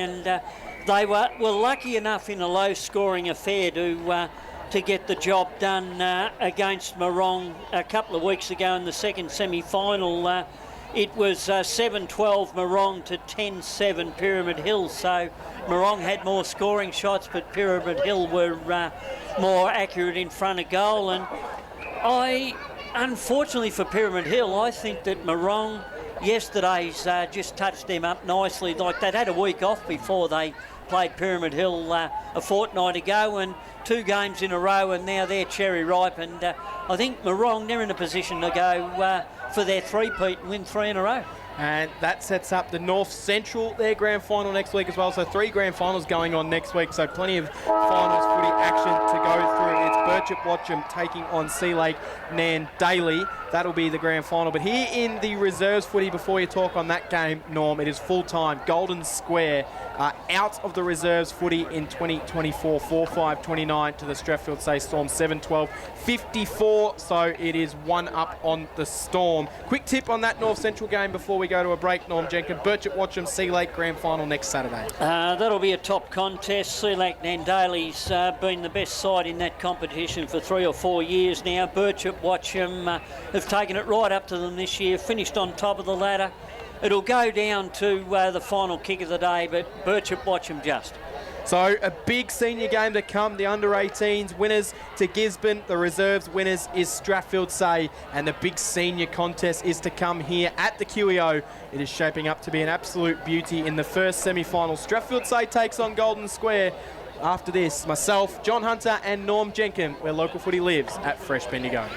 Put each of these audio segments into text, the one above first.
And they were lucky enough in a low-scoring affair to get the job done against Morong a couple of weeks ago in the second semi-final. It was 7-12 Morong to 10-7 Pyramid Hill. So Morong had more scoring shots, but Pyramid Hill were more accurate in front of goal. And unfortunately for Pyramid Hill, I think that Morong yesterday's just touched them up nicely. Like, they'd had a week off before they played Pyramid Hill a fortnight ago, and 2 games in a row, and now they're cherry ripe. And I think Morong, they're in a position to go for their three-peat and win 3 in a row. And that sets up the North Central, their grand final next week as well. So 3 grand finals going on next week. So plenty of finals footy action to go through. It's Birchip Watcham taking on Sea Lake Nan Daly. That'll be the grand final. But here in the reserves footy, before you talk on that game, Norm, it is full-time. Golden+Square out of the reserves footy in 2024. 4-5-29 to the Strathfieldsaye Storm. 7-12-54. So it is 1 up on the Storm. Quick tip on that North Central game before we go to a break, Norm Jenkins. Birchip Watcham, Sea Lake grand final next Saturday. That'll be a top contest. Sea Lake Nan Daly's been the best side in that competition for 3 or 4 years now. Birchip Watcham have taken it right up to them this year, finished on top of the ladder. It'll go down to the final kick of the day, but Birchip Watcham just. So a big senior game to come. The under-18s winners to Gisborne. The reserves winners is Strathfieldsaye. And the big senior contest is to come here at the QEO. It is shaping up to be an absolute beauty in the first semi-final. Strathfieldsaye takes on Golden+Square. After this, myself, John Hunter and Norm Jenkins, where local footy lives at Fresh Bendigo.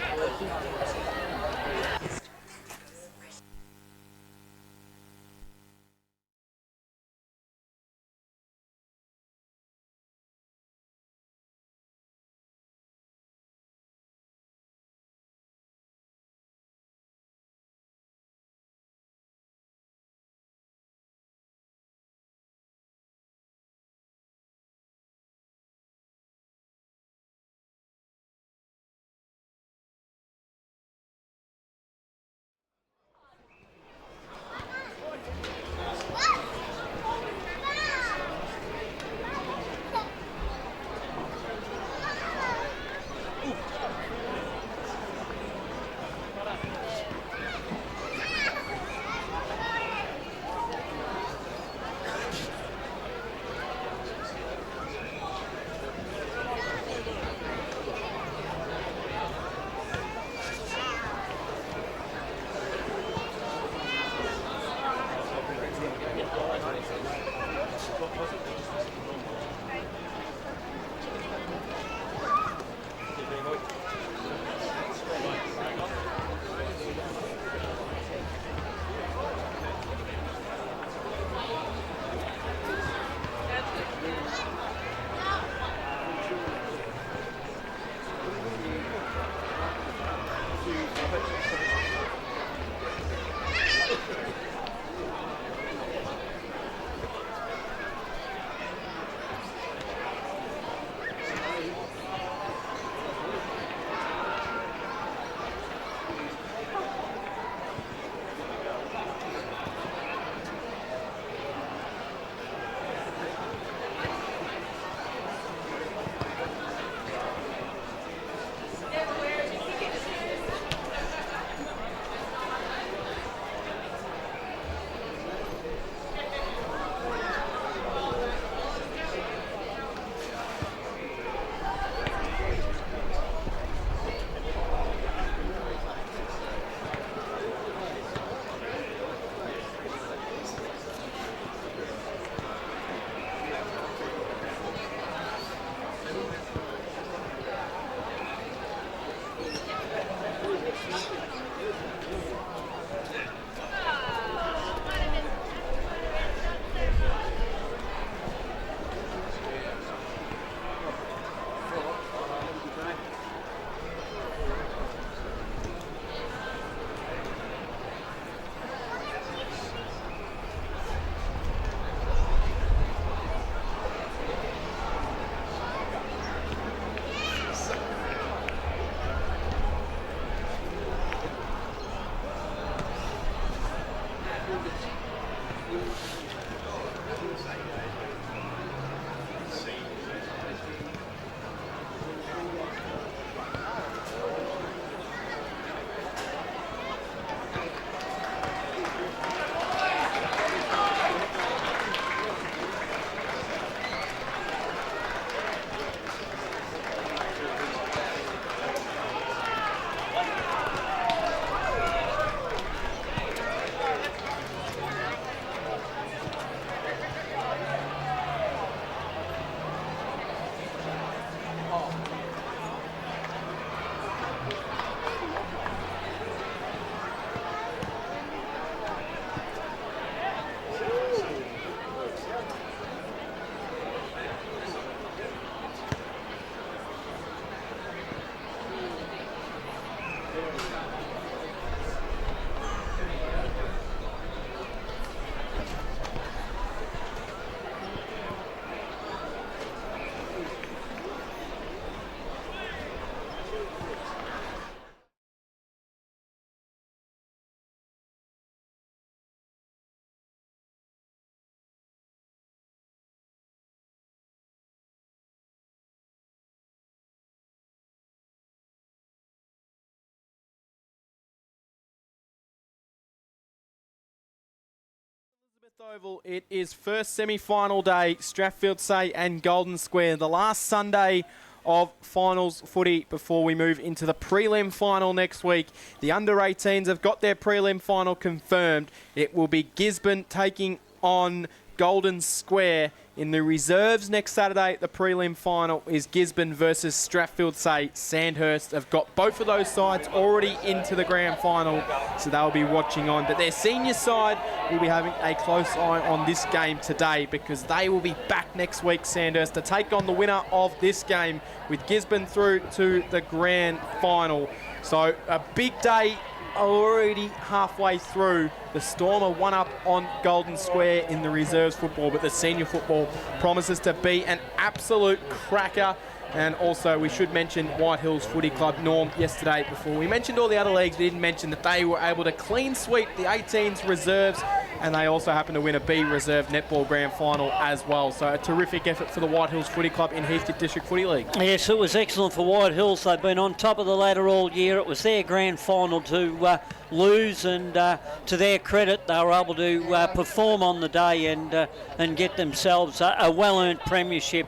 Oval, it is first semi-final day, Strathfieldsaye and Golden+Square, the last Sunday of finals footy before we move into the prelim final next week. The under-18s have got their prelim final confirmed. It will be Gisborne taking on Golden+Square. In the reserves next Saturday, the prelim final is Gisborne versus Strathfieldsaye. Sandhurst have got both of those sides already into the grand final, so they'll be watching on. But their senior side will be having a close eye on this game today because they will be back next week, Sandhurst, to take on the winner of this game with Gisborne through to the grand final. So a big day already halfway through. The Storm are one up on Golden+Square in the reserves football, but the senior football promises to be an absolute cracker. And also we should mention White Hills Footy Club, Norm, yesterday before we mentioned all the other leagues. We didn't mention that they were able to clean sweep the 18s reserves, and they also happened to win a B reserve netball grand final as well. So a terrific effort for the White Hills Footy Club in Heathcote District Footy League. Yes, it was excellent for White Hills. They've been on top of the ladder all year. It was their grand final to lose, and to their credit, they were able to perform on the day and get themselves a well-earned premiership.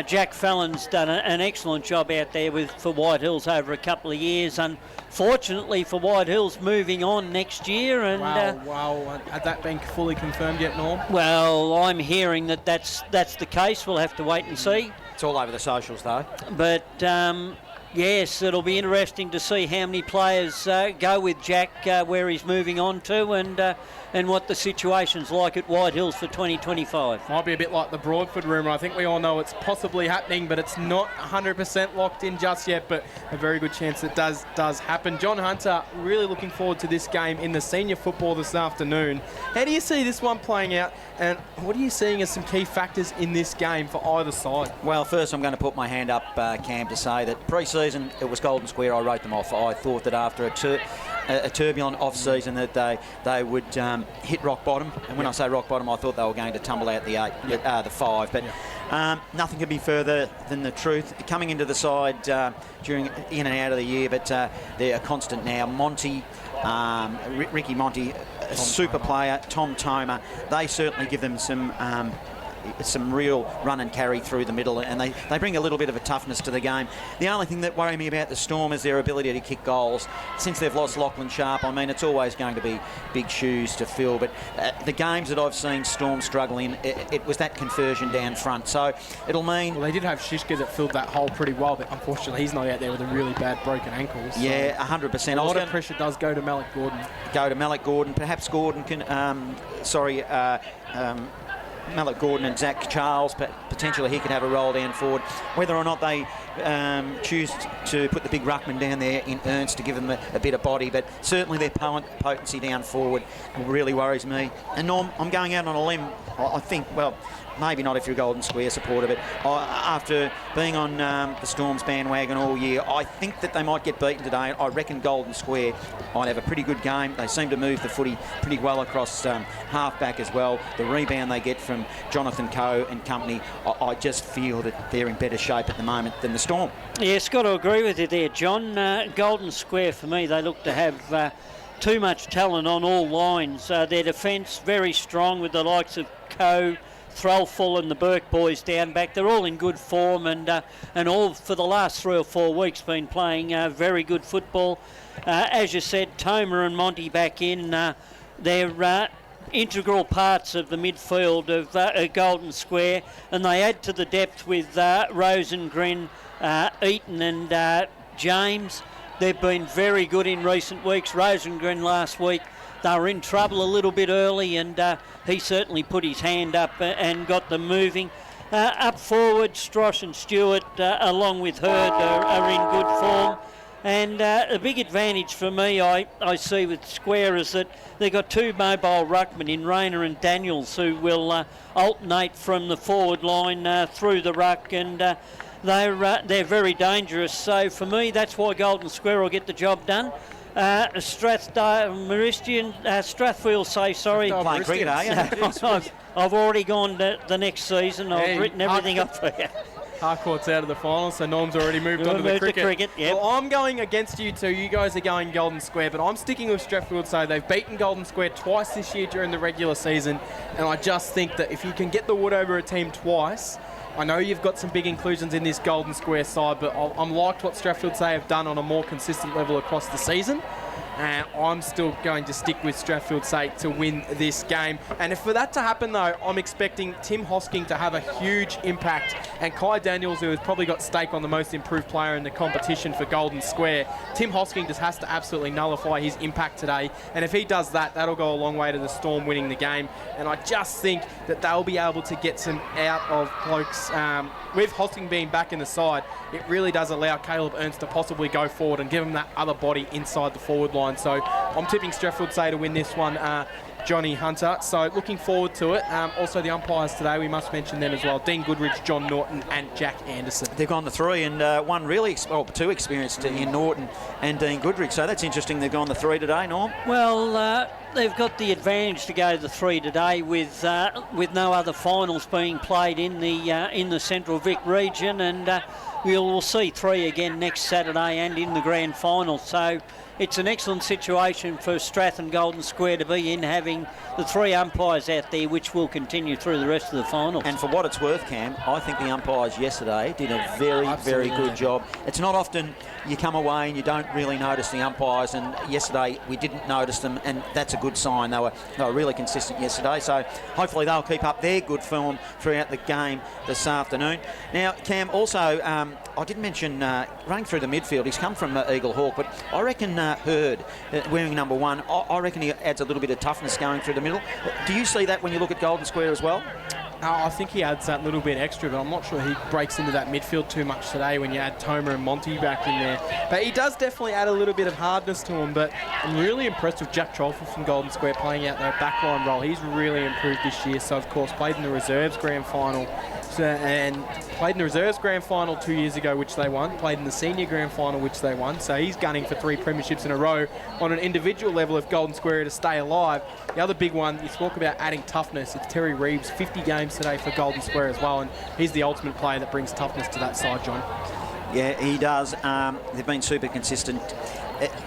Jack Fallon's done an excellent job out there for White Hills over a couple of years. Unfortunately for White Hills, moving on next year. And wow. Had that been fully confirmed yet, Norm? Well, I'm hearing that's the case. We'll have to wait and see. It's all over the socials, though. But yes, it'll be interesting to see how many players go with Jack, where he's moving on to, and what the situation's like at White Hills for 2025. Might be a bit like the Broadford rumour. I think we all know it's possibly happening, but it's not 100% locked in just yet, but a very good chance it does happen. John Hunter, really looking forward to this game in the senior football this afternoon. How do you see this one playing out, and what are you seeing as some key factors in this game for either side? Well, first I'm going to put my hand up, Cam, to say that pre-season it was Golden+Square. I wrote them off. I thought that after a turbulent off-season that they would hit rock bottom, and when I say rock bottom, I thought they were going to tumble out the 5, but nothing could be further than the truth. Coming into the side during in and out of the year, but they're a constant now. Monty, Ricky Monty, a super player, Tom Toma, they certainly give them some real run and carry through the middle, and they bring a little bit of a toughness to the game. The only thing that worries me about the Storm is their ability to kick goals. Since they've lost Lachlan Sharp, I mean, it's always going to be big shoes to fill, but the games that I've seen Storm struggle in, it was that conversion down front, so it'll mean... Well, they did have Shishka that filled that hole pretty well, but unfortunately he's not out there with a really bad broken ankle. So yeah, 100%. A lot of pressure does go to Malik Gordon. Perhaps Gordon can... Malik Gordon and Zach Charles, but potentially he could have a roll down forward. Whether or not they choose to put the big ruckman down there in Ernst to give them a bit of body, but certainly their potency down forward really worries me. And Norm, I'm going out on a limb. I think, well, maybe not if you're a Golden+Square supporter, but after being on the Storm's bandwagon all year, I think that they might get beaten today. I reckon Golden+Square might have a pretty good game. They seem to move the footy pretty well across half-back as well. The rebound they get from Jonathan Coe and company, I just feel that they're in better shape at the moment than the Storm. Yes, got to agree with you there, John. Golden+Square, for me, they look to have too much talent on all lines. Their defence very strong with the likes of Coe, Threlful and the Burke boys down back. They're all in good form, and all for the last 3 or 4 weeks been playing very good football. As you said, Toma and Monty back in. They're integral parts of the midfield of Golden+Square, and they add to the depth with Rosengren, Eaton and James. They've been very good in recent weeks. Rosengren last week, they were in trouble a little bit early, and he certainly put his hand up and got them moving. Up forward, Strosh and Stewart, along with Hurd, are in good form. And a big advantage for me I see with Square is that they've got 2 mobile ruckmen in Rayner and Daniels who will alternate from the forward line through the ruck, and they're very dangerous. So for me, that's why Golden+Square will get the job done. Strathfieldsaye, sorry. Playing cricket, are you? I've already gone to the next season. I've written everything up for you. Harcourt's out of the final, so Norm's already moved on to the cricket. Yep. Well, I'm going against you two. You guys are going Golden Square, but I'm sticking with Strathfieldsaye. They've beaten Golden Square twice this year during the regular season, and I just think that if you can get the wood over a team twice, I know you've got some big inclusions in this Golden Square side, but I'm liked what Strathfieldsaye have done on a more consistent level across the season. And I'm still going to stick with Strathfieldsaye to win this game. And if for that to happen, though, I'm expecting Tim Hosking to have a huge impact. And Kai Daniels, who has probably got stake on the most improved player in the competition for Golden Square, Tim Hosking just has to absolutely nullify his impact today. And if he does that, that'll go a long way to the Storm winning the game. And I just think that they'll be able to get some out of blokes. With Hosking being back in the side, it really does allow Caleb Ernst to possibly go forward and give him that other body inside the forward line. So I'm tipping Strathfieldsaye to win this one, Johnny Hunter. So looking forward to it. Also the umpires today, we must mention them as well. Dean Goodrich, John Norton and Jack Anderson. They've gone to three and one really, two experienced in Norton and Dean Goodrich. So that's interesting. They've gone to three today, Norm. Well, they've got the advantage to go to the three today with no other finals being played in the Central Vic region, and we'll see three again next Saturday and in the grand final. So it's an excellent situation for Strath and Golden Square to be in, having the three umpires out there, which will continue through the rest of the finals. And for what it's worth, Cam, I think the umpires yesterday did a very good job. It's not often you come away and you don't really notice the umpires, and yesterday we didn't notice them, and that's a good sign. They were really consistent yesterday, so hopefully they'll keep up their good form throughout the game this afternoon. Now, Cam, also, I didn't mention running through the midfield, he's come from Eagle Hawk, but I reckon Hurd, wearing number one, I reckon he adds a little bit of toughness going through the middle. Do you see that when you look at Golden Square as well? I think he adds that little bit extra, but I'm not sure he breaks into that midfield too much today when you add Toma and Monty back in there. But he does definitely add a little bit of hardness to him, but I'm really impressed with Jack Trolford from Golden Square playing out their backline role. He's really improved this year, so of course played in the reserves grand final. And played in the reserves grand final 2 years ago, which they won. Played in the senior grand final, which they won. So he's gunning for 3 premierships in a row on an individual level if Golden Square to stay alive. The other big one, you talk about adding toughness. It's Terry Reeves, 50 games today for Golden Square as well, and he's the ultimate player that brings toughness to that side, John. Yeah, he does. They've been super consistent.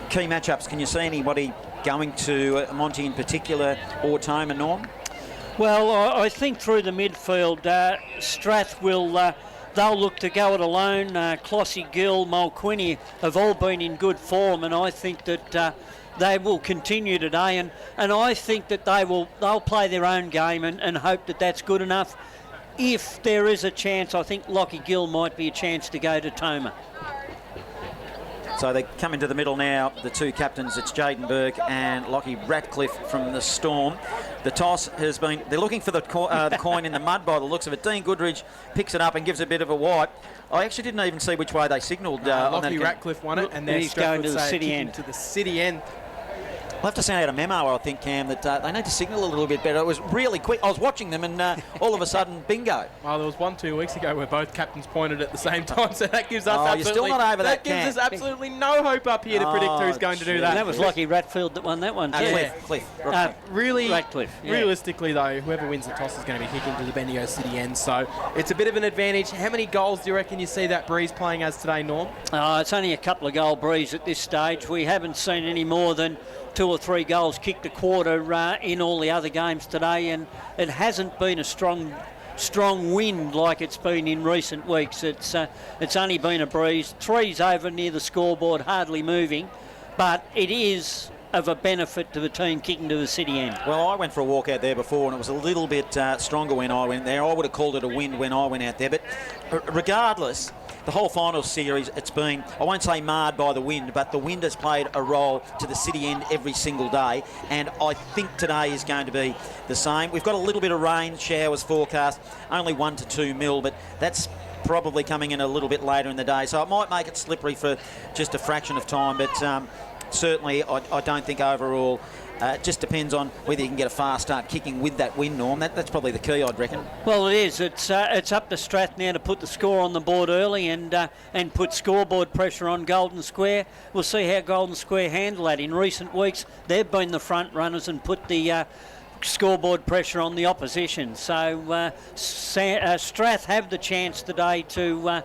Key matchups, can you see anybody going to Monty in particular or Toma, Norm? Well, I think through the midfield, Strath will, they'll look to go it alone. Clossy, Gill, Mulquinny have all been in good form, and I think that they will continue today, and I think that they'll play their own game and hope that that's good enough. If there is a chance, I think Lockie Gill might be a chance to go to Toma. So they come into the middle now, the two captains. It's Jaden Burke and Lockie Ratcliffe from the Storm. The toss has been, they're looking for the coin in the mud by the looks of it. Dean Goodrich picks it up and gives a bit of a wipe. I actually didn't even see which way they signalled. Lockie Ratcliffe won it, and then he's going to the city end. To the city end. I'll have to send out a memo, I think, Cam, that they need to signal a little bit better. It was really quick. I was watching them, and all of a sudden, bingo. Well, there was 1-2 weeks ago where both captains pointed at the same time, so that gives us you're still not over that, gives us absolutely no hope up here to predict who's going to do that. And that was Lockie Ratfield that won that one, too. Ratcliffe. Realistically, though, whoever wins the toss is going to be kicking to the Bendigo City end, so it's a bit of an advantage. How many goals do you reckon you see that Breeze playing as today, Norm? It's only a couple of goal Breeze at this stage. We haven't seen any more than 2 or 3 goals kicked a quarter in all the other games today, and it hasn't been a strong wind like it's been in recent weeks. It's only been a breeze. 3's over near the scoreboard, hardly moving, but it is of a benefit to the team kicking to the city end. Well, I went for a walk out there before, and it was a little bit stronger when I went there. I would have called it a wind when I went out there, but regardless, the whole final series, it's been, I won't say marred by the wind, but the wind has played a role to the city end every single day, and I think today is going to be the same. We've got a little bit of rain, showers forecast, only 1 to 2 mil, but that's probably coming in a little bit later in the day, so it might make it slippery for just a fraction of time, but certainly I don't think overall. It just depends on whether you can get a fast start kicking with that wind, Norm. That's probably the key, I'd reckon. Well, it is. It's up to Strath now to put the score on the board early and put scoreboard pressure on Golden Square. We'll see how Golden Square handle that. In recent weeks, they've been the front runners and put the scoreboard pressure on the opposition. So Strath have the chance today to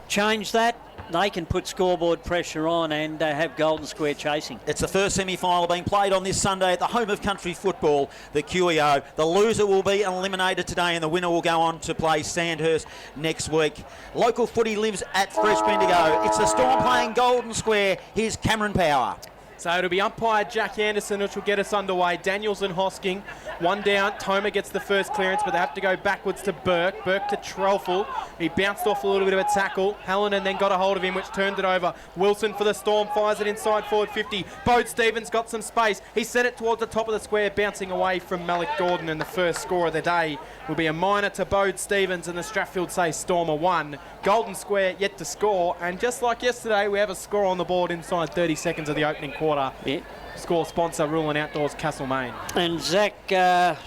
change that. They can put scoreboard pressure on and have Golden Square chasing. It's the first semi-final being played on this Sunday at the home of country football, the QEO. The loser will be eliminated today and the winner will go on to play Sandhurst next week. Local footy lives at Fresh Bendigo. It's the Storm playing Golden Square. Here's Cameron Power. So it'll be umpire Jack Anderson, which will get us underway. Daniels and Hosking, one down. Toma gets the first clearance, but they have to go backwards to Burke. Burke to Trelfel. He bounced off a little bit of a tackle. Hallinan then got a hold of him, which turned it over. Wilson for the Storm, fires it inside forward 50. Bode Stevens got some space. He sent it towards the top of the square, bouncing away from Malik Gordon, and the first score of the day will be a minor to Bode Stevens, and the Strathfieldsaye Storm are 1. Golden Square yet to score, and just like yesterday, we have a score on the board inside 30 seconds of the opening quarter. Yeah. Score sponsor, Rural Outdoors, Castlemaine. And Zach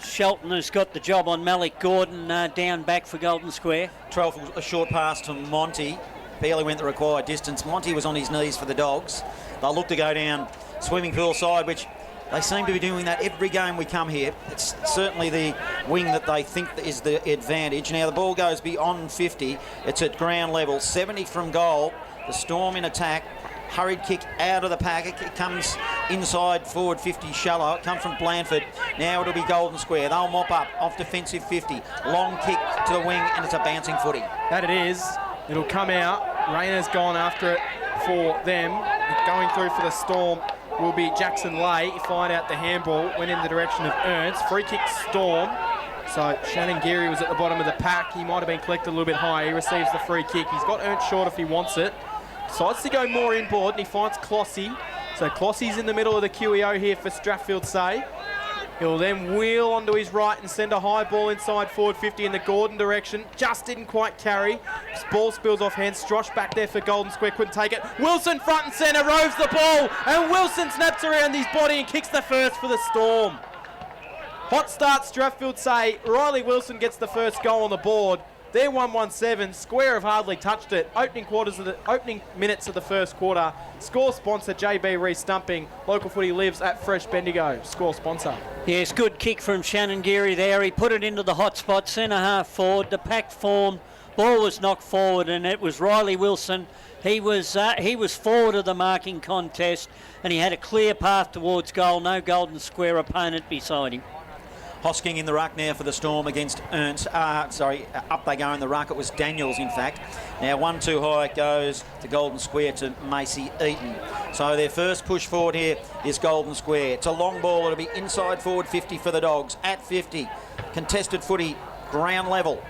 Shelton has got the job on Malik Gordon down back for Golden Square. Trelfel, a short pass to Monty. Barely went the required distance. Monty was on his knees for the Dogs. They'll look to go down swimming pool side, which they seem to be doing that every game we come here. It's certainly the wing that they think is the advantage. Now the ball goes beyond 50. It's at ground level. 70 from goal. The Storm in attack. Hurried kick out of the pack. It comes inside forward 50 shallow. It comes from Blandford. Now it'll be Golden Square. They'll mop up off defensive 50. Long kick to the wing, and it's a bouncing footy. That it is. It'll come out. Rayner's gone after it for them. Going through for the Storm will be Jackson Lay. He fired out the handball. Went in the direction of Ernst. Free kick Storm. So Shannon Geary was at the bottom of the pack. He might have been collected a little bit high. He receives the free kick. He's got Ernst short if he wants it. Decides to go more inboard, and he finds Clossy. So Clossy's in the middle of the QEO here for Strathfieldsaye. He'll then wheel onto his right and send a high ball inside forward 50 in the Gordon direction. Just didn't quite carry. This ball spills off hands. Strosh back there for Golden Square, couldn't take it. Wilson front and centre, roves the ball, and Wilson snaps around his body and kicks the first for the Storm. Hot start Strathfieldsaye. Riley Wilson gets the first goal on the board. They're 1-1-7. Square have hardly touched it. Opening minutes of the first quarter. Score sponsor JB Re-Stumping. Local footy lives at Fresh Bendigo. Score sponsor. Yes, good kick from Shannon Geary there. He put it into the hot spot, centre half forward. The pack formed. Ball was knocked forward, and it was Riley Wilson. He was forward of the marking contest, and he had a clear path towards goal. No Golden Square opponent beside him. Hosking in the ruck now for the Storm against Ernst. Up they go in the ruck. It was Daniels, in fact. Now 1-2 high it goes to Golden Square to Macy Eaton. So their first push forward here is Golden Square. It's a long ball. It'll be inside forward 50 for the Dogs. At 50. Contested footy, ground level.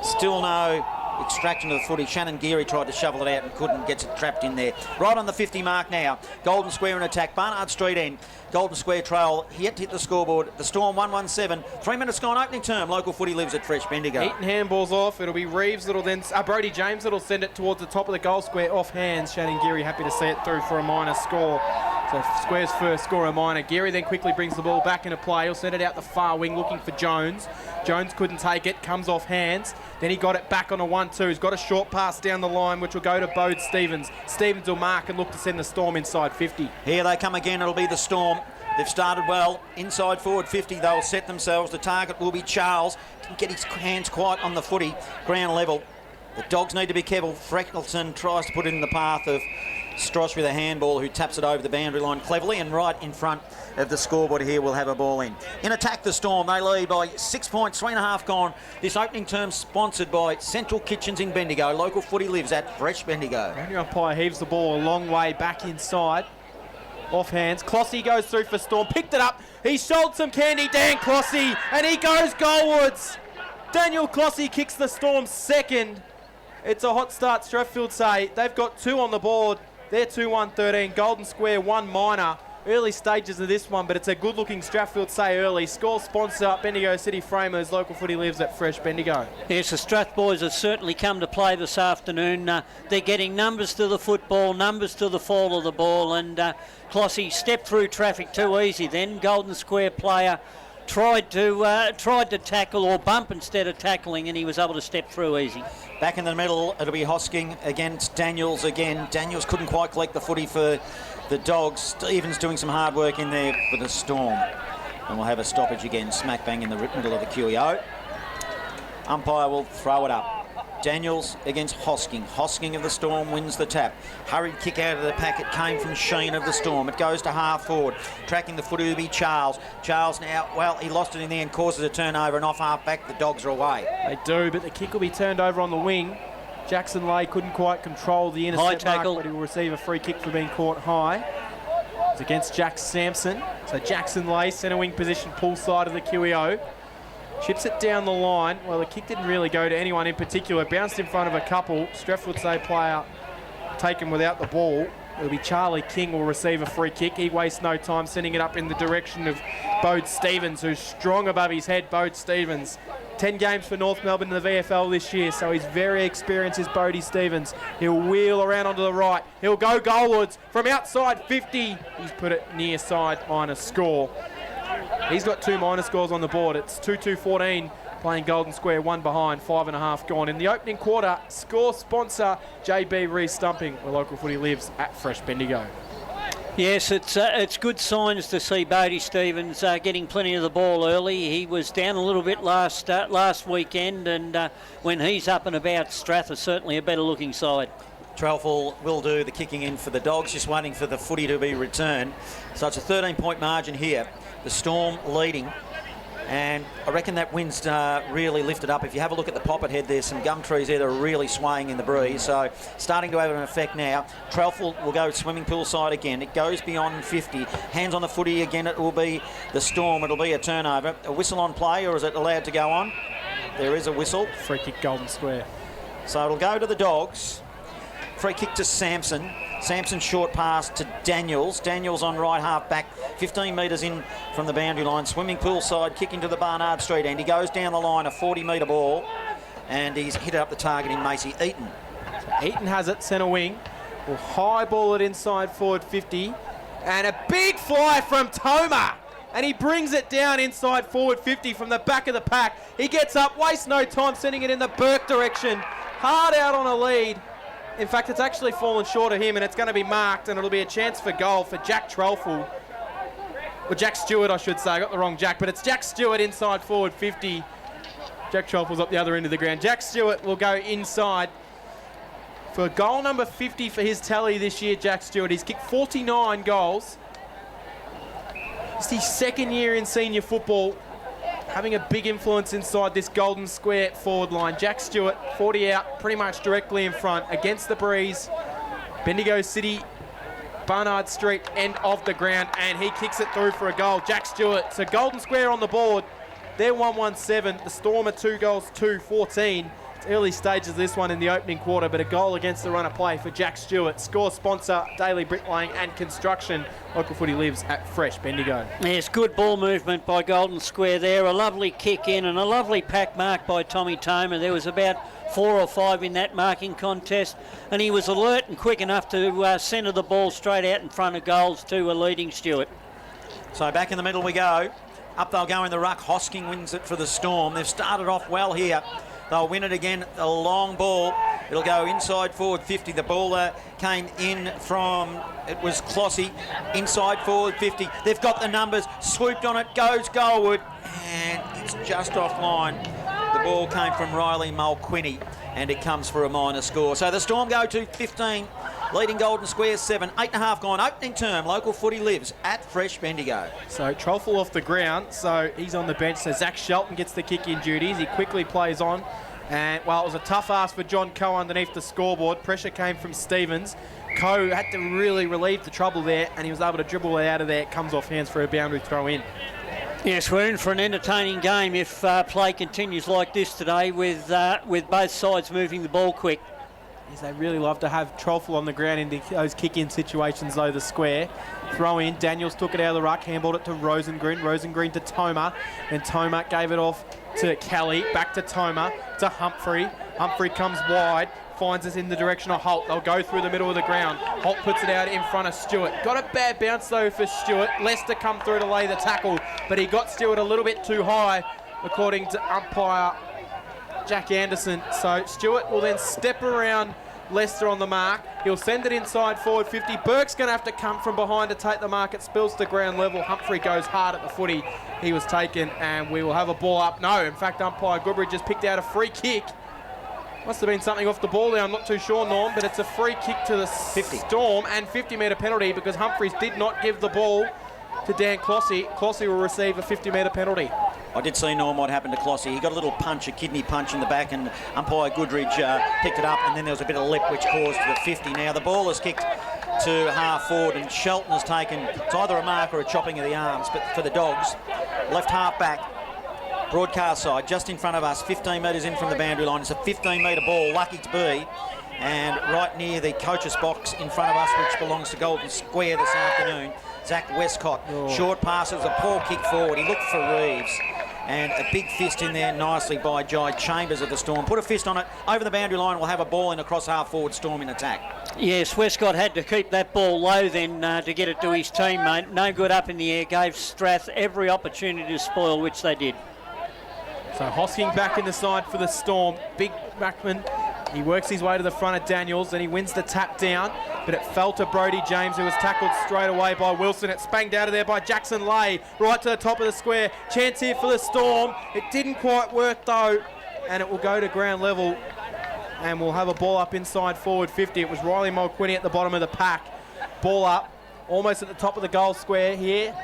Still no extraction of the footy. Shannon Geary tried to shovel it out and couldn't. Gets it trapped in there. Right on the 50 mark now. Golden Square in attack. Barnard Street end. Golden Square trail yet to hit the scoreboard. The Storm 1-1-7. 3 minutes gone opening term. Local footy lives at Fresh Bendigo. Eaton handballs off. It'll be Reeves that'll then... Brody James that'll send it towards the top of the goal square off hands. Shannon Geary happy to see it through for a minor score. So Square's first score a minor. Geary then quickly brings the ball back into play. He'll send it out the far wing looking for Jones. Jones couldn't take it. Comes off hands. Then he got it back on a 1-2. He's got a short pass down the line, which will go to Bode Stevens. Stevens will mark and look to send the Storm inside 50. Here they come again. It'll be the Storm. They've started well. Inside forward 50, they'll set themselves. The target will be Charles. Didn't get his hands quite on the footy. Ground level. The Dogs need to be careful. Freckleton tries to put it in the path of Strosh with a handball, who taps it over the boundary line cleverly, and right in front of the scoreboard here will have a ball in. In attack, the Storm. They lead by 6 points, 3.5 gone. This opening term sponsored by Central Kitchens in Bendigo. Local footy lives at Fresh Bendigo. The umpire heaves the ball a long way back inside. Off hands. Clossy goes through for Storm. Picked it up. He showed some candy. Dan Clossy. And he goes goalwards. Daniel Clossy kicks the Storm second. It's a hot start, Strathfieldsaye. They've got 2 on the board. They're 2-1-13. Golden Square 1 minor. Early stages of this one, but it's a good-looking Strathfieldsaye early. Score sponsor, Bendigo City Framers. Local footy lives at Fresh Bendigo. Yes, the Strath boys have certainly come to play this afternoon. They're getting numbers to the football, numbers to the fall of the ball, and Clossy stepped through traffic too easy then. Golden Square player tried to tackle or bump instead of tackling, and he was able to step through easy. Back in the middle, it'll be Hosking against Daniels again. Daniels couldn't quite collect the footy for the Dogs. Stevens doing some hard work in there for the Storm. And we'll have a stoppage again, smack bang in the middle of the QEO. Umpire will throw it up. Daniels against Hosking. Hosking of the Storm wins the tap. Hurried kick out of the pack. It came from Sheen of the Storm. It goes to half forward. Tracking the footy will be Charles. Charles now, well, he lost it in the end, causes a turnover, and off half back, the Dogs are away. They do, but the kick will be turned over on the wing. Jackson Lay couldn't quite control the intercept mark, but he will receive a free kick for being caught high. It's against Jack Sampson. So Jackson Lay, centre wing position, pull side of the QEO. Chips it down the line. Well, the kick didn't really go to anyone in particular. Bounced in front of a couple. Strathfieldsaye player taken without the ball. It'll be Charlie King will receive a free kick. He wastes no time sending it up in the direction of Bode Stevens, who's strong above his head. Bode Stevens, 10 games for North Melbourne in the VFL this year, so he's very experienced, is Bode Stevens. He'll wheel around onto the right. He'll go goalwards from outside 50. He's put it near side minus score. He's got 2 minus scores on the board. It's 2-2-14 playing Golden Square, 1 behind, 5.5 gone. In the opening quarter, score sponsor JB Re-Stumping, where local footy lives, at Fresh Bendigo. Yes, it's good signs to see Bodie Stevens getting plenty of the ball early. He was down a little bit last weekend, and when he's up and about, Strath is certainly a better looking side. Trelfall will do the kicking in for the Dogs, just waiting for the footy to be returned. So it's a 13-point margin here. The Storm leading, and I reckon that wind's really lifted up. If you have a look at the poppet head, there's some gum trees there that are really swaying in the breeze, so starting to have an effect now. Trelfall will go swimming pool side again. It goes beyond 50. Hands on the footy again. It will be the Storm. It'll be a turnover. A whistle on play, or is it allowed to go on? There is a whistle. Free kick, Golden Square. So it'll go to the Dogs. Free kick to Sampson. Sampson short pass to Daniels. Daniels on right half back, 15 metres in from the boundary line. Swimming pool side, kick into the Barnard Street end. He goes down the line, a 40-metre ball, and he's hit up the target in Macy Eaton. So Eaton has it, centre wing. Will high ball it inside forward 50. And a big fly from Toma. And he brings it down inside forward 50 from the back of the pack. He gets up, wastes no time, sending it in the Burke direction. Hard out on a lead. In fact, it's actually fallen short of him, and it's going to be marked, and it'll be a chance for goal for Jack Trelfall. Or Jack Stewart, I should say. I got the wrong Jack, but it's Jack Stewart inside forward 50. Jack Trelfall's up the other end of the ground. Jack Stewart will go inside for goal number 50 for his tally this year, Jack Stewart. He's kicked 49 goals. It's his second year in senior football, having a big influence inside this Golden Square forward line. Jack Stewart, 40 out, pretty much directly in front, against the breeze. Bendigo City, Barnard Street, end of the ground, and he kicks it through for a goal. Jack Stewart, so Golden Square on the board. They're 1-1-7. The Storm are 2 goals, 2-14. It's early stages of this one in the opening quarter, but a goal against the run of play for Jack Stewart. Score sponsor, Daily Bricklaying and Construction. Local footy lives at Fresh Bendigo. Yes, good ball movement by Golden Square there. A lovely kick in and a lovely pack mark by Tommy Toma. There was about 4 or 5 in that marking contest, and he was alert and quick enough to centre the ball straight out in front of goals to a leading Stewart. So back in the middle we go. Up they'll go in the ruck. Hosking wins it for the Storm. They've started off well here. They'll win it again. A long ball. It'll go inside forward 50. The ball came in from, it was Clossy, inside forward 50. They've got the numbers. Swooped on it, goes goalward, and it's just offline. The ball came from Riley Mulquinny, and it comes for a minor score. So the Storm go to 15, leading Golden Square 7. 8.5 gone. Opening term. Local footy lives at Fresh Bendigo. So Trelfall off the ground, so he's on the bench. So Zach Shelton gets the kick-in duties. He quickly plays on. And, well, it was a tough ask for John Coe underneath the scoreboard. Pressure came from Stevens. Coe had to really relieve the trouble there, and he was able to dribble it out of there. It comes off hands for a boundary throw in. Yes, we're in for an entertaining game if play continues like this today with both sides moving the ball quick. Yes, they really love to have Trelfall on the ground in those kick-in situations, though, the square. Throw in. Daniels took it out of the ruck, handballed it to Rosengren. Rosengren to Toma, and Toma gave it off to Kelly. Back to Toma, to Humphrey. Humphrey comes wide, finds us in the direction of Holt. They'll go through the middle of the ground. Holt puts it out in front of Stewart. Got a bad bounce, though, for Stewart. Lester come through to lay the tackle, but he got Stewart a little bit too high, according to umpire Jack Anderson. So Stewart will then step around Lester on the mark. He'll send it inside forward 50. Burke's going to have to come from behind to take the mark. It spills to ground level. Humphrey goes hard at the footy. He was taken, and we will have a ball up. No, in fact, umpire Goodridge has picked out a free kick. Must have been something off the ball there. I'm not too sure, Norm, but it's a free kick to the 50. Storm and 50-metre penalty because Humphreys did not give the ball to Dan Clossy. Clossy will receive a 50-metre penalty. I did see, Norm, what happened to Clossy. He got a little punch, a kidney punch in the back, and umpire Goodridge picked it up, and then there was a bit of lip which caused the 50. Now the ball is kicked to half forward, and Shelton has taken, it's either a mark or a chopping of the arms, but for the Dogs, left half back, broadcast side, just in front of us, 15 metres in from the boundary line. It's a 15-metre ball, lucky to be, and right near the coach's box in front of us, which belongs to Golden Square this afternoon, Zach Westcott. Short passes, a poor kick forward. He looked for Reeves. And a big fist in there nicely by Jai Chambers of the Storm. Put a fist on it, over the boundary line, we'll have a ball in across half forward, Storm in attack. Yes, Westcott had to keep that ball low then to get it to his teammate. No good up in the air, gave Strath every opportunity to spoil, which they did. So Hosking back in the side for the Storm. Big backman. He works his way to the front of Daniels, and he wins the tap down, but it fell to Brodie James, who was tackled straight away by Wilson. It spanged out of there by Jackson Lay, right to the top of the square. Chance here for the Storm. It didn't quite work though, and it will go to ground level, and we'll have a ball up inside forward 50. It was Riley Mulquinny at the bottom of the pack. Ball up, almost at the top of the goal square here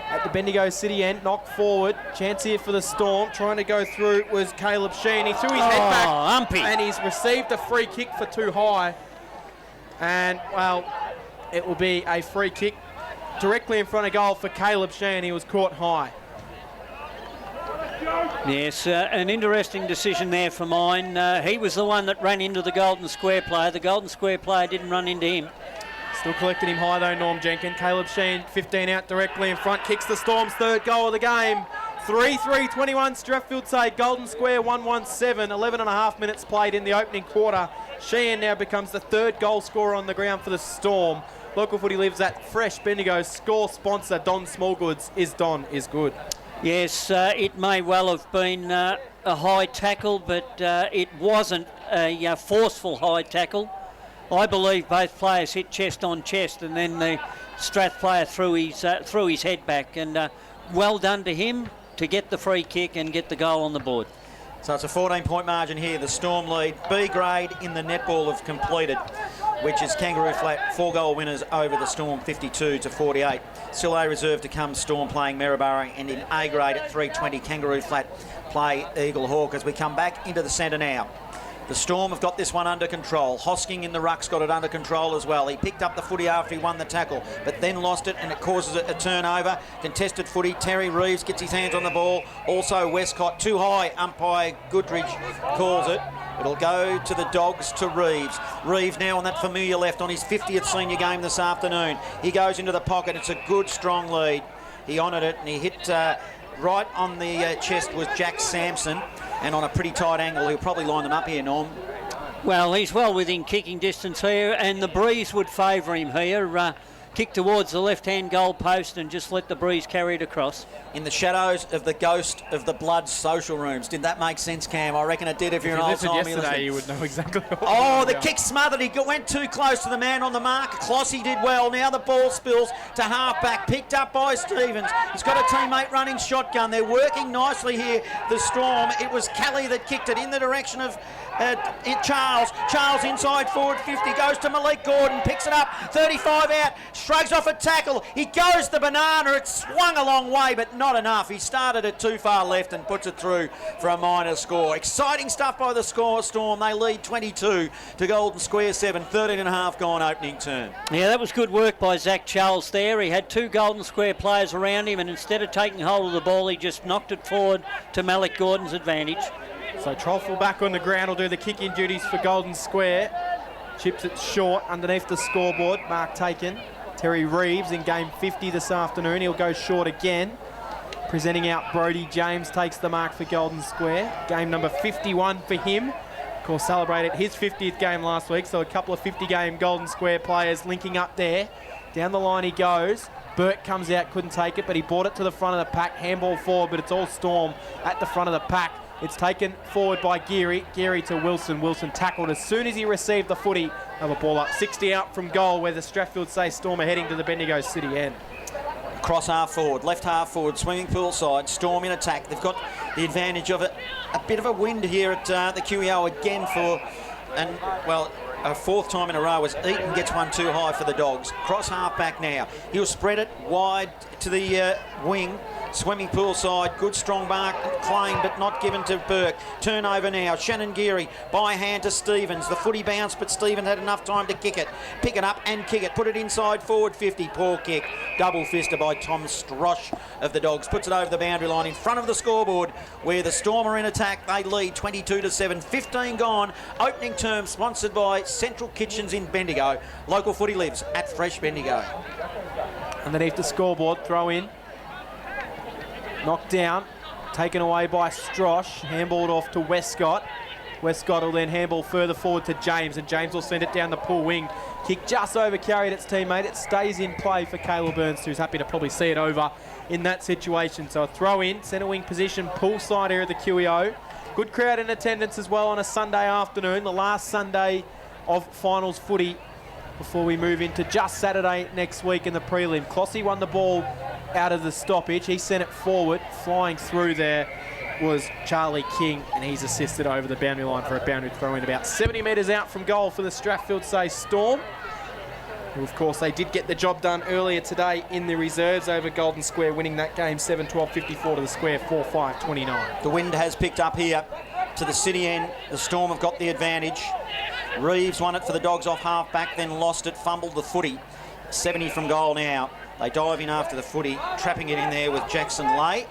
at the Bendigo City end. Knock forward. Chance here for the Storm. Trying to go through was Caleb Sheen. He threw his head back, Umpy. and he's received a free kick for too high. And, well, it will be a free kick directly in front of goal for Caleb Sheen. He was caught high. Yes, an interesting decision there for mine. He was the one that ran into the Golden Square player. The Golden Square player didn't run into him. Still collected him high though, Norm Jenkins. Caleb Sheen, 15 out directly in front, kicks the Storm's third goal of the game. 3-3-21, Strathfieldsaye, Golden Square 1-1-7, 11 and a half minutes played in the opening quarter. Sheehan now becomes the third goal scorer on the ground for the Storm. Local Footy lives at Fresh Bendigo score sponsor Don Smallgoods. Is good. Yes, it may well have been a high tackle, but it wasn't a forceful high tackle. I believe both players hit chest on chest, and then the Strath player threw his head back. And well done to him to get the free kick and get the goal on the board. So it's a 14-point margin here. The Storm lead. B grade in the netball have completed, which is Kangaroo Flat 4-goal winners over the Storm 52-48. Still A reserve to come, Storm playing Maryborough, and in A grade at 3:20 Kangaroo Flat play Eagle Hawk as we come back into the centre now. The Storm have got this one under control. Hosking in the ruck's got it under control as well. He picked up the footy after he won the tackle, but then lost it, and it causes a turnover. Contested footy. Terry Reeves gets his hands on the ball. Also Westcott too high. Umpire Goodridge calls it. It'll go to the Dogs, to Reeves. Reeves now on that familiar left on his 50th senior game this afternoon. He goes into the pocket. It's a good, strong lead. He honoured it, and he hit right on the chest was Jack Sampson. And on a pretty tight angle, he'll probably line them up here, Norm. Well, he's well within kicking distance here, and the breeze would favour him here. Kick towards the left-hand goal post and just let the breeze carry it across. In the shadows of the ghost of the Blood social rooms. Did that make sense, Cam? I reckon it did if you're an old-timer. Yesterday, you would know exactly what the kick smothered. He went too close to the man on the mark. Clossy did well. Now the ball spills to half-back. Picked up by Stevens. He's got a teammate running shotgun. They're working nicely here, the Storm. It was Kelly that kicked it in the direction of Charles. Charles inside forward 50, goes to Malik Gordon, picks it up, 35 out, shrugs off a tackle. He goes the banana. It swung a long way, but not enough. He started it too far left and puts it through for a minor score. Exciting stuff by the Storm. They lead 22 to Golden Square 7, 13 and a half gone opening term. Yeah, that was good work by Zach Charles there. He had two Golden Square players around him, and instead of taking hold of the ball, he just knocked it forward to Malik Gordon's advantage. So Troffel back on the ground will do the kick-in duties for Golden Square. Chips it short underneath the scoreboard. Mark taken. Terry Reeves in game 50 this afternoon. He'll go short again. Presenting out Brodie James takes the mark for Golden Square. Game number 51 for him. Of course, celebrated his 50th game last week, so a couple of 50-game Golden Square players linking up there. Down the line he goes. Burke comes out, couldn't take it, but he brought it to the front of the pack. Handball forward, but it's all Storm at the front of the pack. It's taken forward by Geary. Geary to Wilson. Wilson tackled as soon as he received the footy. Have a ball up 60 out from goal, where the Strathfieldsaye Storm are heading to the Bendigo City end. Cross half forward, left half forward, swimming pool side, Storm in attack. They've got the advantage of it. A bit of a wind here at the QEO again a fourth time in a row as Eaton gets one too high for the Dogs. Cross half back now. He'll spread it wide to the wing. Swimming pool side, good strong mark, claim but not given to Burke. Turnover now, Shannon Geary by hand to Stevens. The footy bounced, but Stevens had enough time to kick it. Pick it up and kick it, put it inside forward 50, poor kick. Double fisted by Tom Strosh of the Dogs. Puts it over the boundary line in front of the scoreboard, where the Storm are in attack. They lead 22-7, 15 gone. Opening term sponsored by Central Kitchens in Bendigo. Local footy lives at Fresh Bendigo. Underneath the scoreboard, throw in. Knocked down, taken away by Strosh, handballed off to Westcott. Westcott will then handball further forward to James, and James will send it down the pull wing. Kick just over carried its teammate. It stays in play for Caleb Burns, who's happy to probably see it over in that situation. So a throw in, centre wing position, pull side here at the QEO. Good crowd in attendance as well on a Sunday afternoon, the last Sunday of finals footy before we move into just Saturday next week in the prelim. Clossy won the ball out of the stoppage. He sent it forward. Flying through there was Charlie King, and he's assisted over the boundary line for a boundary throw in about 70 metres out from goal for the Strathfieldsaye Storm. Who, of course, they did get the job done earlier today in the reserves over Golden Square, winning that game 7-12, 54 to the Square, 4-5, 29. The wind has picked up here to the City end. The Storm have got the advantage. Reeves won it for the Dogs off half back, then lost it, fumbled the footy. 70 from goal now. They dive in after the footy, trapping it in there with Jackson Lay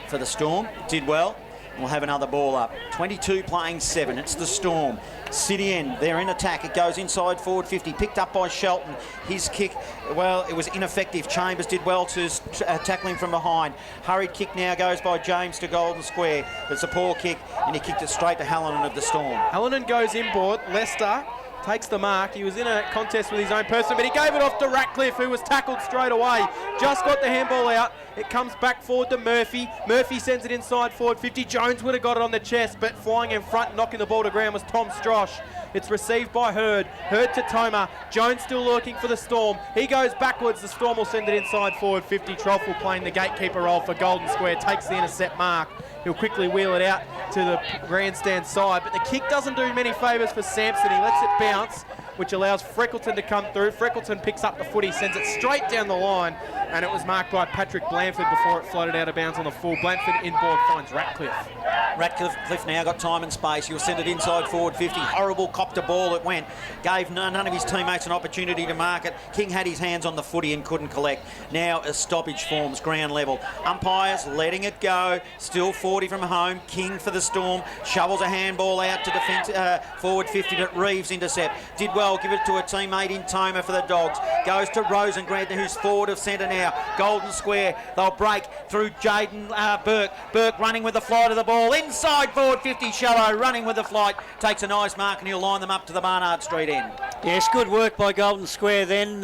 for the Storm. Did well. We'll have another ball up. 22 playing 7. It's the Storm. City end. They're in attack. It goes inside forward 50. Picked up by Shelton. His kick, well, it was ineffective. Chambers did well to tackle him from behind. Hurried kick now goes by James to Golden Square. It's a poor kick, and he kicked it straight to Hallinan of the Storm. Hallinan goes inboard. Lester takes the mark. He was in a contest with his own person, but he gave it off to Ratcliffe, who was tackled straight away. Just got the handball out. It comes back forward to Murphy. Murphy sends it inside forward 50. Jones would have got it on the chest, but flying in front, knocking the ball to ground was Tom Strosh. It's received by Hurd. Hurd to Toma. Jones still lurking for the Storm. He goes backwards. The Storm will send it inside forward 50. Troffel playing the gatekeeper role for Golden Square. Takes the intercept mark. He'll quickly wheel it out to the grandstand side, but the kick doesn't do many favours for Sampson. He lets it bounce, which allows Freckleton to come through. Freckleton picks up the footy, sends it straight down the line, and it was marked by Patrick Blanford before it floated out of bounds on the full. Blanford inboard finds Ratcliffe. Ratcliffe now got time and space. He'll send it inside forward 50. Horrible copter ball it went. Gave none of his teammates an opportunity to mark it. King had his hands on the footy and couldn't collect. Now a stoppage forms, ground level. Umpires letting it go. Still 40 from home. King for the Storm. Shovels a handball out to defence forward 50, but Reeves intercept. Did well, give it to a teammate in Toma for the Dogs. Goes to Rosengrant, who's forward of centre now. Golden Square, they'll break through Jaden Burke. Burke running with the flight of the ball. Inside forward 50, Shallow running with the flight. Takes a nice mark and he'll line them up to the Barnard Street end. Yes, good work by Golden Square then.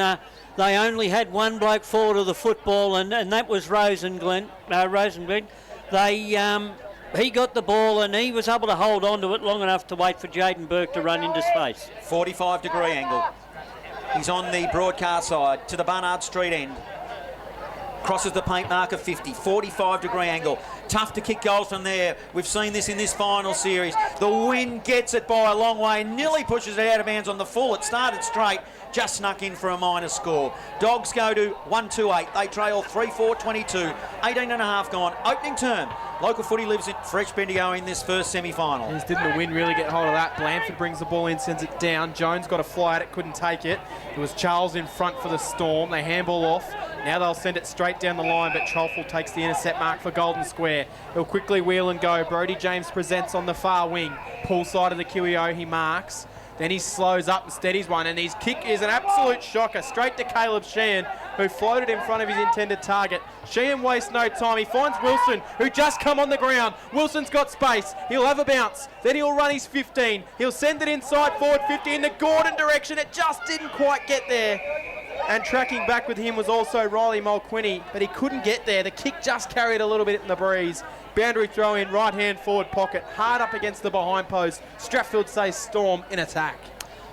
They only had one bloke forward of the football, and that was Rosengrant. He got the ball and he was able to hold on to it long enough to wait for Jaden Burke to run into space. 45-degree angle. He's on the broadcast side to the Barnard Street end. Crosses the paint mark of 50, 45-degree angle. Tough to kick goals from there. We've seen this in this final series. The wind gets it by a long way, nearly pushes it out of bounds on the full. It started straight, just snuck in for a minor score. Dogs go to 1-2-8. They trail 3-4-22. 18 and a half gone. Opening term. Local footy lives at Fresh Bendigo in this first semi-final. Didn't the wind really get hold of that? Blanford brings the ball in, sends it down. Jones got a fly at it, couldn't take it. It was Charles in front for the Storm. They handball off. Now they'll send it straight down the line, but Troffel takes the intercept mark for Golden Square. He'll quickly wheel and go. Brodie James presents on the far wing. Pull side of the QEO, he marks. Then he slows up and steadies one, and his kick is an absolute shocker. Straight to Caleb Sheehan, who floated in front of his intended target. Sheehan wastes no time. He finds Wilson, who just come on the ground. Wilson's got space. He'll have a bounce. Then he'll run his 15. He'll send it inside forward 50 in the Gordon direction. It just didn't quite get there. And tracking back with him was also Riley Mulquinny, but he couldn't get there. The kick just carried a little bit in the breeze. Boundary throw in, right hand forward pocket, hard up against the behind post. Strathfieldsaye Storm in attack.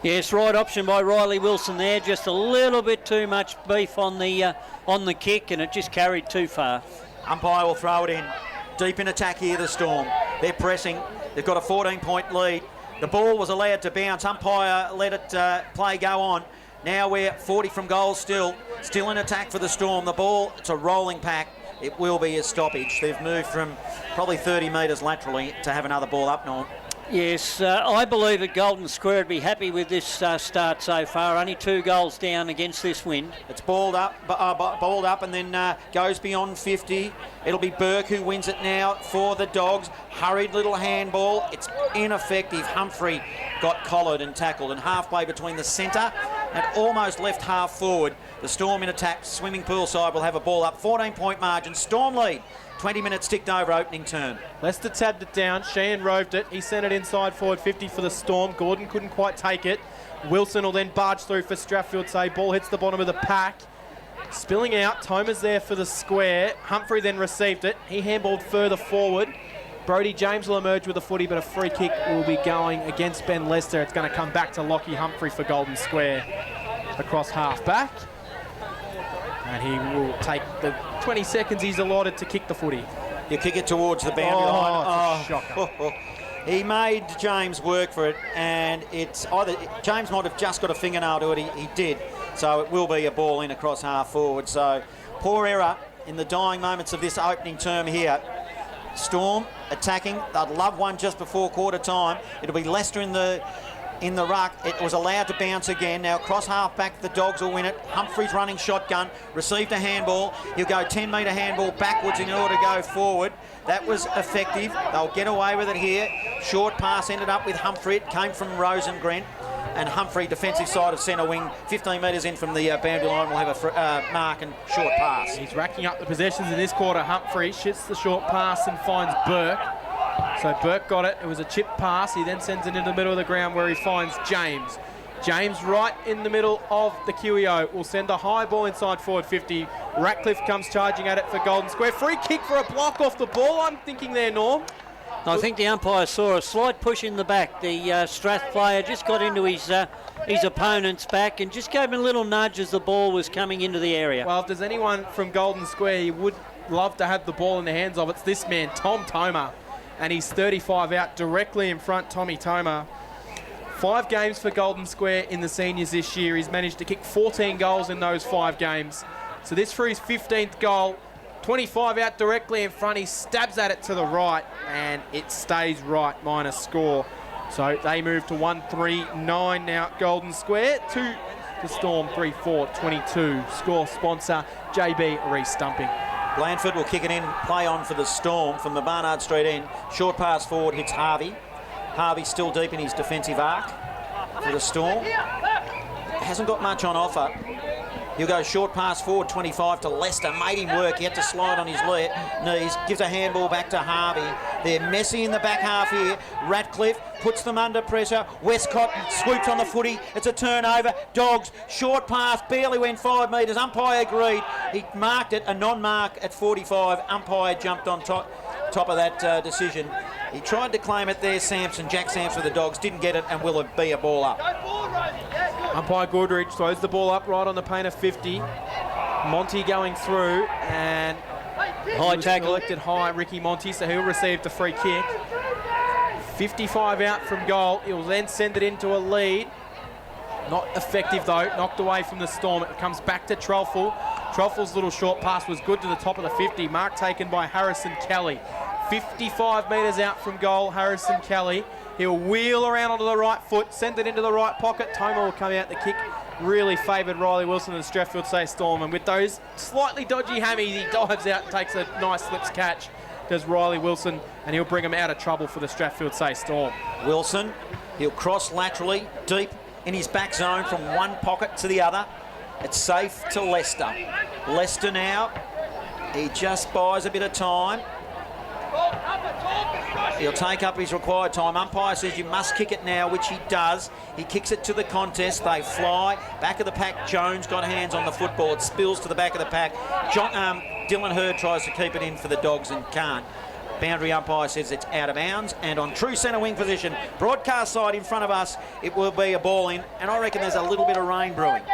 Yes, right option by Riley Wilson there. Just a little bit too much beef on the kick, and it just carried too far. Umpire will throw it in. Deep in attack here, the Storm. They're pressing. They've got a 14-point lead. The ball was allowed to bounce. Umpire let it play go on. Now we're 40 from goal still. Still in attack for the Storm. The ball, it's a rolling pack. It will be a stoppage. They've moved from probably 30 metres laterally to have another ball up now. Yes, I believe that Golden Square would be happy with this start so far. Only 2 goals down against this wind. It's balled up and then goes beyond 50. It'll be Burke who wins it now for the Dogs. Hurried little handball. It's ineffective. Humphrey got collared and tackled, and halfway between the centre and almost left half forward. The Storm in attack. Swimming pool side will have a ball up. 14-point margin. Storm lead. 20 minutes ticked over opening turn. Leicester tabbed it down. Sheehan roved it. He sent it inside forward 50 for the Storm. Gordon couldn't quite take it. Wilson will then barge through for Strathfieldsaye. Ball hits the bottom of the pack. Spilling out. Tomer's there for the square. Humphrey then received it. He handballed further forward. Brody James will emerge with a footy, but a free kick will be going against Ben Leicester. It's going to come back to Lockie Humphrey for Golden Square across half back. And he will take the 20 seconds he's allotted to kick the footy. You kick it towards the boundary line. It's a shocker. He made James work for it, and it's either James might have just got a fingernail to it. He did, so it will be a ball in across half forward. So poor error in the dying moments of this opening term here. Storm attacking. They'd love one just before quarter time. It'll be Leicester in the ruck. It was allowed to bounce again. Now across half back, the Dogs will win it. Humphrey's running shotgun, received a handball. He'll go 10-metre handball backwards in order to go forward. That was effective. They'll get away with it here. Short pass ended up with Humphrey. It came from Rosengren. And Humphrey, defensive side of centre wing, 15 metres in from the boundary line, will have a mark and short pass. He's racking up the possessions in this quarter. Humphrey shits the short pass and finds Burke. So Burke got it. It was a chip pass. He then sends it into the middle of the ground where he finds James. James right in the middle of the QEO will send a high ball inside forward 50. Ratcliffe comes charging at it for Golden Square. Free kick for a block off the ball, I'm thinking there, Norm. I think the umpire saw a slight push in the back. The Strath player just got into his opponent's back and just gave him a little nudge as the ball was coming into the area. Well, if there's anyone from Golden Square he would love to have the ball in the hands of, it's this man, Tom Tomer. And he's 35 out directly in front, Tommy Tomer. 5 games for Golden Square in the seniors this year. He's managed to kick 14 goals in those 5 games. So this for his 15th goal. 25 out directly in front. He stabs at it to the right, and it stays right, minus score. So they move to 1-3-9 now at Golden Square. 2 to Storm, 3-4, 22. Score sponsor, JB Re-Stumping. Blandford will kick it in, play on for the Storm from the Barnard Street end. Short pass forward hits Harvey. Harvey still deep in his defensive arc for the Storm. Hasn't got much on offer. He'll go short pass forward 25 to Leicester. Made him work. He had to slide on his knees. Gives a handball back to Harvey. They're messy in the back half here. Ratcliffe puts them under pressure. Westcott swoops on the footy. It's a turnover. Dogs, short pass. Barely went 5 metres. Umpire agreed. He marked it, a non-mark at 45. Umpire jumped on top of that decision. He tried to claim it there, Sampson. Jack Sampson for the Dogs. Didn't get it, and will it be a ball up? Umpire Goodrich throws the ball up right on the paint of 50. Monty going through, and high tackle. Collected high, Ricky Monty, so he'll receive the free kick. 55 out from goal. He'll then send it into a lead. Not effective though, knocked away from the Storm. It comes back to Trelfall. Trelfall's little short pass was good to the top of the 50. Mark taken by Harrison Kelly. 55 metres out from goal, Harrison Kelly. He'll wheel around onto the right foot, send it into the right pocket. Tomer will come out the kick. Really favoured Riley Wilson and the Strathfieldsaye Storm. And with those slightly dodgy hammies, he dives out and takes a nice slips catch. Does Riley Wilson, and he'll bring him out of trouble for the Strathfieldsaye Storm. Wilson, he'll cross laterally, deep in his back zone from one pocket to the other. It's safe to Leicester. Leicester now, he just buys a bit of time. He'll take up his required time. Umpire says you must kick it now, which he does. He kicks it to the contest. They fly. Back of the pack, Jones got hands on the football. It spills to the back of the pack. Dylan Hurd tries to keep it in for the Dogs and can't. Boundary umpire says it's out of bounds, and on true centre wing position, broadcast side in front of us, it will be a ball in, and I reckon there's a little bit of rain brewing.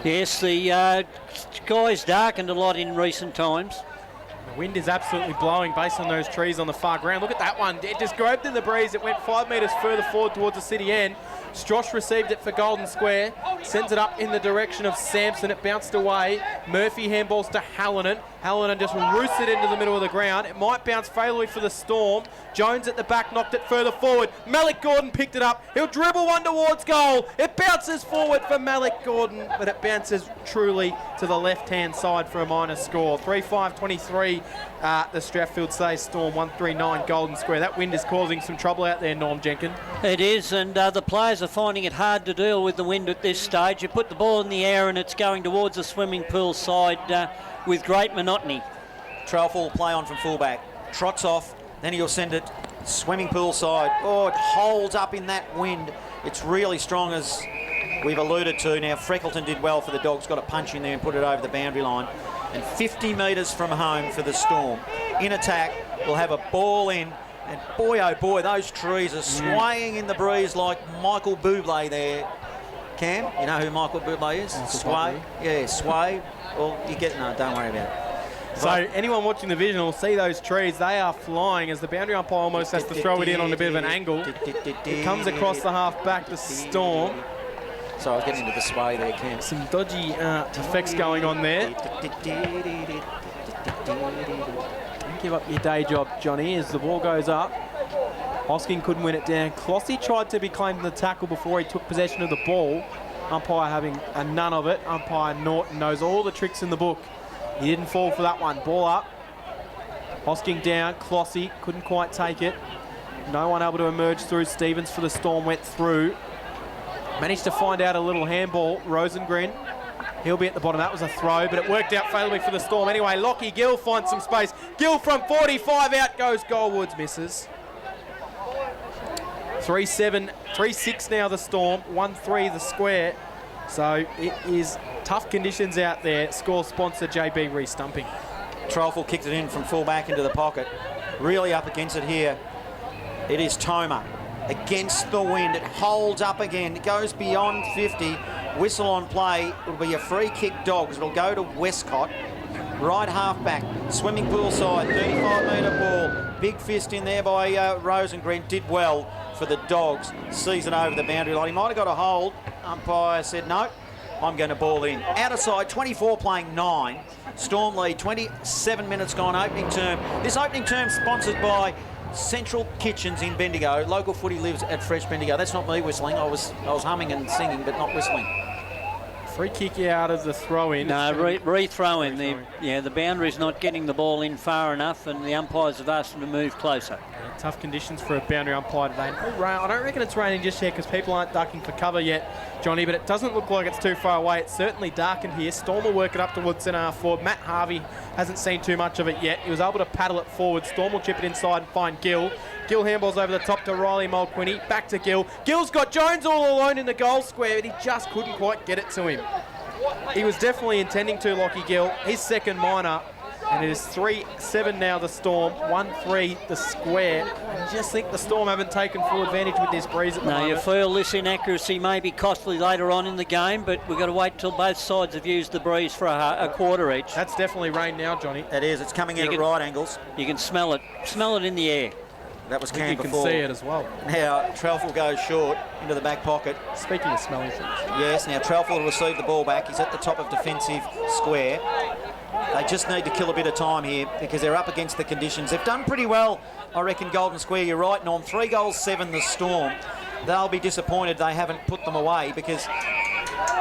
Yes, the sky's darkened a lot in recent times. The wind is absolutely blowing based on those trees on the far ground. Look at that one. It just groped in the breeze. It went 5 metres further forward towards the city end. Strosh received it for Golden Square. Sends it up in the direction of Sampson. It bounced away. Murphy handballs to Hallinan. Hallinan just roosts it into the middle of the ground. It might bounce favorably for the Storm. Jones at the back knocked it further forward. Malik Gordon picked it up. He'll dribble one towards goal. It bounces forward for Malik Gordon, but it bounces truly to the left-hand side for a minor score. 3-5-23, the Strathfieldsaye Storm, 139 Golden Square. That wind is causing some trouble out there, Norm Jenkins. It is, and the players are finding it hard to deal with the wind at this stage. You put the ball in the air and it's going towards the swimming pool side with great monotony. Trelfall will play on from fullback. Trots off, then he'll send it swimming pool side. Oh, it holds up in that wind. It's really strong, as we've alluded to. Now, Freckleton did well for the Dogs, got a punch in there and put it over the boundary line. And 50 metres from home for the Storm. In attack, we'll have a ball in. And boy, oh boy, those trees are swaying in the breeze like Michael Bublé there. Cam, you know who Michael Bublé is? Sway. Yeah, Sway. Well, you get, no, don't worry about it. So anyone watching the vision will see those trees. They are flying as the boundary umpire almost has to throw it in on a bit of an angle. It comes across the half back to Storm. So I was getting into the sway there, Cam. Some dodgy effects going on there. Don't give up your day job, Johnny, as the ball goes up. Hosking couldn't win it down. Clossy tried to be claimed the tackle before he took possession of the ball. Umpire having a none of it. Umpire Norton knows all the tricks in the book. He didn't fall for that one. Ball up. Hosking down. Clossy couldn't quite take it. No one able to emerge through. Stevens for the Storm went through. Managed to find out a little handball. Rosengren. He'll be at the bottom. That was a throw, but it worked out favorably for the Storm. Anyway, Lockie Gill finds some space. Gill from 45, out goes Goldwoods, misses. 3-6 now the Storm, 1-3 the Square. So it is tough conditions out there. Score sponsor JB re-stumping. Trifle kicked it in from full back into the pocket. Really up against it here. It is Toma. Against the wind, it holds up again. It goes beyond 50. Whistle on play. It'll be a free kick, Dogs. It'll go to Westcott. Right half back, swimming pool side, 35-metre ball. Big fist in there by Rosengren. Did well for the Dogs. Sees it over the boundary line. He might have got a hold. Umpire said no. I'm going to ball in. Out of side, 24 playing 9. Storm lead, 27 minutes gone opening term. This opening term sponsored by Central Kitchens in Bendigo. Local footy lives at Fresh Bendigo. That's not me whistling. I was humming and singing, but not whistling. Free kick out of the throw-in. No, re-throw in. The boundary's not getting the ball in far enough, and the umpires have asked them to move closer. Yeah, tough conditions for a boundary umpire today. I don't reckon it's raining just yet because people aren't ducking for cover yet, Johnny, but it doesn't look like it's too far away. It's certainly darkened here. Storm will work it up towards centre half forward. Matt Harvey hasn't seen too much of it yet. He was able to paddle it forward. Storm will chip it inside and find Gill. Gill handballs over the top to Riley Mulquinny. Back to Gill. Gill's got Jones all alone in the goal square, but he just couldn't quite get it to him. He was definitely intending to, Lockie Gill. His second minor. And it is 3-7 now the Storm, 1-3 the Square. I just think the Storm haven't taken full advantage with this breeze at the moment. You feel this inaccuracy may be costly later on in the game, but we've got to wait till both sides have used the breeze for a quarter each. That's definitely rain now, Johnny. It is. It's coming in at right angles. You can smell it. Smell it in the air. That was Cam before. You can see it as well. Now, Trelfall goes short into the back pocket. Speaking of smelling things. Yes, now Trelfall will receive the ball back. He's at the top of defensive square. They just need to kill a bit of time here because they're up against the conditions. They've done pretty well, I reckon, Golden Square. You're right, Norm. 3 goals, 7 the Storm. They'll be disappointed they haven't put them away because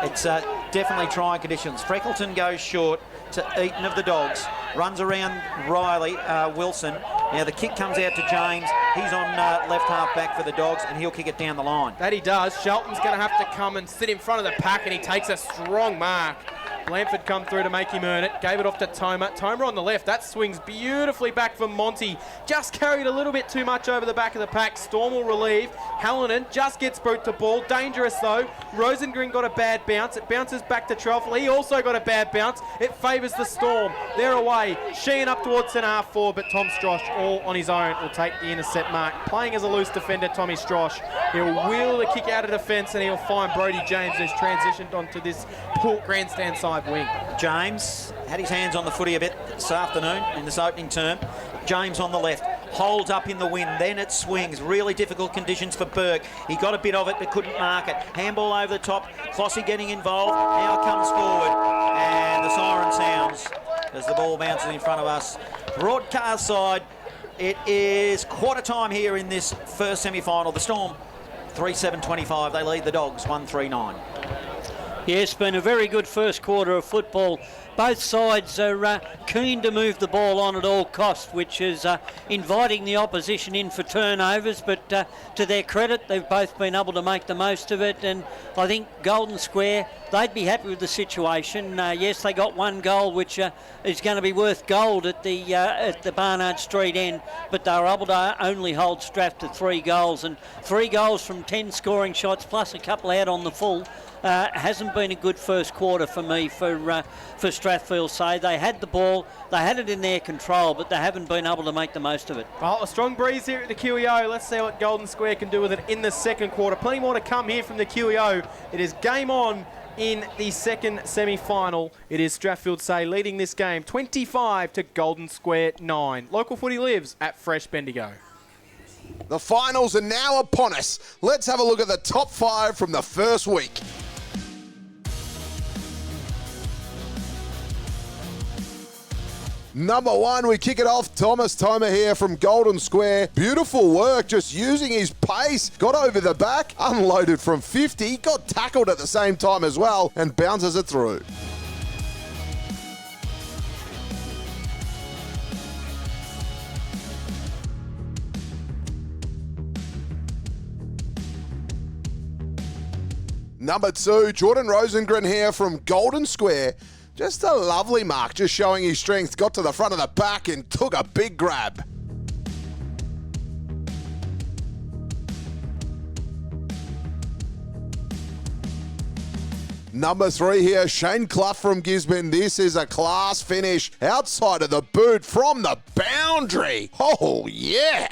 it's definitely trying conditions. Freckleton goes short to Eaton of the Dogs. Runs around Riley Wilson. Now the kick comes out to James. He's on left half back for the Dogs and he'll kick it down the line. That he does. Shelton's going to have to come and sit in front of the pack and he takes a strong mark. Blanford come through to make him earn it. Gave it off to Toma. Toma on the left. That swings beautifully back from Monty. Just carried a little bit too much over the back of the pack. Storm will relieve. Hallinan just gets boot to ball. Dangerous though. Rosengren got a bad bounce. It bounces back to Truffle. He also got a bad bounce. It favours the Storm. They're away. Sheehan up towards centre half forward, but Tom Strosh all on his own will take the intercept mark. Playing as a loose defender, Tommy Strosh. He'll wheel the kick out of defence and he'll find Brodie James, who's transitioned onto this Port grandstand side wing. James had his hands on the footy a bit this afternoon in this opening term. James on the left, holds up in the wind, then it swings. Really difficult conditions for Burke. He got a bit of it but couldn't mark it. Handball over the top, Clossy getting involved, now comes forward and the siren sounds as the ball bounces in front of us. Broadcast side, it is quarter time here in this first semi-final. The Storm 3-7-25, they lead the Dogs 1-3-9. Yes, been a very good first quarter of football. Both sides are keen to move the ball on at all costs, which is inviting the opposition in for turnovers, but to their credit, they've both been able to make the most of it, and I think Golden Square, they'd be happy with the situation. Yes, they got one goal, which is going to be worth gold at the Barnard Street end, but they were able to only hold Strath to 3 goals, and 3 goals from 10 scoring shots, plus a couple out on the full. Hasn't been a good first quarter for me for Strathfieldsaye. They had the ball, they had it in their control, but they haven't been able to make the most of it. Well, a strong breeze here at the QEO. Let's see what Golden Square can do with it in the second quarter. Plenty more to come here from the QEO. It is game on in the second semi-final. It is Strathfieldsaye leading this game 25 to Golden Square 9. Local footy lives at Fresh Bendigo. The finals are now upon us. Let's have a look at the top 5 from the first week. Number 1, we kick it off. Thomas Toma here from Golden Square. Beautiful work, just using his pace. Got over the back, unloaded from 50, got tackled at the same time as well, and bounces it through. Number 2, Jordan Rosengren here from Golden Square. Just a lovely mark, just showing his strength. Got to the front of the back and took a big grab. Number 3 here, Shane Clough from Gisborne. This is a class finish outside of the boot from the boundary. Oh, yeah.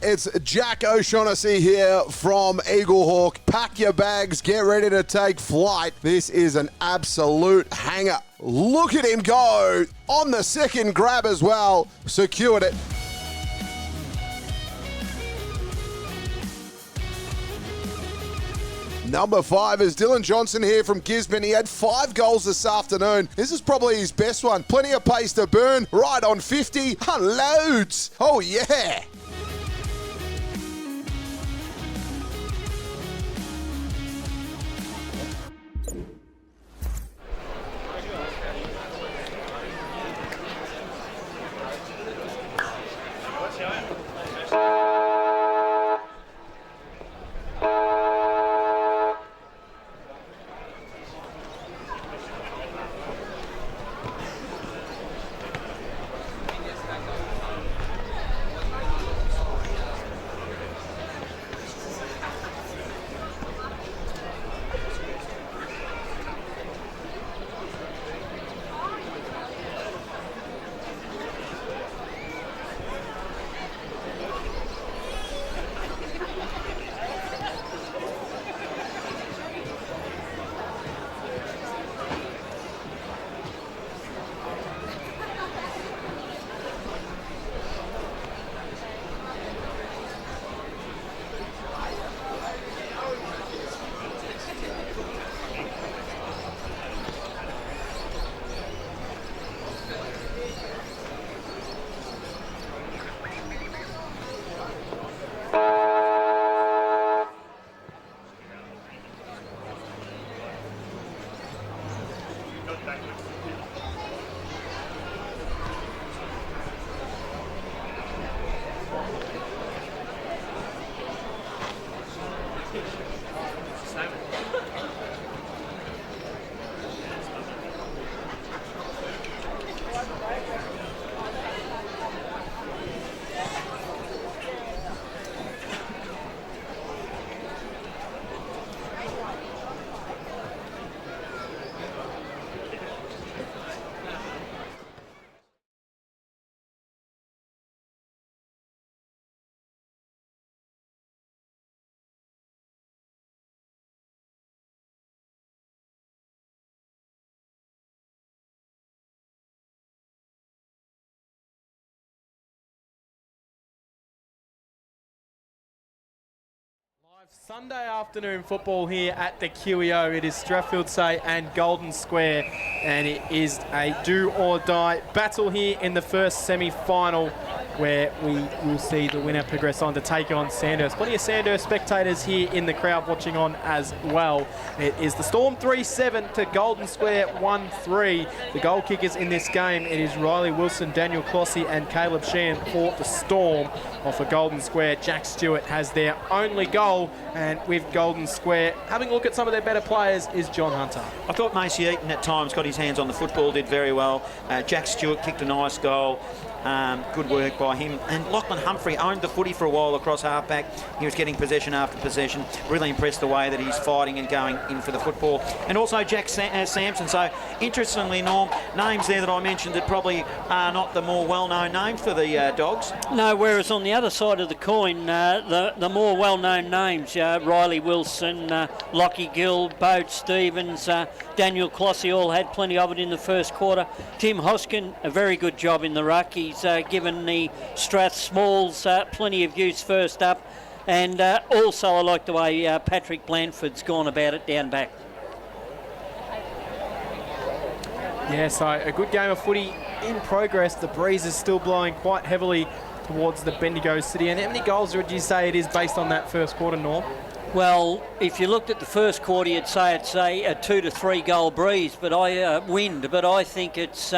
It's Jack O'Shaughnessy here from Eaglehawk. Pack your bags, get ready to take flight. This is an absolute hanger. Look at him go on the second grab as well. Secured it. Number 5 is Dylan Johnson here from Gisborne. He had 5 goals this afternoon. This is probably his best one. Plenty of pace to burn. Right on 50. Unloads. Oh, yeah. Sunday afternoon football here at the QEO. It is Strathfieldsaye and Golden+Square, and it is a do-or-die battle here in the first semi-final, where we will see the winner progress on to take on Sandhurst. Plenty of Sandhurst spectators here in the crowd watching on as well. It is the Storm 3-7 to Golden+Square 1-3. The goal kickers in this game, it is Riley Wilson, Daniel Clossy and Caleb Sheehan for the Storm. While for Golden+Square, Jack Stewart has their only goal, and with Golden+Square, having a look at some of their better players is John Hunter. I thought Macy Eaton at times got his hands on the football, did very well. Jack Stewart kicked a nice goal. Good work by him. And Lachlan Humphrey owned the footy for a while across halfback. He was getting possession after possession. Really impressed the way that he's fighting and going in for the football. And also Jack Sampson. So interestingly, Norm, names there that I mentioned that probably are not the more well-known names for the Dogs. No, whereas on the other side of the coin, the more well-known names, Riley Wilson, Lockie Gill, Bode Stevens, Daniel Clossy, all had plenty of it in the first quarter. Tim Hoskin, a very good job in the ruck. He's given the Strath Smalls plenty of use first up. And also I like the way Patrick Blanford's gone about it down back. Yeah, so a good game of footy in progress. The breeze is still blowing quite heavily towards the Bendigo City. And how many goals would you say it is based on that first quarter, Norm? Well, if you looked at the first quarter, you'd say it's a 2 to 3 goal breeze, but wind. But I think it's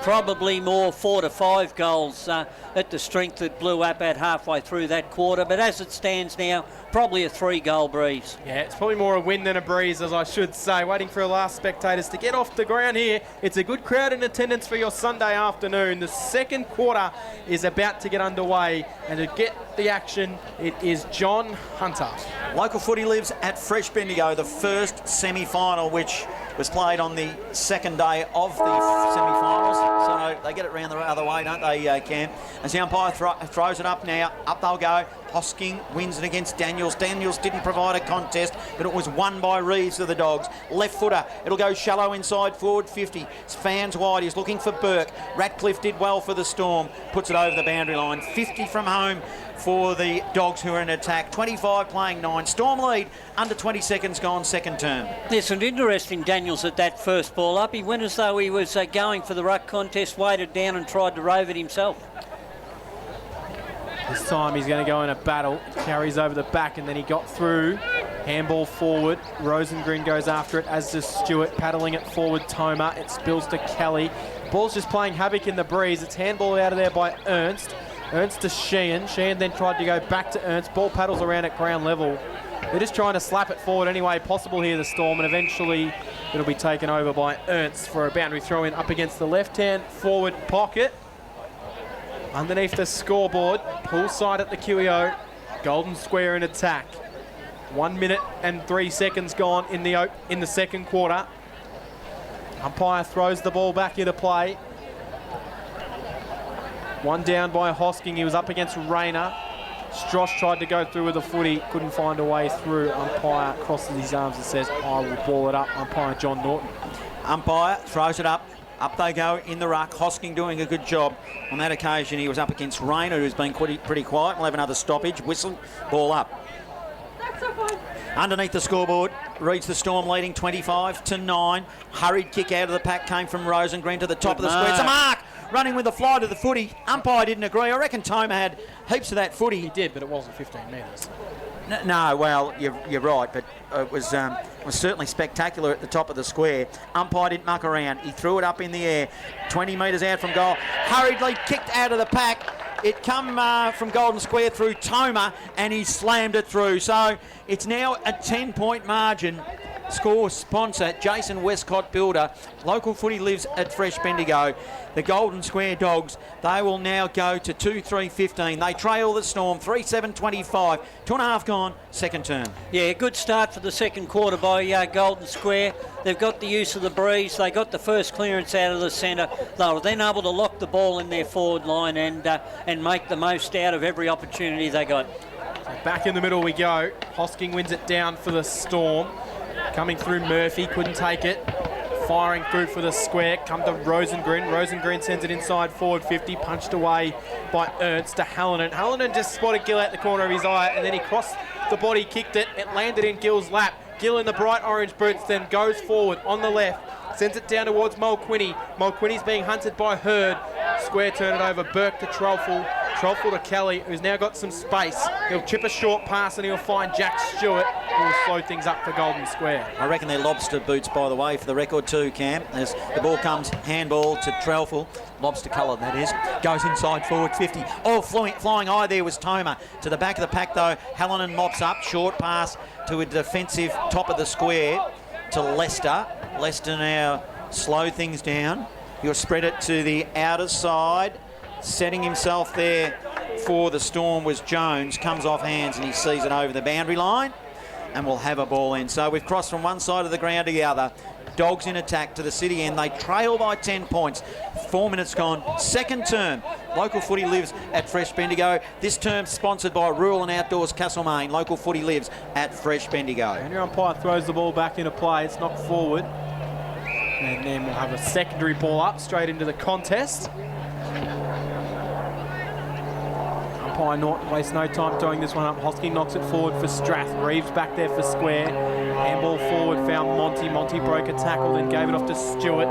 probably more 4 to 5 goals at the strength that blew up at halfway through that quarter. But as it stands now, probably a 3-goal breeze. Yeah, it's probably more a wind than a breeze, as I should say. Waiting for our last spectators to get off the ground here. It's a good crowd in attendance for your Sunday afternoon. The second quarter is about to get underway, and to get the action, it is John Hunter. Local footy lives at Fresh Bendigo, the first semi-final, which was played on the second day of the semi-finals. So they get it round the other way, don't they, Cam? As the umpire throws it up now, up they'll go. Hosking wins it against Daniels. Daniels didn't provide a contest, but it was won by Reeves of the Dogs. Left footer, it'll go shallow inside forward 50. Fans wide, he's looking for Burke. Ratcliffe did well for the Storm, puts it over the boundary line. 50 from home for the Dogs, who are in attack. 25 playing 9. Storm lead, under 20 seconds gone, second term. There's some interesting Daniels at that first ball up. He went as though he was going for the ruck contest, weighted down and tried to rove it himself. This time he's going to go in a battle. Carries over the back, and then he got through. Handball forward. Rosengren goes after it, as does Stewart. Paddling it forward, Toma. It spills to Kelly. Ball's just playing havoc in the breeze. It's handball out of there by Ernst. Ernst to Sheehan. Sheehan then tried to go back to Ernst. Ball paddles around at ground level. They're just trying to slap it forward any way possible here, the Storm, and eventually it'll be taken over by Ernst for a boundary throw in up against the left-hand forward pocket. Underneath the scoreboard, poolside at the QEO, Golden+Square in attack. 1 minute and 3 seconds gone in the second quarter. Umpire throws the ball back into play. One down by Hosking. He was up against Rayner. Strosh tried to go through with the footy, couldn't find a way through. Umpire crosses his arms and says, I will ball it up. Umpire John Norton. Umpire throws it up. Up they go in the ruck. Hosking doing a good job. On that occasion, he was up against Rayner, who's been pretty quiet. We'll have another stoppage. Whistle, ball up. Underneath the scoreboard, reads the Storm leading 25-9. Hurried kick out of the pack came from Rosengren to the top of the square. It's a mark! Running with the fly to the footy. Umpire didn't agree. I reckon Toma had heaps of that footy. He did, but it wasn't 15 metres. No, well, you're right, but it was certainly spectacular at the top of the square. Umpire didn't muck around. He threw it up in the air, 20 metres out from goal. Hurriedly kicked out of the pack. It come from Golden+Square through Toma, and he slammed it through. So it's now a 10-point margin. Score sponsor, Jason Westcott Builder. Local footy lives at Fresh Bendigo. The Golden+Square Dogs, they will now go to 2-3-15. They trail the Storm 3-7-25. 2.5 gone, second term. Yeah, good start for the second quarter by Golden+Square. They've got the use of the breeze. They got the first clearance out of the centre. They were then able to lock the ball in their forward line and make the most out of every opportunity they got. So back in the middle we go. Hosking wins it down for the Storm. Coming through Murphy, couldn't take it. Firing through for the square, come to Rosengren. Rosengren sends it inside forward 50, punched away by Ernst to Hallinan. Hallinan just spotted Gill out the corner of his eye, and then he crossed the body, kicked it. It landed in Gill's lap. Gill in the bright orange boots, then goes forward on the left. Sends it down towards Mulquinny. Mulquinny's being hunted by Hurd. Square turn it over. Burke to Trolful. Trolful to Kelly, who's now got some space. He'll chip a short pass and he'll find Jack Stewart, who will slow things up for Golden Square. I reckon they're lobster boots, by the way, for the record too, Cam. As the ball comes, handball to Trelful. Lobster colour, that is. Goes inside forward 50. Oh, flying high there was Toma. To the back of the pack, though, Hallinan mops up. Short pass to a defensive top of the square to Lester. Lester now slow things down. He'll spread it to the outer side. Setting himself there for the Storm was Jones. Comes off hands and he sees it over the boundary line and will have a ball in. So we've crossed from one side of the ground to the other. Dogs in attack to the city end. They trail by 10 points. 4 minutes gone. Second term. Local footy lives at Fresh Bendigo. This term sponsored by Rural and Outdoors Castlemaine. Local footy lives at Fresh Bendigo. And your umpire throws the ball back into play. It's knocked forward. And then we'll have a secondary ball up straight into the contest. Umpire Norton wastes no time throwing this one up. Hosking knocks it forward for Strath. Reeves back there for Square. Handball forward, found Monty. Monty broke a tackle, then gave it off to Stewart.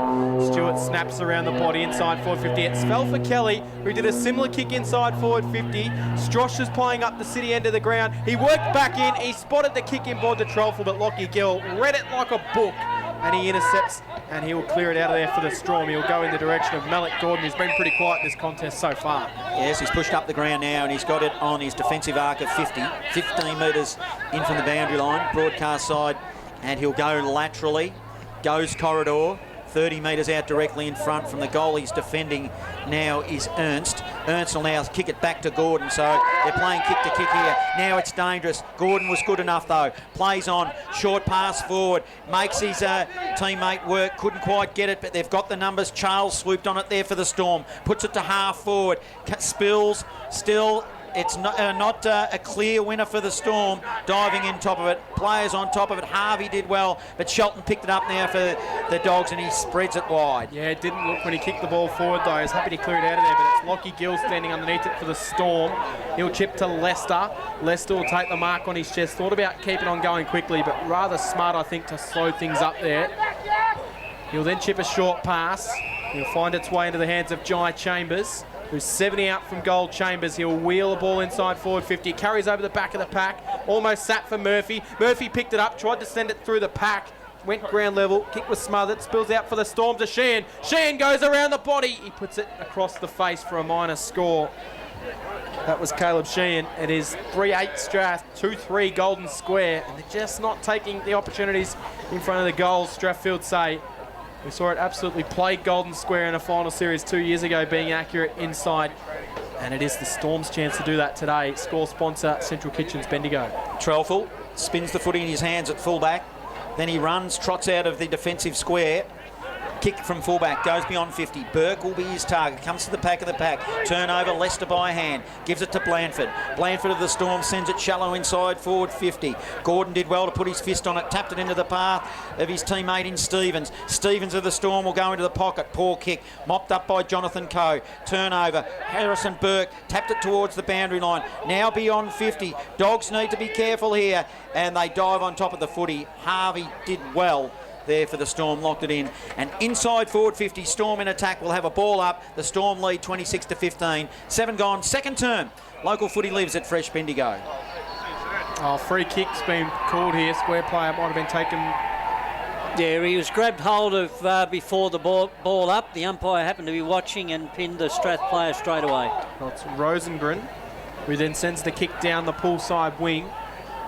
Stewart snaps around the body inside forward 50. It fell for Kelly, who did a similar kick inside forward 50. Strosh is playing up the city end of the ground. He worked back in. He spotted the kick inboard to Trolful, but Lockie Gill read it like a book. And he intercepts, and he will clear it out of there for the Storm. He'll go in the direction of Malik Gordon, who's been pretty quiet in this contest so far. Yes, he's pushed up the ground now, and he's got it on his defensive arc of 50. 15 metres in from the boundary line, broadcast side, and he'll go laterally. Goes corridor. 30 metres out directly in front from the goal he's defending now is Ernst. Ernst will now kick it back to Gordon, so they're playing kick to kick here. Now it's dangerous. Gordon was good enough though. Plays on, short pass forward, makes his teammate work, couldn't quite get it, but they've got the numbers. Charles swooped on it there for the Storm, puts it to half forward, Spills still. It's not a clear winner for the Storm. Diving in top of it. Players on top of it. Harvey did well, but Shelton picked it up now for the Dogs and he spreads it wide. Yeah, it didn't look when he kicked the ball forward though. He's happy to clear it out of there, but it's Lockie Gill standing underneath it for the Storm. He'll chip to Lester. Lester will take the mark on his chest. Thought about keeping on going quickly, but rather smart, I think, to slow things up there. He'll then chip a short pass. He'll find its way into the hands of Jai Chambers, who's 70 out from goal. Chambers, he'll wheel the ball inside forward 50, carries over the back of the pack, almost sat for Murphy. Murphy picked it up, tried to send it through the pack, went ground level, kick was smothered, spills out for the Storm to Sheehan. Sheehan goes around the body, he puts it across the face for a minor score. That was Caleb Sheehan. It is 3-8 Strath, 2-3 Golden Square, and they're just not taking the opportunities in front of the goals. Strathfieldsaye, we saw it absolutely plague Golden Square in a final series 2 years ago, being accurate inside. And it is the Storm's chance to do that today. Score sponsor, Central Kitchens, Bendigo. Trelful spins the footy in his hands at fullback. Then he runs, trots out of the defensive square. Kick from fullback, goes beyond 50. Burke will be his target, comes to the pack of the pack. Turnover, Lester by hand, gives it to Blanford. Blanford of the Storm sends it shallow inside forward 50. Gordon did well to put his fist on it, tapped it into the path of his teammate in Stevens. Stevens of the Storm will go into the pocket, poor kick, mopped up by Jonathan Coe. Turnover, Harrison Burke tapped it towards the boundary line, now beyond 50. Dogs need to be careful here, and they dive on top of the footy. Harvey did well there for the Storm, locked it in. And inside forward 50, Storm in attack will have a ball up. The Storm lead 26-15. 7 gone, second term. Local footy lives at Fresh Bendigo. Oh, free kick's been called here. Square player might have been taken. Yeah, he was grabbed hold of before the ball up. The umpire happened to be watching and pinned the Strath player straight away. Well, it's Rosengren, who then sends the kick down the pull side wing.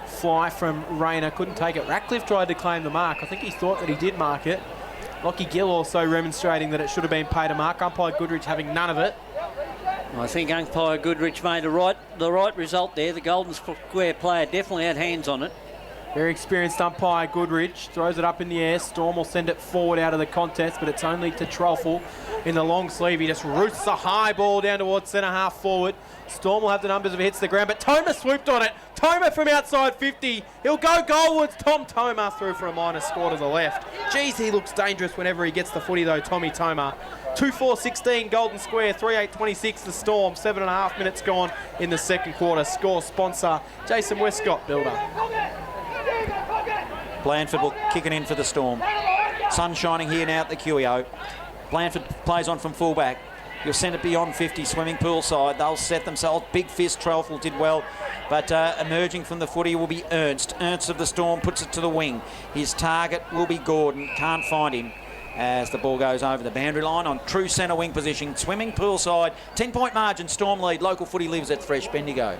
Fly from Rayner, couldn't take it. Ratcliffe tried to claim the mark. I think he thought that he did mark it. Lockie Gill also remonstrating that it should have been paid a mark. Umpire Goodrich having none of it. I think umpire Goodrich made the right result there. The Golden Square player definitely had hands on it. Very experienced umpire Goodrich throws it up in the air. Storm will send it forward out of the contest, but it's only to Truffle in the long sleeve. He just roots a high ball down towards centre half forward. Storm will have the numbers if it hits the ground, but Toma swooped on it. Toma from outside 50. He'll go goalwards. Tom Toma through for a minor score to the left. Geez, he looks dangerous whenever he gets the footy though, Tommy Toma. 2-4-16 Golden Square, 3-8-26 the Storm. 7.5 minutes gone in the second quarter. Score sponsor Jason Westcott, builder. Blandford will kick it in for the Storm. Sun shining here now at the QEO. Blandford plays on from fullback. You'll send it beyond 50, swimming pool side. They'll set themselves. Big fist, Trelfel did well. But emerging from the footy will be Ernst. Ernst of the Storm puts it to the wing. His target will be Gordon. Can't find him as the ball goes over the boundary line on true centre wing position. Swimming pool side. 10-point margin, Storm lead. Local footy lives at Fresh Bendigo.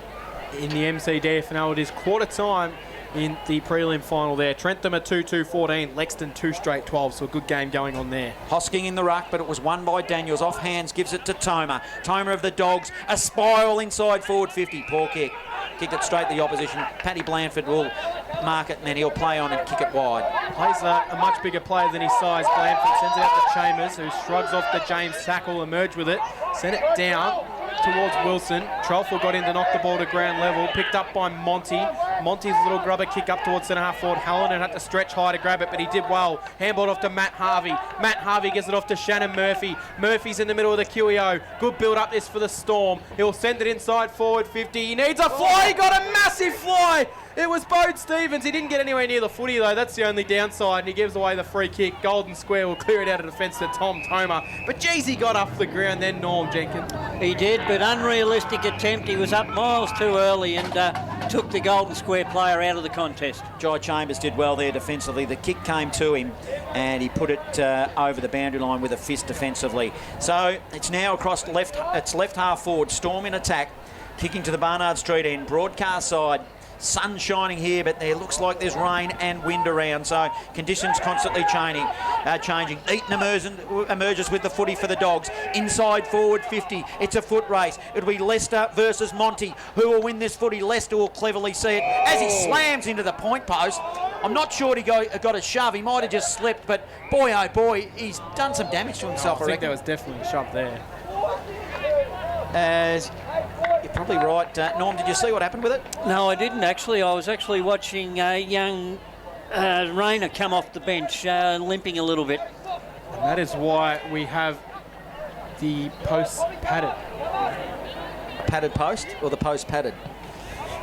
In the MCDFNL, it is quarter time in the prelim final there. Trentham at 2-2-14, Lexington 2 straight 12, so a good game going on there. Hosking in the ruck, but it was won by Daniels. Off hands, gives it to Toma. Toma of the Dogs, a spiral inside forward 50. Poor kick. Kicked it straight to the opposition. Paddy Blandford will mark it and then he'll play on and kick it wide. Plays a much bigger player than his size. Blandford sends it out to Chambers, who shrugs off the James tackle, emerge with it, send it down towards Wilson. Trelfel got in to knock the ball to ground level, picked up by Monty. Monty's little grubber kick up towards centre half forward. Hallinan had to stretch high to grab it, but he did well. Handballed off to Matt Harvey. Matt Harvey gets it off to Shannon Murphy. Murphy's in the middle of the QEO. Good build up this for the Storm. He'll send it inside forward 50. He needs a fly. He got a massive fly. It was Bode Stevens. He didn't get anywhere near the footy though. That's the only downside, and he gives away the free kick. Golden Square will clear it out of defence to Tom Toma. But geez, he got off the ground then, Norm Jenkins. He did, but unrealistic attempt. He was up miles too early and took the Golden Square player out of the contest. Jai Chambers did well there defensively. The kick came to him and he put it over the boundary line with a fist defensively. So it's now across left half forward. Storm in attack, kicking to the Barnard Street end. Broadcast side. Sun shining here, but there looks like there's rain and wind around, so conditions constantly changing. Eaton emerges with the footy for the Dogs. Inside forward 50. It's a foot race. It'll be Leicester versus Monty. Who will win this footy? Leicester will cleverly see it as he slams into the point post. I'm not sure he got a shove. He might have just slipped, but boy, oh boy, he's done some damage to himself. I think there was definitely a shove there. As you're probably right. Norm, did you see what happened with it? No, I didn't actually. I was actually watching a young Rayner come off the bench, limping a little bit. And that is why we have the post padded. Padded post or the post padded?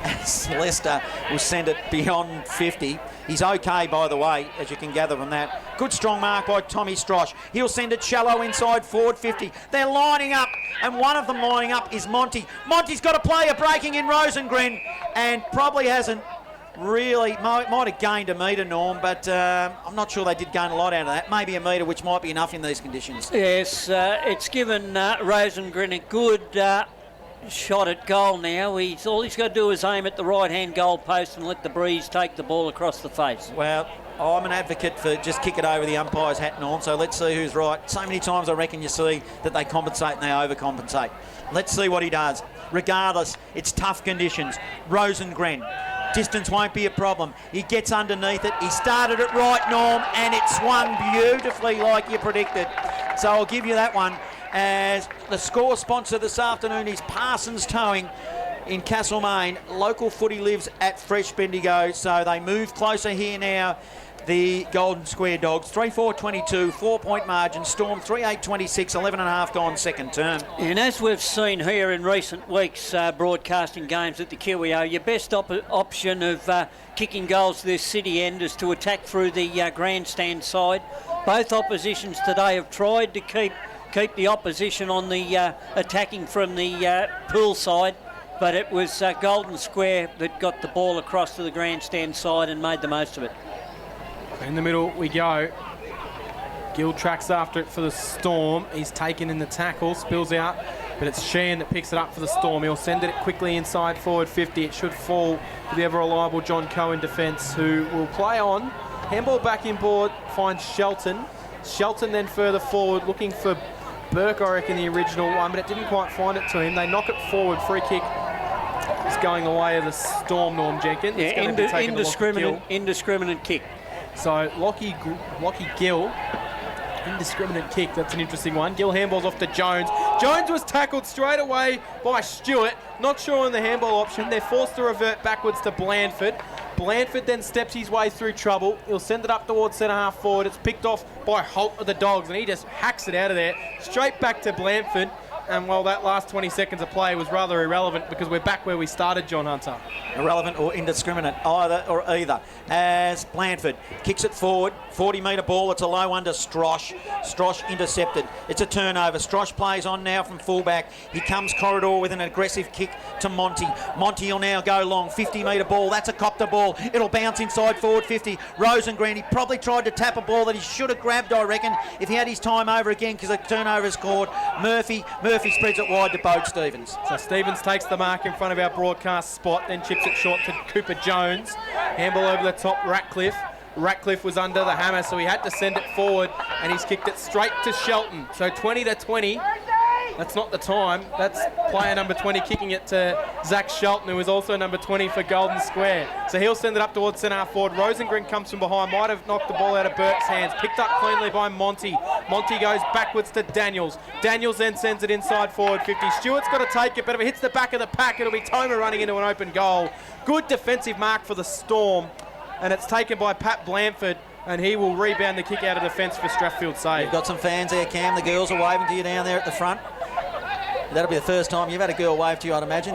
As Leicester will send it beyond 50. He's okay, by the way, as you can gather from that. Good strong mark by Tommy Strosh. He'll send it shallow inside forward 50. They're lining up, and one of them lining up is Monty. Monty's got a player breaking in Rosengren and probably hasn't really, might have gained a metre, Norm, but I'm not sure they did gain a lot out of that. Maybe a metre, which might be enough in these conditions. Yes, it's given Rosengren a good shot at goal now. All he's got to do is aim at the right-hand goal post and let the breeze take the ball across the face. Well, I'm an advocate for just kick it over the umpire's hat, Norm, so let's see who's right. So many times I reckon you see that they compensate and they overcompensate. Let's see what he does. Regardless, it's tough conditions. Rosengren. Distance won't be a problem. He gets underneath it. He started it right, Norm, and it swung beautifully like you predicted. So I'll give you that one. As the score sponsor this afternoon is Parsons Towing in Castlemaine. Local footy lives at Fresh Bendigo, so they move closer here now. The Golden Square Dogs, 3-4-22, 4-point margin. Storm 3-8-26, 11.5 gone second term. And as we've seen here in recent weeks, broadcasting games at the QEO, your best option of kicking goals to this city end is to attack through the grandstand side. Both oppositions today have tried to keep the opposition on the attacking from the pool side, but it was Golden Square that got the ball across to the grandstand side and made the most of it. In the middle we go. Gill tracks after it for the Storm. He's taken in the tackle, spills out, but it's Sheehan that picks it up for the Storm. He'll send it quickly inside forward 50. It should fall to the ever-reliable John Cohen defence, who will play on. Handball back inboard, finds Shelton. Shelton then further forward, looking for Burke, I reckon, the original one, but it didn't quite find it to him. They knock it forward, free kick It's going the way of the Storm, Norm Jenkins. Yeah, It's going to be taking indiscriminate kick. So Lockie Gill, indiscriminate kick. That's an interesting one. Gill handballs off to Jones. Jones was tackled straight away by Stewart. Not sure on the handball option. They're forced to revert backwards to Blandford. Blandford then steps his way through trouble. He'll send it up towards centre half forward. It's picked off by Holt of the Dogs, and he just hacks it out of there. Straight back to Blandford. And well, that last 20 seconds of play was rather irrelevant because we're back where we started, John Hunter. Irrelevant or indiscriminate, either. As Blandford kicks it forward, 40-metre ball. It's a low under Strosh. Strosh intercepted. It's a turnover. Strosh plays on now from fullback. He comes corridor with an aggressive kick to Monty. Monty will now go long. 50-metre ball. That's a copter ball. It'll bounce inside forward 50. Rosengren, he probably tried to tap a ball that he should have grabbed, I reckon, if he had his time over again because a turnover is scored. Murphy spreads it wide to Bode Stevens. So Stevens takes the mark in front of our broadcast spot, then chips it short to Cooper Jones. Handball over the top, Ratcliffe. Ratcliffe was under the hammer, so he had to send it forward, and he's kicked it straight to Shelton. So 20-20. That's not the time. That's player number 20 kicking it to Zach Shelton, who is also number 20 for Golden Square. So he'll send it up towards centre half forward. Rosengren comes from behind, might have knocked the ball out of Burke's hands. Picked up cleanly by Monty. Monty goes backwards to Daniels. Daniels then sends it inside forward 50. Stewart's got to take it, but if it hits the back of the pack, it'll be Toma running into an open goal. Good defensive mark for the Storm, and it's taken by Pat Blandford, and he will rebound the kick out of defence for Strathfieldsaye. You've got some fans there, Cam. The girls are waving to you down there at the front. That'll be the first time you've had a girl wave to you, I'd imagine.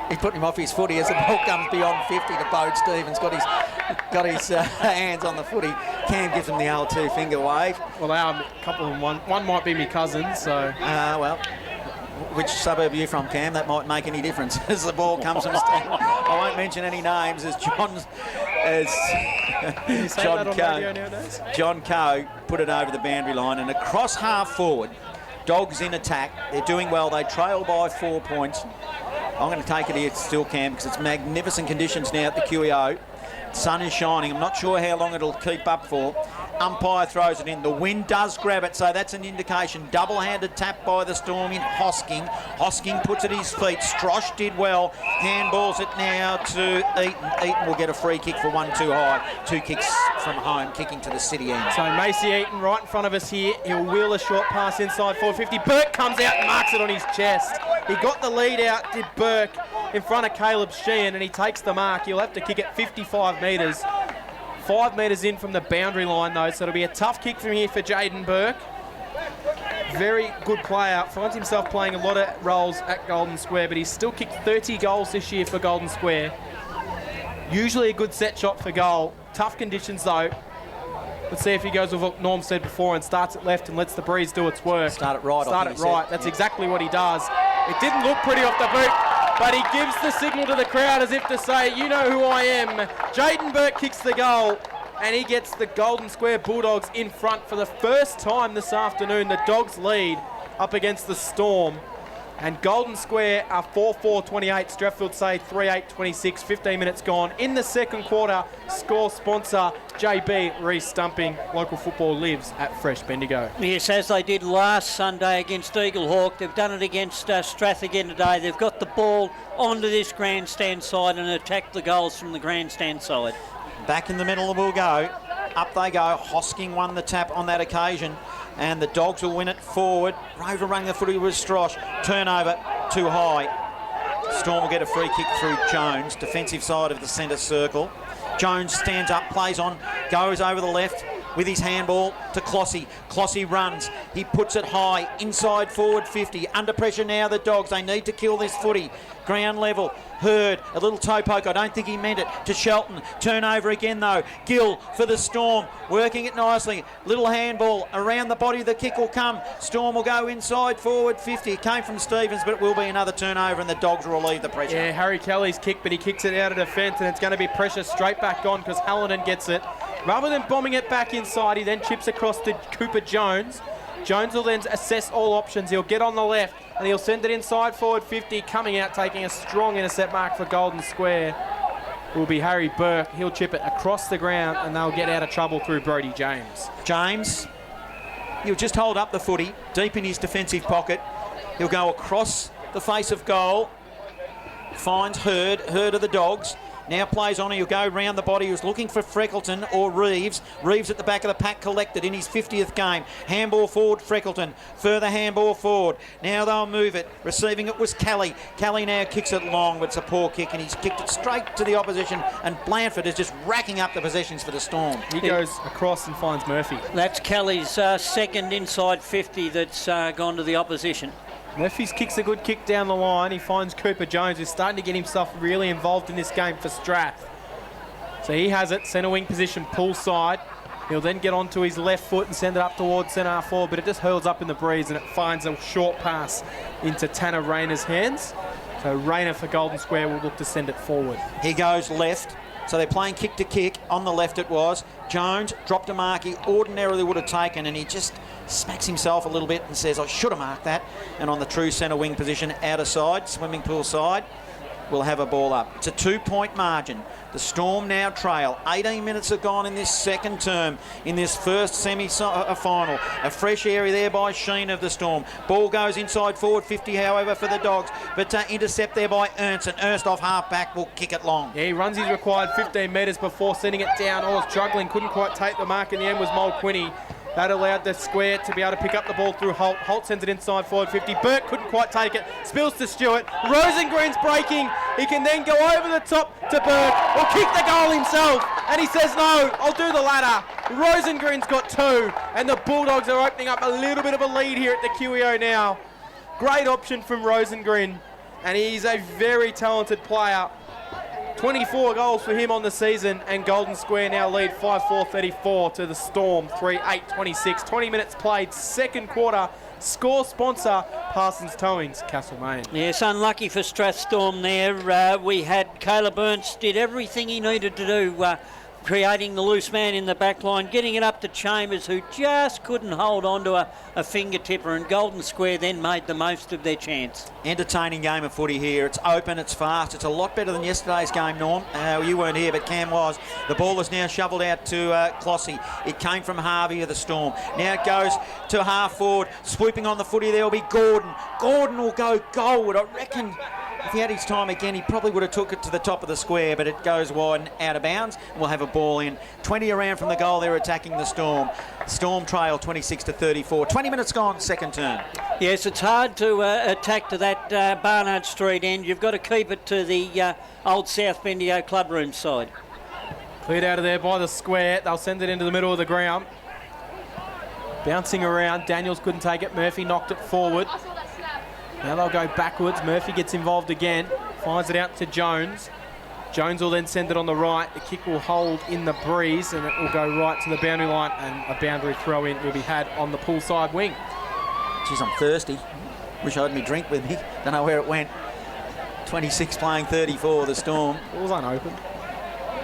He's putting him off his footy as the ball comes beyond 50 to Bode Stevens. Got his hands on the footy. Cam gives him the old two-finger wave. Well, they are a couple of them. One might be my cousin, so... Well, which suburb are you from, Cam? That might make any difference as the ball comes from... I won't mention any names as John Coe put it over the boundary line and across half forward. Dogs in attack. They're doing well. They trail by 4 points. I'm going to take it here still, Cam, because it's magnificent conditions now at the QEO. Sun is shining. I'm not sure how long it'll keep up for. Umpire throws it in. The wind does grab it, so that's an indication. Double-handed tap by the Storm in Hosking. Hosking puts it at his feet. Strosh did well. Handballs it now to Eaton. Eaton will get a free kick for 1 too high. 2 kicks from home, kicking to the city end. So Macy Eaton right in front of us here. He'll wheel a short pass inside 450. Burke comes out and marks it on his chest. He got the lead out, did Burke, in front of Caleb Sheehan, and he takes the mark. He'll have to kick it 55 metres. 5 metres in from the boundary line, though, so it'll be a tough kick from here for Jaden Burke. Very good player. Finds himself playing a lot of roles at Golden Square, but he's still kicked 30 goals this year for Golden Square. Usually a good set shot for goal. Tough conditions, though. Let's see if he goes with what Norm said before and starts it left and lets the breeze do its work. Start it right. Start it right. That's exactly what he does. It didn't look pretty off the boot, but he gives the signal to the crowd as if to say, you know who I am. Jaden Burke kicks the goal, and he gets the Golden Square Bulldogs in front for the first time this afternoon. The Dogs lead up against the Storm. And Golden Square are 4-4-28, Strathfieldsaye 3-8-26, 15 minutes gone. In the second quarter, score sponsor JB Restumping. Local football lives at Fresh Bendigo. Yes, as they did last Sunday against Eagle Hawk, they've done it against Strath again today. They've got the ball onto this grandstand side and attacked the goals from the grandstand side. Back in the middle we'll go. Up they go. Hosking won the tap on that occasion. And the Dogs will win it forward. Rover running the footy with Strosh. Turnover too high. Storm will get a free kick through Jones, defensive side of the centre circle. Jones stands up, plays on, goes over the left with his handball to Clossy. Clossy runs. He puts it high, inside forward 50. Under pressure now, the Dogs. They need to kill this footy. Ground level. Hurd, a little toe poke. I don't think he meant it. To Shelton. Turnover again, though. Gill for the Storm. Working it nicely. Little handball around the body. The kick will come. Storm will go inside forward 50. It came from Stevens, but it will be another turnover, and the Dogs will relieve the pressure. Yeah, Harry Kelly's kick, but he kicks it out of defence, and it's going to be pressure straight back on because Hallinan gets it. Rather than bombing it back inside, he then chips across to Cooper Jones. Jones will then assess all options. He'll get on the left and he'll send it inside forward 50. Coming out, taking a strong intercept mark for Golden Square will be Harry Burke. He'll chip it across the ground and they'll get out of trouble through Brodie James. James, he'll just hold up the footy deep in his defensive pocket. He'll go across the face of goal. finds Hurd of the Dogs. Now plays on, he'll go round the body. He was looking for Freckleton or Reeves. Reeves at the back of the pack collected in his 50th game. Handball forward, Freckleton. Further handball forward. Now they'll move it. Receiving it was Kelly. Kelly now kicks it long, but it's a poor kick, and he's kicked it straight to the opposition, and Blanford is just racking up the possessions for the Storm. He goes across and finds Murphy. That's Kelly's second inside 50 that's gone to the opposition. Murphy's kick's a good kick down the line. He finds Cooper Jones, who's starting to get himself really involved in this game for Strath. So he has it, centre wing position, pull side. He'll then get onto his left foot and send it up towards centre half forward, but it just hurls up in the breeze and it finds a short pass into Tanner Rayner's hands. So Rayner for Golden Square will look to send it forward. He goes left. So they're playing kick to kick. On the left it was. Jones dropped a mark he ordinarily would have taken, and he just smacks himself a little bit and says, I should have marked that. And on the true centre wing position, outer side, swimming pool side, will have a ball up. It's a 2-point margin. The Storm now trail. 18 minutes have gone in this second term, in this first semi-final. A fresh area there by Sheen of the Storm. Ball goes inside forward 50, however, for the Dogs, but intercept there by Ernst, and Ernst off half-back will kick it long. Yeah, he runs his required 15 metres before sending it down. Oh, struggling, couldn't quite take the mark in the end was Mulquinny. That allowed the Square to be able to pick up the ball through Holt. Holt sends it inside forward 50. Burke couldn't quite take it. Spills to Stewart. Rosengreen's breaking. He can then go over the top to Burke or kick the goal himself. And he says, no, I'll do the latter. Rosengreen's got 2. And the Bulldogs are opening up a little bit of a lead here at the QEO now. Great option from Rosengreen. And he's a very talented player. 24 goals for him on the season, and Golden Square now lead 5-4-34 to the Storm, 3-8-26. 20 minutes played, second quarter. Score sponsor, Parsons Towings, Castlemaine. Yes, unlucky for Strathstorm there. We had Caleb Ernst did everything he needed to do, creating the loose man in the back line, getting it up to Chambers, who just couldn't hold on to a fingertipper, and Golden Square then made the most of their chance. Entertaining game of footy here. It's open, it's fast, it's a lot better than yesterday's game, Norm. You weren't here, but Cam was. The ball is now shovelled out to Clossy. It came from Harvey of the Storm. Now it goes to half forward. Swooping on the footy, there will be Gordon. Gordon will go gold, I reckon. If he had his time again, he probably would have took it to the top of the square, but it goes wide and out of bounds, and we'll have a ball in. 20 around from the goal, they're attacking the Storm. Storm trail 26-34. 20 minutes gone, second turn. Yes, it's hard to attack to that Barnard Street end. You've got to keep it to the old South Bendigo clubroom side. Cleared out of there by the Square. They'll send it into the middle of the ground. Bouncing around. Daniels couldn't take it. Murphy knocked it forward. Now they'll go backwards. Murphy gets involved again. Finds it out to Jones. Jones will then send it on the right. The kick will hold in the breeze, and it will go right to the boundary line, and a boundary throw in will be had on the poolside wing. Jeez, I'm thirsty. Wish I had my drink with me. Don't know where it went. 26 playing 34, the Storm. Ball's unopened.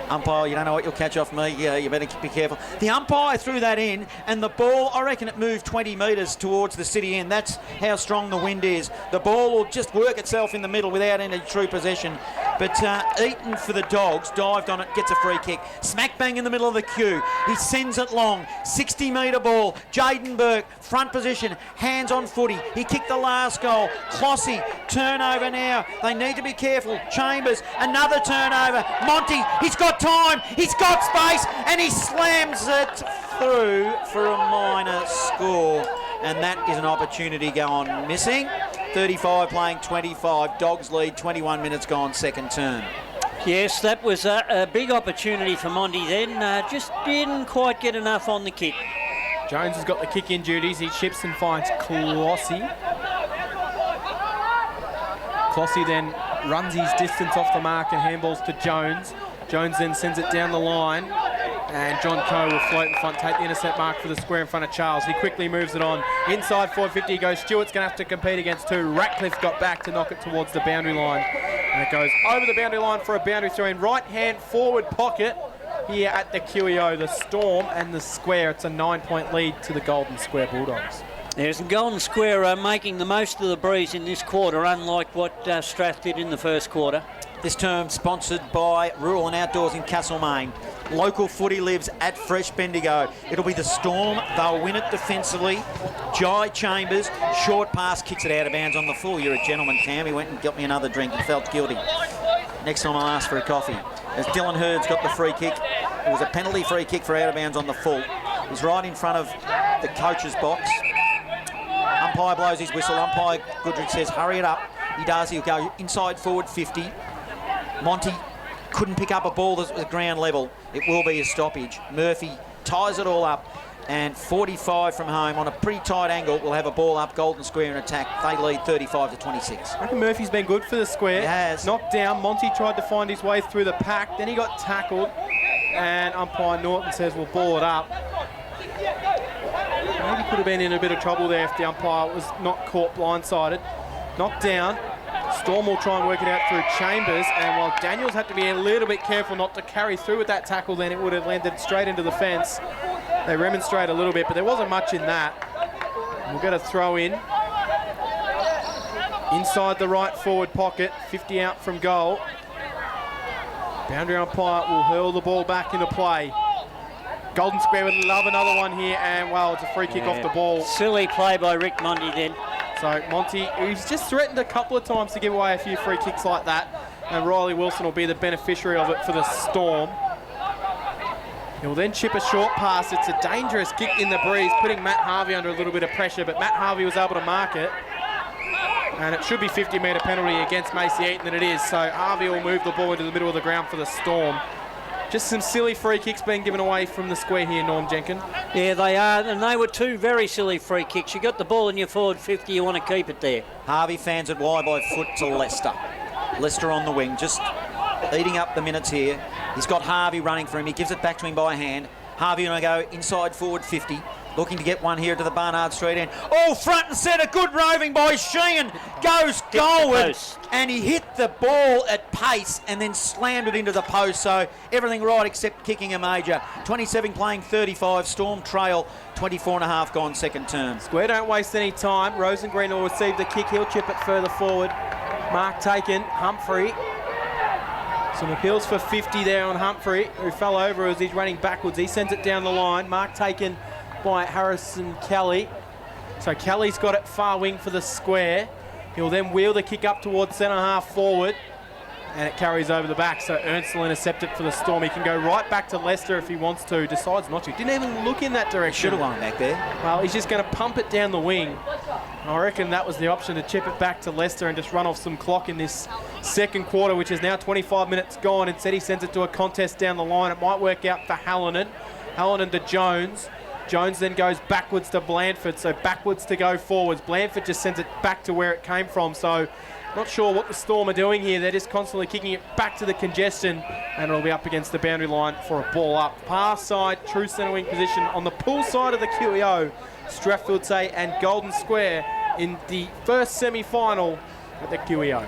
Umpire, you don't know what you'll catch off me. Yeah, you better be careful. The umpire threw that in, and the ball, I reckon it moved 20 metres towards the city end. That's how strong the wind is. The ball will just work itself in the middle without any true possession. But Eaton for the Dogs dived on it, gets a free kick. Smack bang in the middle of the queue. He sends it long. 60-metre ball. Jaden Burke, front position, hands on footy. He kicked the last goal. Clossy, turnover now. They need to be careful. Chambers, another turnover. Monty, he's got time, he's got space, and he slams it through for a minor score. And that is an opportunity gone missing. 35 playing 25. Dogs lead, 21 minutes gone, second turn. Yes, that was a big opportunity for Monty then. Just didn't quite get enough on the kick. Jones has got the kick-in duties. He chips and finds Clossy. Clossy then runs his distance off the mark and handballs to Jones. Jones then sends it down the line, and John Coe will float in front, take the intercept mark for the Square in front of Charles. He quickly moves it on. Inside 450 goes. Stewart's going to have to compete against 2. Ratcliffe got back to knock it towards the boundary line. And it goes over the boundary line for a boundary throw in. Right-hand forward pocket here at the QEO. The Storm and the Square. It's a 9-point lead to the Golden Square Bulldogs. There's the Golden Square making the most of the breeze in this quarter, unlike what Strath did in the first quarter. This term sponsored by Rural and Outdoors in Castlemaine. Local footy lives at Fresh Bendigo. It'll be the Storm. They'll win it defensively. Jai Chambers, short pass, kicks it out of bounds on the full. You're a gentleman, Cam. He went and got me another drink and felt guilty. Next time I'll ask for a coffee. As Dylan Hurd's got the free kick. It was a penalty free kick for out of bounds on the full. It was right in front of the coach's box. Umpire blows his whistle. Umpire Goodrich says, hurry it up. He does. He'll go inside forward 50. Monty couldn't pick up a ball that was ground level. It will be a stoppage. Murphy ties it all up, and 45 from home on a pretty tight angle will have a ball up Golden Square in attack. They lead 35-26. I reckon Murphy's been good for the Square. He has. Knocked down. Monty tried to find his way through the pack. Then he got tackled, and umpire Norton says we'll ball it up. Maybe could have been in a bit of trouble there if the umpire was not caught blindsided. Knocked down. Storm will try and work it out through Chambers, and while Daniels had to be a little bit careful not to carry through with that tackle, then it would have landed straight into the fence. They remonstrate a little bit, but there wasn't much in that. We'll get a throw in. Inside the right forward pocket, 50 out from goal. Boundary umpire will hurl the ball back into play. Golden Square would love another one here, and well, it's a free kick off the ball. Silly play by Rick Monty then. So Monty, he's just threatened a couple of times to give away a few free kicks like that, and Riley Wilson will be the beneficiary of it for the Storm. He'll then chip a short pass. It's a dangerous kick in the breeze, putting Matt Harvey under a little bit of pressure, but Matt Harvey was able to mark it. And it should be 50-metre penalty against Macy Eaton, and it is. So Harvey will move the ball into the middle of the ground for the Storm. Just some silly free kicks being given away from the Square here, Norm Jenkin. Yeah, they are, and they were two very silly free kicks. You got the ball in your forward 50, you want to keep it there. Harvey fans it wide by foot to Leicester. Leicester on the wing, just eating up the minutes here. He's got Harvey running for him. He gives it back to him by hand. Harvey going to go inside forward 50. Looking to get one here to the Barnard Street end. Oh, front and centre, good roving by Sheehan. Goes goalward, and he hit the ball at pace and then slammed it into the post. So everything right except kicking a major. 27 playing 35, Storm trail 24.5 gone second term. Square don't waste any time. Rosengreen will receive the kick. He'll chip it further forward. Mark taken. Humphrey. Some appeals for 50 there on Humphrey, who fell over as he's running backwards. He sends it down the line. Mark taken by Harrison Kelly. So Kelly's got it far wing for the Square. He'll then wheel the kick up towards centre half forward, and it carries over the back. So Ernst will intercept it for the Storm. He can go right back to Leicester if he wants to. Decides not to. Didn't even look in that direction. Should have won back there. Well, he's just going to pump it down the wing. I reckon that was the option, to chip it back to Leicester and just run off some clock in this second quarter, which is now 25 minutes gone. Instead, he sends it to a contest down the line. It might work out for Hallinan. Hallinan to Jones. Jones then goes backwards to Blandford, so backwards to go forwards. Blandford just sends it back to where it came from, so not sure what the Storm are doing here. They're just constantly kicking it back to the congestion, and it'll be up against the boundary line for a ball up. Pass side, true centre wing position on the pool side of the QEO. Strathfieldsaye and Golden Square in the first semi-final at the QEO.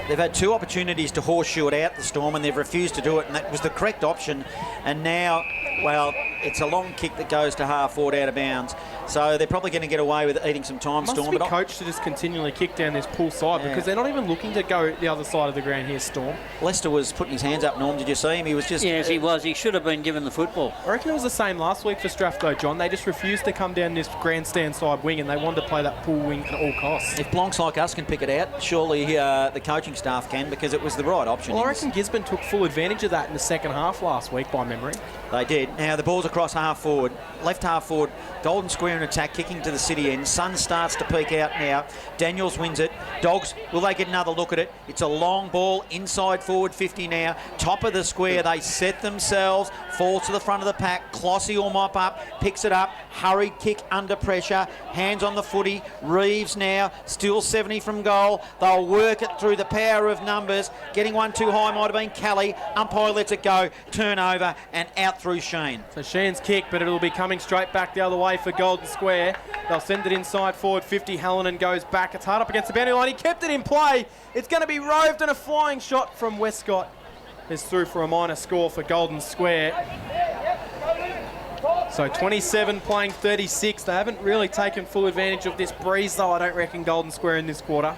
They've had two opportunities to horseshoe it out, the Storm, and they've refused to do it, and that was the correct option. And now, well, it's a long kick that goes to half forward out of bounds. So they're probably going to get away with eating some time, Storm. Must be coached to just continually kick down this pool side, because they're not even looking to go the other side of the ground here, Storm. Leicester was putting his hands up, Norm. Did you see him? He was just... Yes, he was. He should have been given the football. I reckon it was the same last week for Strath, though, John. They just refused to come down this grandstand side wing, and they wanted to play that pool wing at all costs. If blonks like us can pick it out, surely the coaching staff can, because it was the right option. Well, I reckon Gisborne took full advantage of that in the second half last week, by memory. They did. Now the ball's across half forward, left half forward. Golden Square in attack, kicking to the city end. Sun starts to peek out now. Daniels wins it. Dogs, will they get another look at it? It's a long ball inside forward 50 now. Top of the square, they set themselves. Falls to the front of the pack. Clossy will mop up, picks it up. Hurried kick under pressure. Hands on the footy. Reeves now, still 70 from goal. They'll work it through the power of numbers. Getting one too high might have been Kelly. Umpire lets it go. Turnover and out through Sheen. So Sheen's kick, but it'll be coming straight back the other way for Golden Square. They'll send it inside forward 50. Hallinan goes back. It's hard up against the boundary line. He kept it in play. It's going to be roved, and a flying shot from Westcott is through for a minor score for Golden Square. So 27 playing 36. They haven't really taken full advantage of this breeze, though, I don't reckon, Golden Square in this quarter.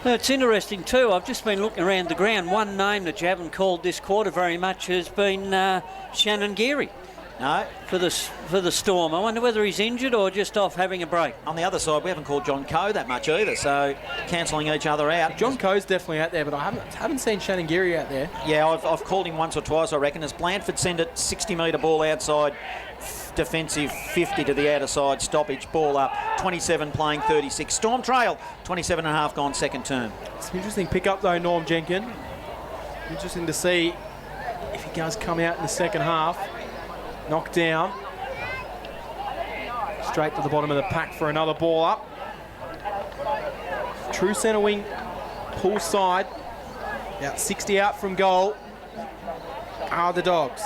It's interesting too. I've just been looking around the ground. One name that you haven't called this quarter very much has been Shannon Geary. No. For the Storm. I wonder whether he's injured or just off having a break. On the other side, we haven't called John Coe that much either, so cancelling each other out. John Coe's definitely out there, but I haven't seen Shannon Geary out there. Yeah, I've called him once or twice, I reckon, as Blandford send it 60-metre ball outside, defensive 50 to the outer side, stoppage, ball up, 27 playing 36. Storm trail, 27.5 gone second term. It's an interesting pick-up though, Norm Jenkin. Interesting to see if he does come out in the second half. Knocked down. Straight to the bottom of the pack for another ball up. True centre wing, pull side. About 60 out from goal are the Dogs.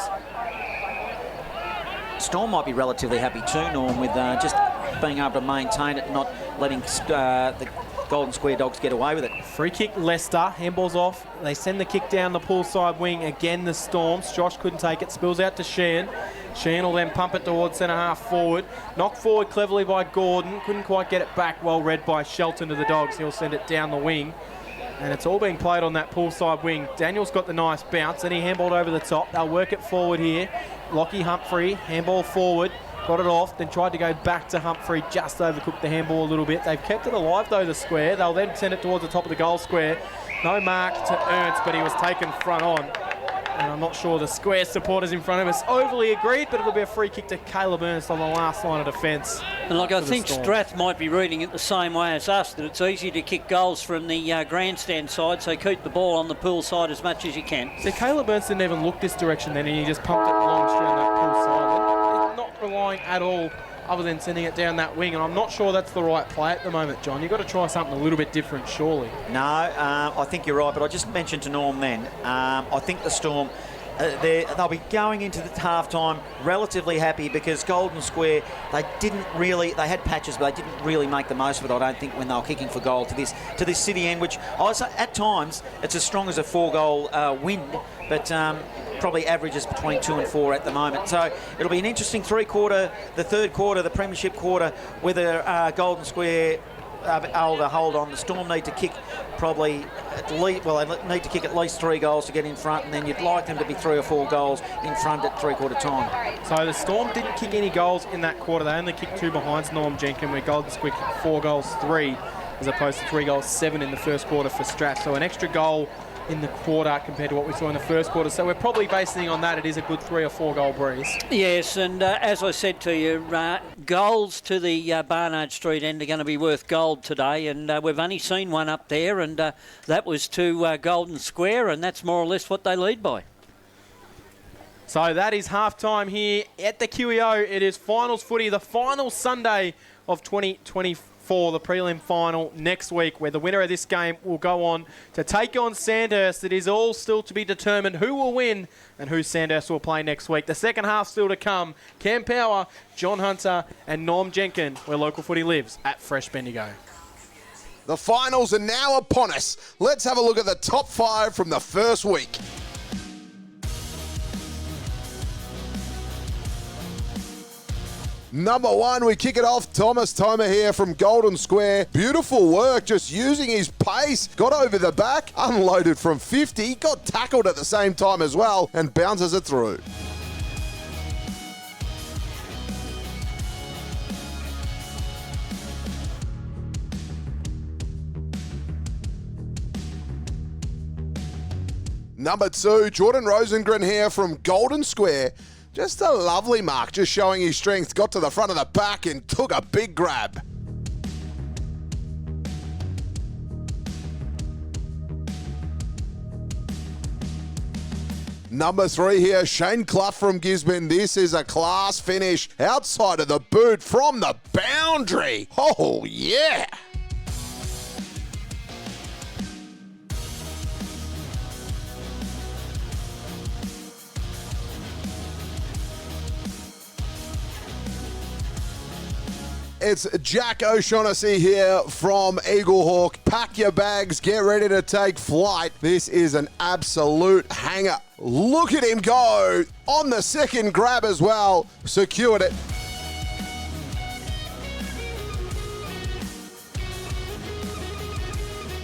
Storm might be relatively happy too, Norm, with just being able to maintain it and not letting the Golden Square Dogs get away with it. Free kick, Leicester. Handball's off. They send the kick down the pull side wing. Again, the Storms. Josh couldn't take it. Spills out to Sheehan. Sheehan will then pump it towards centre half forward. Knocked forward cleverly by Gordon. Couldn't quite get it back. Well read by Shelton to the Dogs. He'll send it down the wing. And it's all being played on that pull side wing. Daniel's got the nice bounce. Then he handballed over the top. They'll work it forward here. Lockie Humphrey. Handball forward. Got it off, then tried to go back to Humphrey, just overcooked the handball a little bit. They've kept it alive though, the square. They'll then send it towards the top of the goal square. No mark to Ernst, but he was taken front on. And I'm not sure the square supporters in front of us overly agreed, but it'll be a free kick to Caleb Ernst on the last line of defence. And like I think Strath might be reading it the same way as us, that it's easy to kick goals from the grandstand side, so keep the ball on the pool side as much as you can. So Caleb Ernst didn't even look this direction then, and he just pumped it long down that pool side. Not relying at all other than sending it down that wing, and I'm not sure that's the right play at the moment, John. You've got to try something a little bit different, surely. No, I think you're right, but I just mentioned to Norm then, I think the Storm, they'll be going into the half-time relatively happy because Golden Square, they had patches, but they didn't really make the most of it, I don't think, when they were kicking for goal to this city end, which at times it's as strong as a 4-goal win, but probably averages between 2 and 4 at the moment. So it'll be an interesting the third quarter, the premiership quarter, whether Golden Square are able to hold on. The Storm need to kick probably they need to kick at least 3 goals to get in front, and then you'd like them to be 3 or 4 goals in front at three-quarter time. So the Storm didn't kick any goals in that quarter. They only kicked 2 behinds Norm Jenkin, where Golden Square kicked 4 goals 3, as opposed to 3 goals 7 in the first quarter for Strath. So an extra goal in the quarter compared to what we saw in the first quarter. So we're probably basing on that. It is a good 3 or 4 goal breeze. Yes, and as I said to you, goals to the Barnard Street end are going to be worth gold today, and we've only seen one up there, and that was to Golden Square, and that's more or less what they lead by. So that is half-time here at the QEO. It is finals footy, the final Sunday of 2024. For the prelim final next week, where the winner of this game will go on to take on Sandhurst. It is all still to be determined who will win and who Sandhurst will play next week. The second half still to come. Cam Power, John Hunter and Norm Jenkin, where local footy lives at Fresh Bendigo. The finals are now upon us. Let's have a look at the top 5 from the first week. Number 1, we kick it off. Thomas Toma here from Golden Square. Beautiful work, just using his pace. Got over the back, unloaded from 50, got tackled at the same time as well, and bounces it through. Number 2, Jordan Rosengren here from Golden Square. Just a lovely mark, just showing his strength. Got to the front of the pack and took a big grab. Number 3 here, Shane Clough from Gisborne. This is a class finish outside of the boot from the boundary. Oh, yeah. It's Jack O'Shaughnessy here from Eaglehawk. Pack your bags, get ready to take flight. This is an absolute hanger. Look at him go on the second grab as well. Secured it.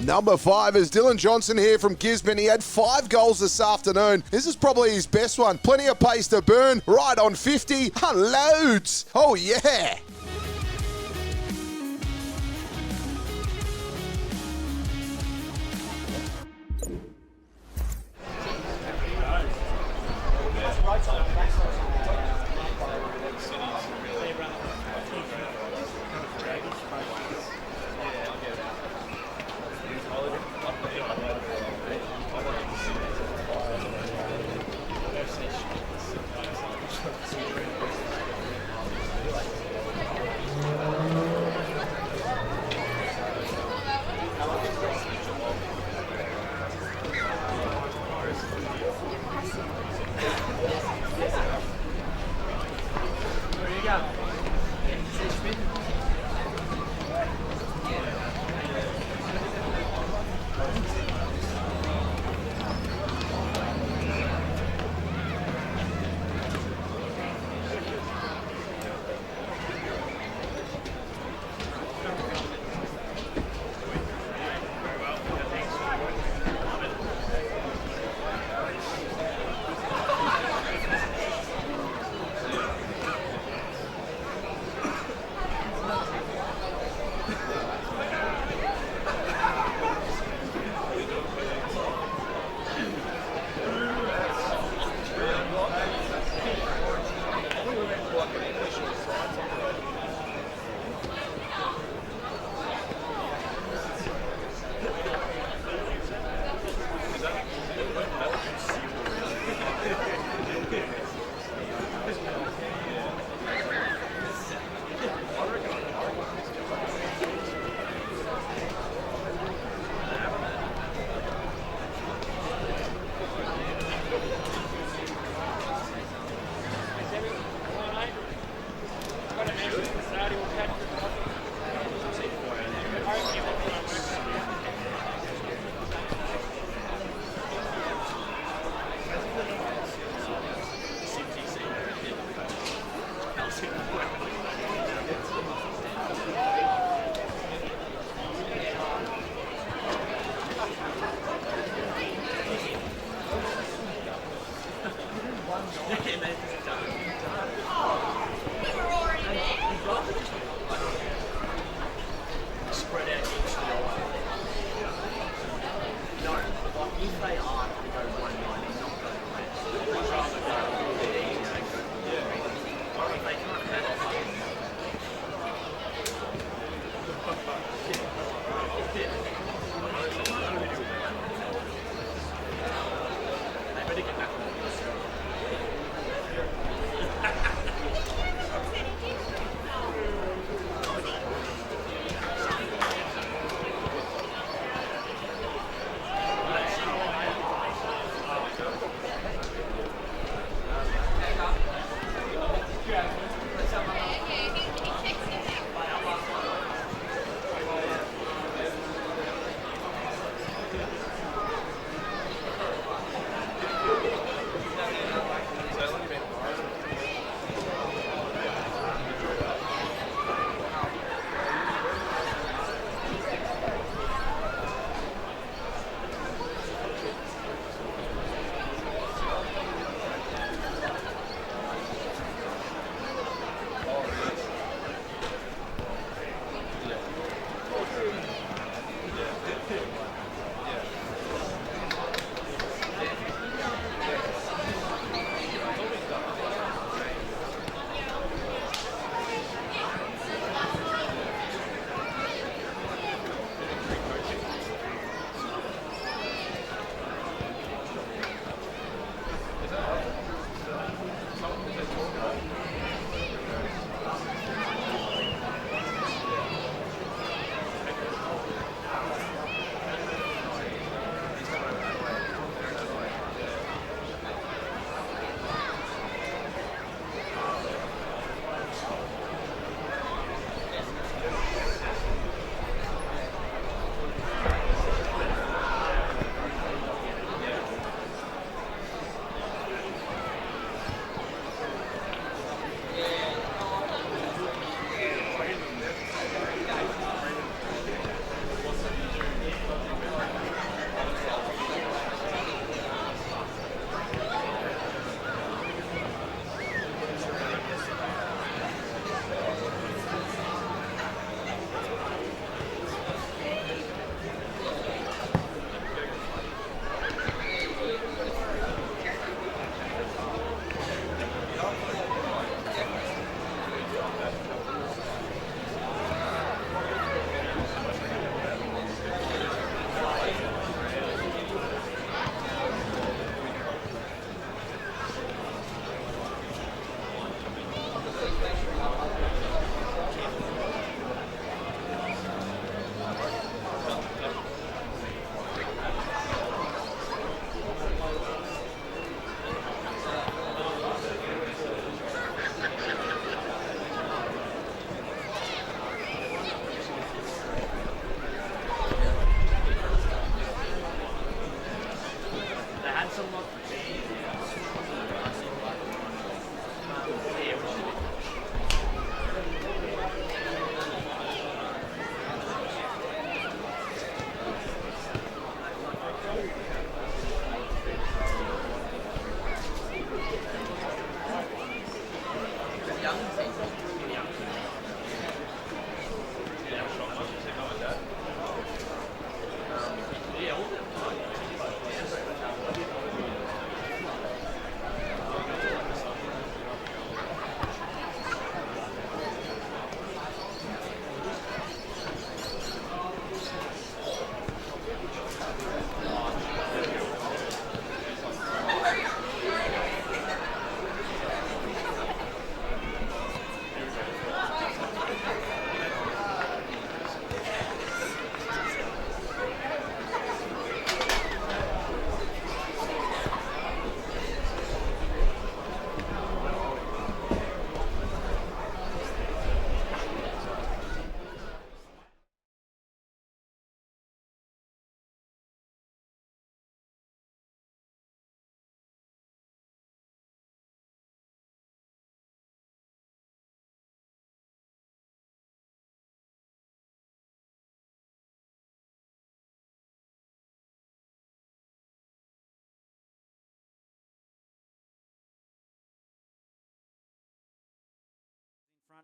Number 5 is Dylan Johnson here from Gisborne. He had 5 goals this afternoon. This is probably his best one. Plenty of pace to burn. Right on 50. Loads. Oh, yeah.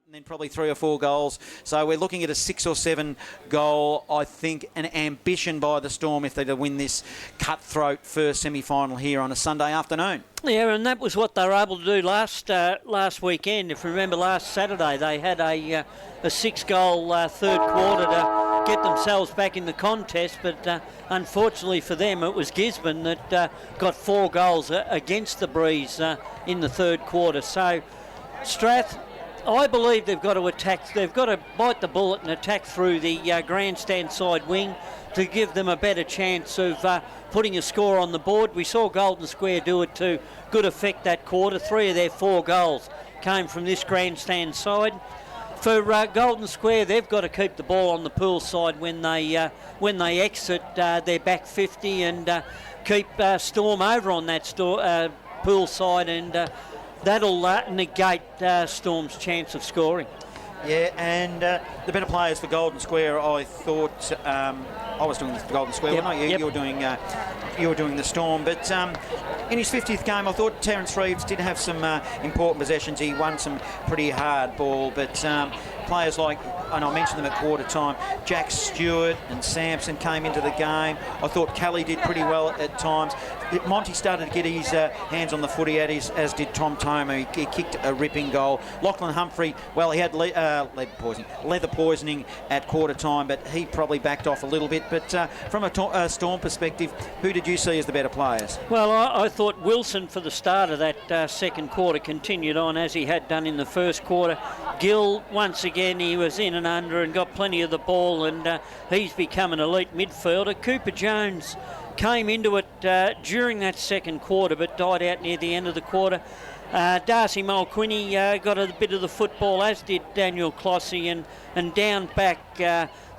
and then probably 3 or 4 goals. So we're looking at a 6 or 7 goal, I think, an ambition by the Storm if they're to win this cutthroat first semi-final here on a Sunday afternoon. Yeah, and that was what they were able to do last weekend. If you remember, last Saturday they had a 6-goal third quarter to get themselves back in the contest, but unfortunately for them, it was Gisborne that got 4 goals against the Breeze in the third quarter. So Strath, I believe they've got to attack. They've got to bite the bullet and attack through the grandstand side wing to give them a better chance of putting a score on the board. We saw Golden Square do it to good effect that quarter. 3 of their 4 goals came from this grandstand side. For Golden Square, they've got to keep the ball on the pool side when they exit their back 50 and keep Storm over on that pool side, and that'll negate Storm's chance of scoring. Yeah, and the better players for Golden Square, I thought, I was doing this for Golden Square, wasn't I? You were doing the Storm, but in his 50th game, I thought Terence Reeves did have some important possessions. He won some pretty hard ball, but players like, and I mentioned them at quarter time, Jack Stewart and Sampson came into the game. I thought Kelly did pretty well at times. Monty started to get his hands on the footy, as did Tom Tomer. He kicked a ripping goal. Lachlan Humphrey, well, he had leather poisoning at quarter time, but he probably backed off a little bit. But from a Storm perspective, who did you see as the better players? Well, I thought Wilson for the start of that second quarter continued on as he had done in the first quarter. Gill, once again, he was in and under and got plenty of the ball, and he's become an elite midfielder. Cooper Jones came into it during that second quarter but died out near the end of the quarter. Darcy Mulquinny got a bit of the football, as did Daniel Clossy, and down back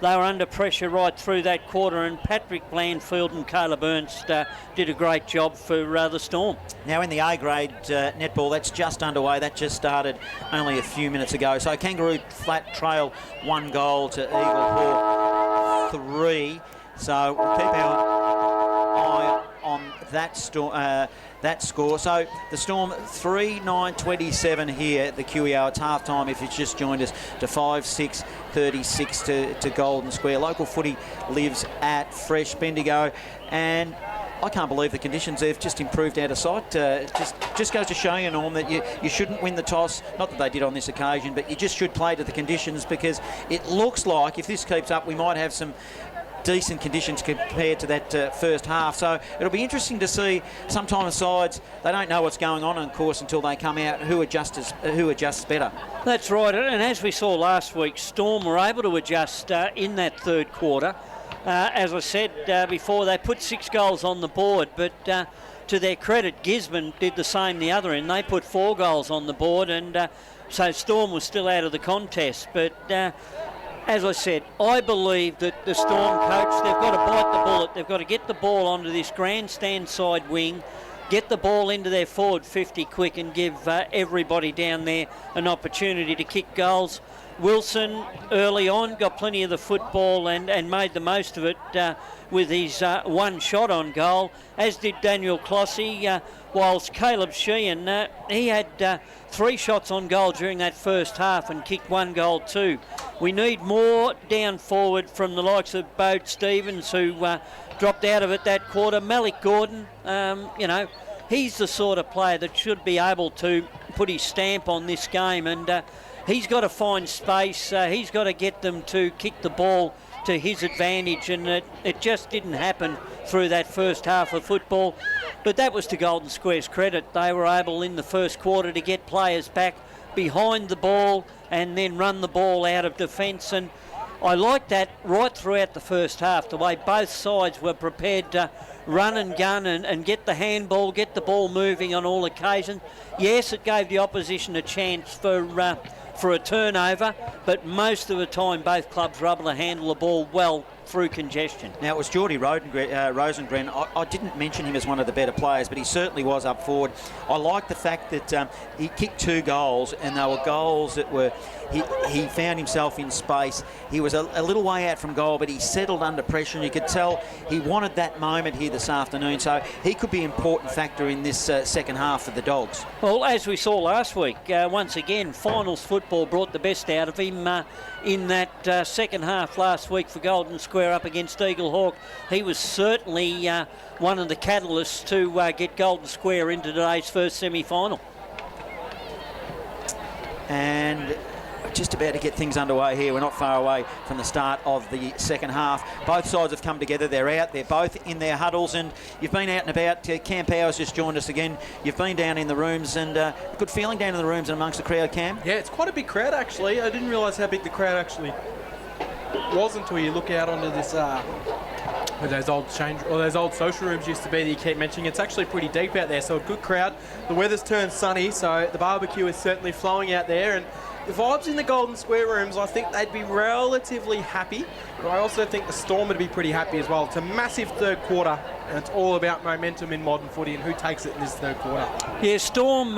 they were under pressure right through that quarter, and Patrick Blandfield and Caleb Ernst did a great job for the Storm. Now in the A-grade netball, that's just underway. That just started only a few minutes ago. So Kangaroo Flat trail 1 goal to Eagle Hawk 3. So we'll keep our eye on that score. So the Storm 3-9-27 here at the QEO. It's half time if it's just joined us, to 5-6-36 to Golden Square. Local footy lives at Fresh Bendigo, and I can't believe the conditions have just improved out of sight. Just goes to show you, Norm, that you shouldn't win the toss. Not that they did on this occasion, but you just should play to the conditions, because it looks like if this keeps up, we might have some decent conditions compared to that first half. So it'll be interesting to see. Sometimes sides, they don't know what's going on course until they come out, who adjusts better. That's right, and as we saw last week, Storm were able to adjust in that third quarter. As I said before, they put 6 goals on the board, but to their credit, Gisborne did the same the other end. They put 4 goals on the board, and so Storm was still out of the contest. But as I said, I believe that the Storm coach, they've got to bite the bullet. They've got to get the ball onto this grandstand side wing, get the ball into their forward 50 quick, and give everybody down there an opportunity to kick goals. Wilson early on got plenty of the football and made the most of it with his 1 shot on goal, as did Daniel Clossy, whilst Caleb Sheehan, he had 3 shots on goal during that first half and kicked 1 goal too. We need more down forward from the likes of Bode Stevens, who dropped out of it that quarter. Malik Gordon, he's the sort of player that should be able to put his stamp on this game, and he's got to find space. He's got to get them to kick the ball to his advantage, and it just didn't happen through that first half of football. But that was to Golden Square's credit. They were able in the first quarter to get players back behind the ball and then run the ball out of defence, and I liked that right throughout the first half, the way both sides were prepared to run and gun and get the handball, get the ball moving on all occasions. Yes, it gave the opposition a chance for a turnover, but most of the time both clubs were able to handle the ball well through congestion. Now, it was Geordie Rosengren. I didn't mention him as one of the better players, but he certainly was up forward. I like the fact that he kicked 2 goals, and they were goals that were... He found himself in space. He was a little way out from goal, but he settled under pressure, and you could tell he wanted that moment here this afternoon, so he could be an important factor in this second half for the Dogs. Well, as we saw last week, once again, finals football brought the best out of him in that second half last week for Golden Square up against Eagle Hawk. He was certainly one of the catalysts to get Golden Square into today's first semi-final. And just about to get things underway here. We're not far away from the start of the second half. Both sides have come together. They're out. They're both in their huddles, and you've been out and about. Cam Power's just joined us again. You've been down in the rooms, and good feeling down in the rooms and amongst the crowd, Cam? Yeah, it's quite a big crowd, actually. I didn't realise how big the crowd actually was until you look out onto this... where those old social rooms used to be that you keep mentioning. It's actually pretty deep out there, so a good crowd. The weather's turned sunny, so the barbecue is certainly flowing out there, and the vibes in the Golden Square rooms, I think they'd be relatively happy, but I also think the Storm would be pretty happy as well. It's a massive third quarter, and it's all about momentum in modern footy and who takes it in this third quarter. Yeah, Storm,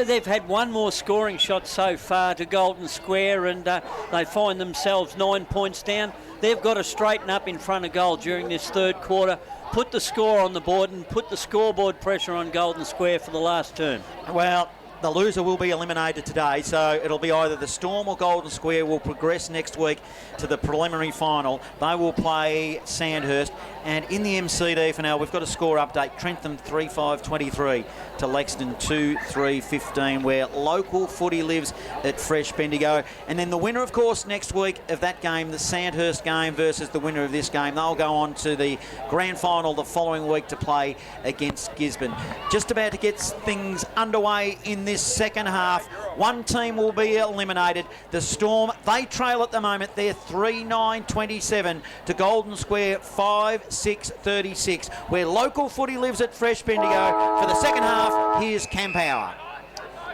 they've had one more scoring shot so far to Golden Square, and they find themselves 9 points down. They've got to straighten up in front of goal during this third quarter, put the score on the board and put the scoreboard pressure on Golden Square for the last term. Well, the loser will be eliminated today, so it'll be either the Storm or Golden Square will progress next week to the preliminary final. They will play Sandhurst, and in the MCD for now, we've got a score update. Trentham 3-5-23 to Lexington 2-3-15, where local footy lives at Fresh Bendigo. And then the winner, of course, next week of that game, the Sandhurst game versus the winner of this game, they'll go on to the grand final the following week to play against Gisborne. Just about to get things underway in this second half. One team will be eliminated. The Storm, they trail at the moment. They're 3-9-27 to Golden Square 5-6-36, where local footy lives at Fresh Bendigo. For the second half, here's Cam Power.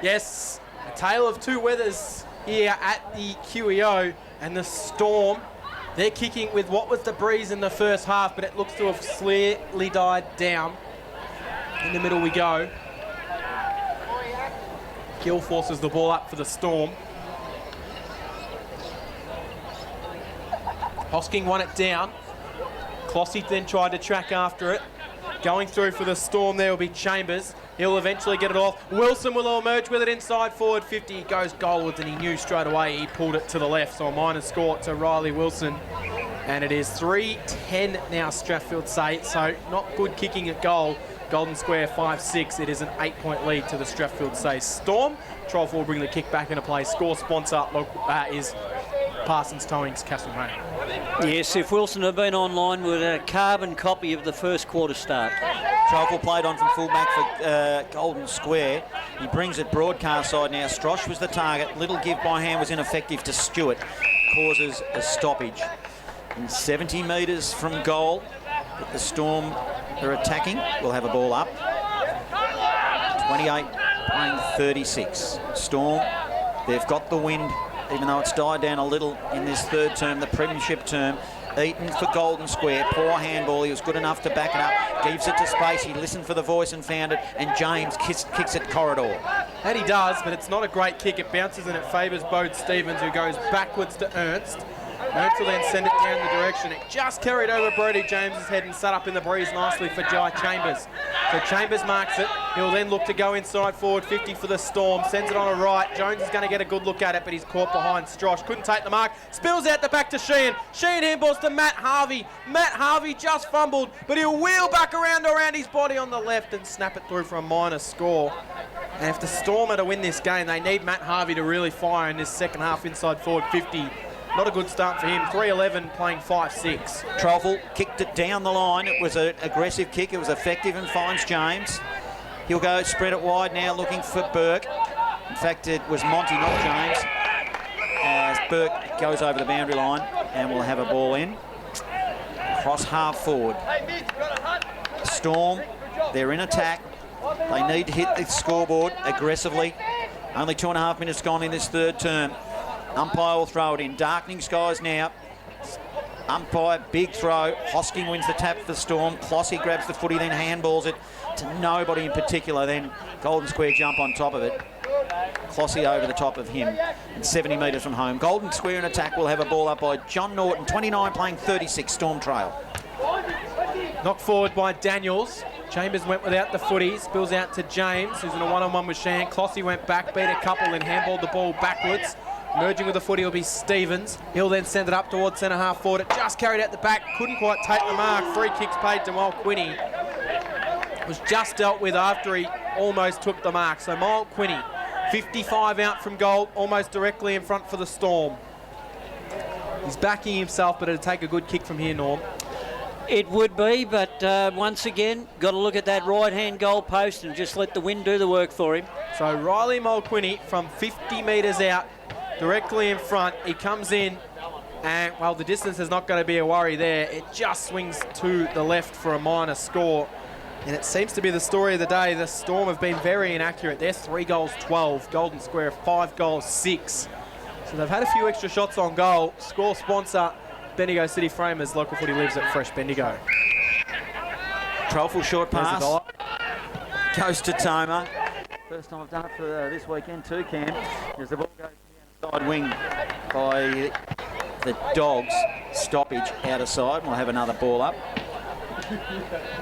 Yes, a tale of two weathers here at the QEO, and the Storm, they're kicking with what was the breeze in the first half, but it looks to have slightly died down. In the middle we go. Gill forces the ball up for the Storm. Hosking won it down. Clossy then tried to track after it. Going through for the Storm there will be Chambers. He'll eventually get it off. Wilson will emerge with it inside forward 50. He goes goalwards, and he knew straight away he pulled it to the left. So a minor score to Riley Wilson. And it is 3-10 now, Strathfieldsaye. So not good kicking at goal. Golden Square 5-6. It is an 8-point lead to the Strathfieldsaye Storm. Troll will bring the kick back into play. Score sponsor is Parsons Towing's Castlemaine. Yes, if Wilson had been online with a carbon copy of the first quarter start. Troll played on from fullback for Golden Square. He brings it broadcast side now. Strosh was the target. Little give by hand was ineffective to Stewart. Causes a stoppage. And 70 metres from goal. But the Storm are attacking. We'll have a ball up. 28 playing 36. Storm, they've got the wind, even though it's died down a little in this third term, the premiership term. Eaton for Golden Square. Poor handball. He was good enough to back it up. Gives it to space. He listened for the voice and found it. And James kicks it corridor. And he does, but it's not a great kick. It bounces and it favours Bode Stevens, who goes backwards to Ernst. Ernst will then send it down the direction. It just carried over Brody James's head and sat up in the breeze nicely for Jai Chambers. So Chambers marks it. He'll then look to go inside forward 50 for the Storm. Sends it on a right. Jones is going to get a good look at it, but he's caught behind Strosh. Couldn't take the mark. Spills out the back to Sheehan. Sheehan handballs to Matt Harvey. Matt Harvey just fumbled, but he'll wheel back around his body on the left and snap it through for a minor score. And if the Storm are to win this game, they need Matt Harvey to really fire in this second half inside forward 50. Not a good start for him. 3-11 playing 5-6. Troffel kicked it down the line. It was an aggressive kick. It was effective and finds James. He'll go spread it wide now looking for Burke. In fact, it was Monty, not James. As Burke goes over the boundary line and we'll have a ball in. Cross half forward. Storm, they're in attack. They need to hit the scoreboard aggressively. Only 2.5 minutes gone in this third term. Umpire will throw it in. Darkening skies now. Umpire, big throw. Hosking wins the tap for the Storm. Clossy grabs the footy, then handballs it to nobody in particular. Then Golden Square jump on top of it. Clossy over the top of him and 70 metres from home. Golden Square in attack will have a ball up by John Norton, 29 playing 36, Storm trail. Knocked forward by Daniels. Chambers went without the footy, spills out to James, who's in a one-on-one with Shan. Clossy went back, beat a couple, and handballed the ball backwards. Merging with the footy will be Stevens. He'll then send it up towards centre half forward. It just carried out the back, couldn't quite take the mark. Free kicks paid to Mal Quinney. It was just dealt with after he almost took the mark. So Mal Quinney, 55 out from goal, almost directly in front for the Storm. He's backing himself, but it'll take a good kick from here, Norm. It would be, but once again, got to look at that right-hand goal post and just let the wind do the work for him. So Riley Mulquinny from 50 metres out, directly in front. He comes in, and, well, the distance is not going to be a worry there. It just swings to the left for a minor score. And it seems to be the story of the day. The Storm have been very inaccurate. They're 3 goals 12. Golden Square 5 goals 6. So they've had a few extra shots on goal. Score sponsor, Bendigo City Framers. Local footy lives at Fresh Bendigo. Trolful short pass. Goes to Toma. First time I've done it for this weekend too, Cam. As the ball goes down the side wing by the Dogs. Stoppage out of side. We'll have another ball up.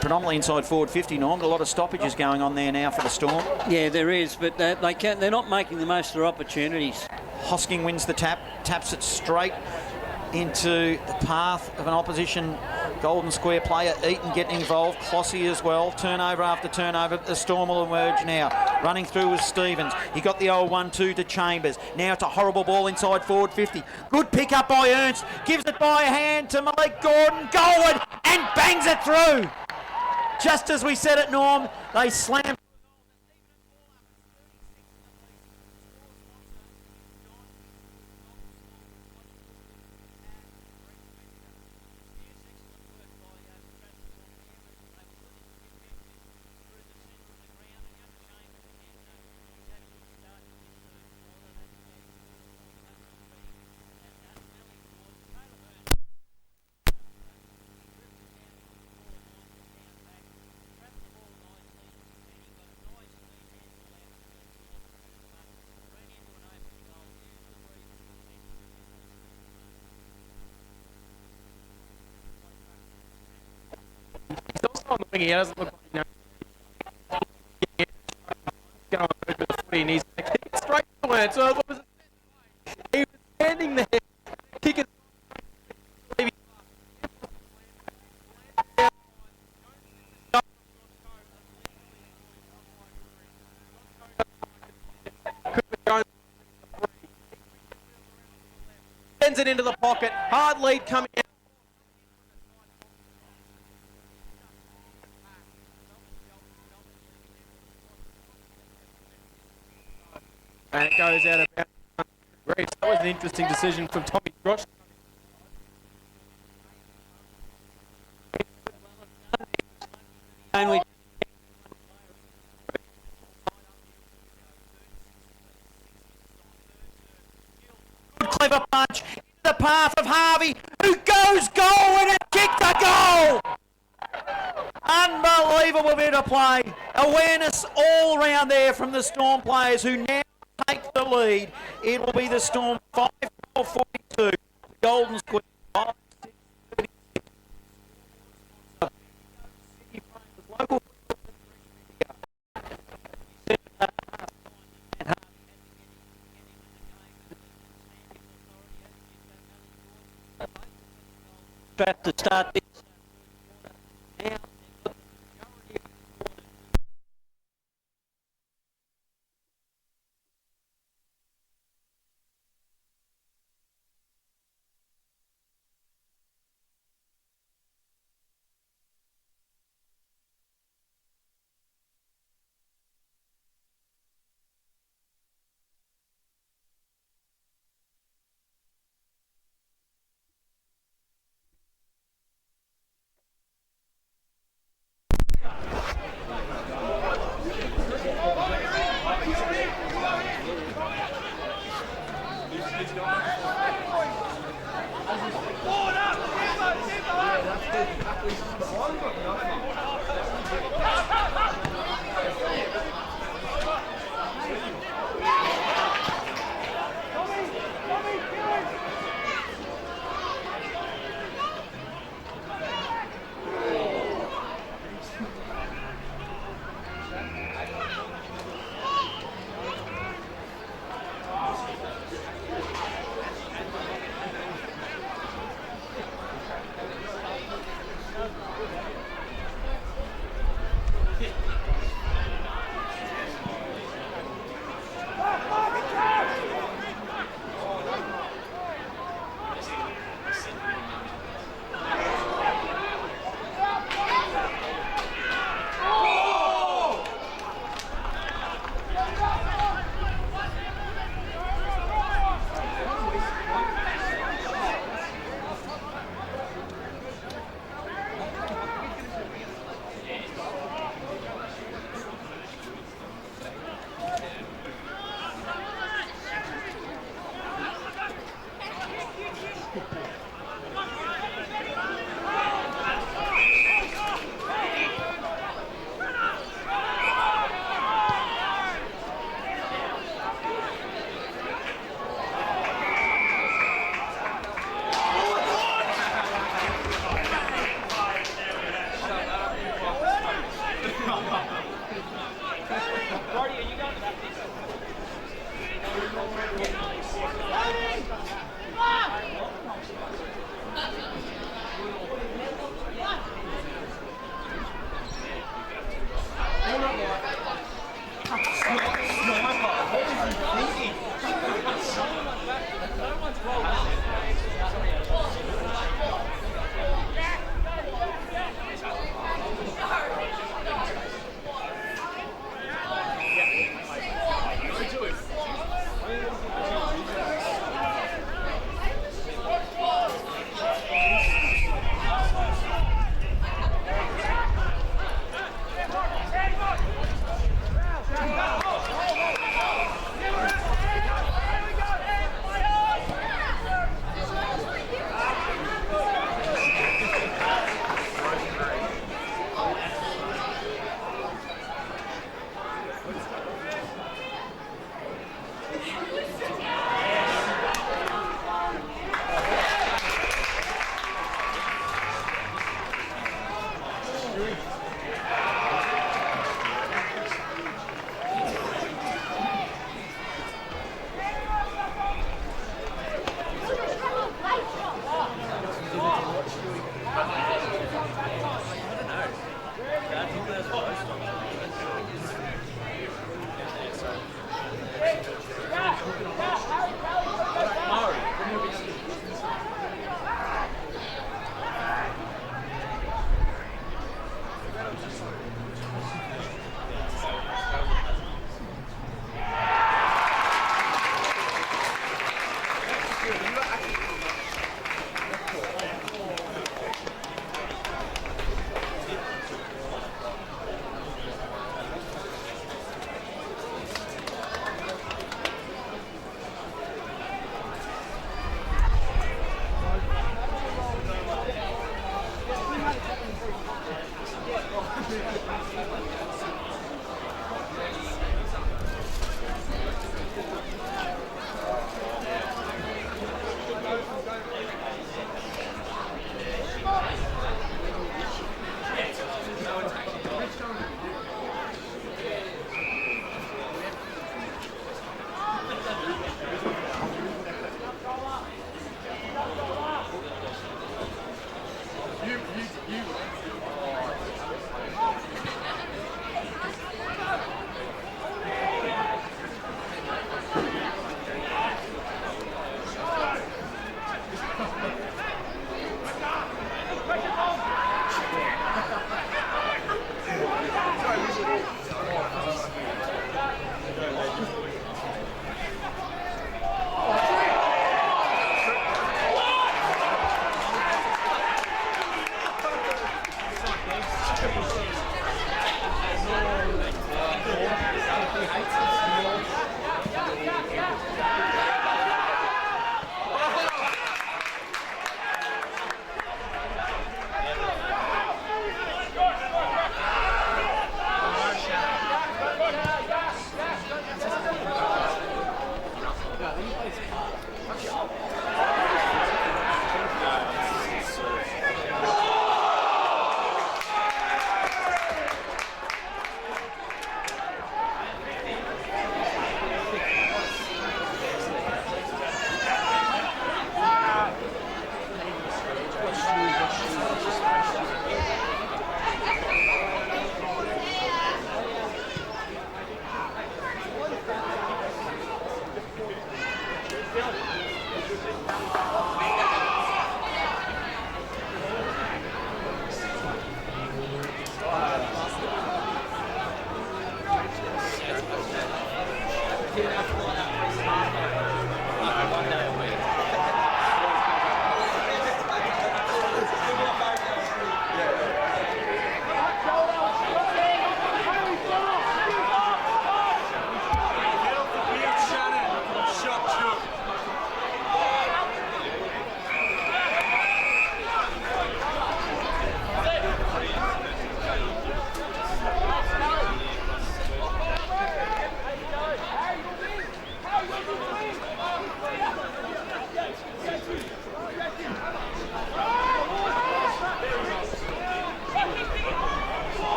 Predominantly inside forward 50, Norm. A lot of stoppages going on there now for the Storm. Yeah, there is, but they're not making the most of their opportunities. Hosking wins the tap, taps it straight into the path of an opposition Golden Square player. Eaton getting involved, Clossy as well. Turnover after turnover. The Storm will emerge now. Running through with Stevens. He got the old 1-2 to Chambers. Now it's a horrible ball inside forward 50. Good pick up by Ernst. Gives it by hand to Malik Gordon. Goalward and bangs it through. Just as we said it, Norm, they slammed. On the wing, he doesn't look like going over the footy, and he's going to kick it straight to it. So what was it? He was standing there, kick it. Sends it into the pocket. Hard lead coming out. And it goes out of bounds. That was an interesting decision from Tommy Grosh. Only Clever punch into the path of Harvey, who goes goal and kicked a goal. Unbelievable bit of play. Awareness all round there from the Storm players, who now take the lead. It will be the Storm 5-42. Golden Square 5-6. Local to start this.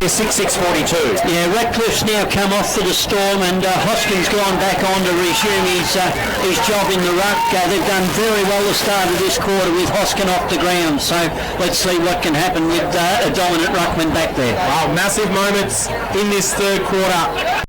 6:42. Yeah, Ratcliffe's now come off for the Storm, and Hoskins gone back on to resume his job in the ruck. They've done very well the start of this quarter with Hoskin off the ground, so let's see what can happen with a dominant ruckman back there. Wow, massive moments in this third quarter.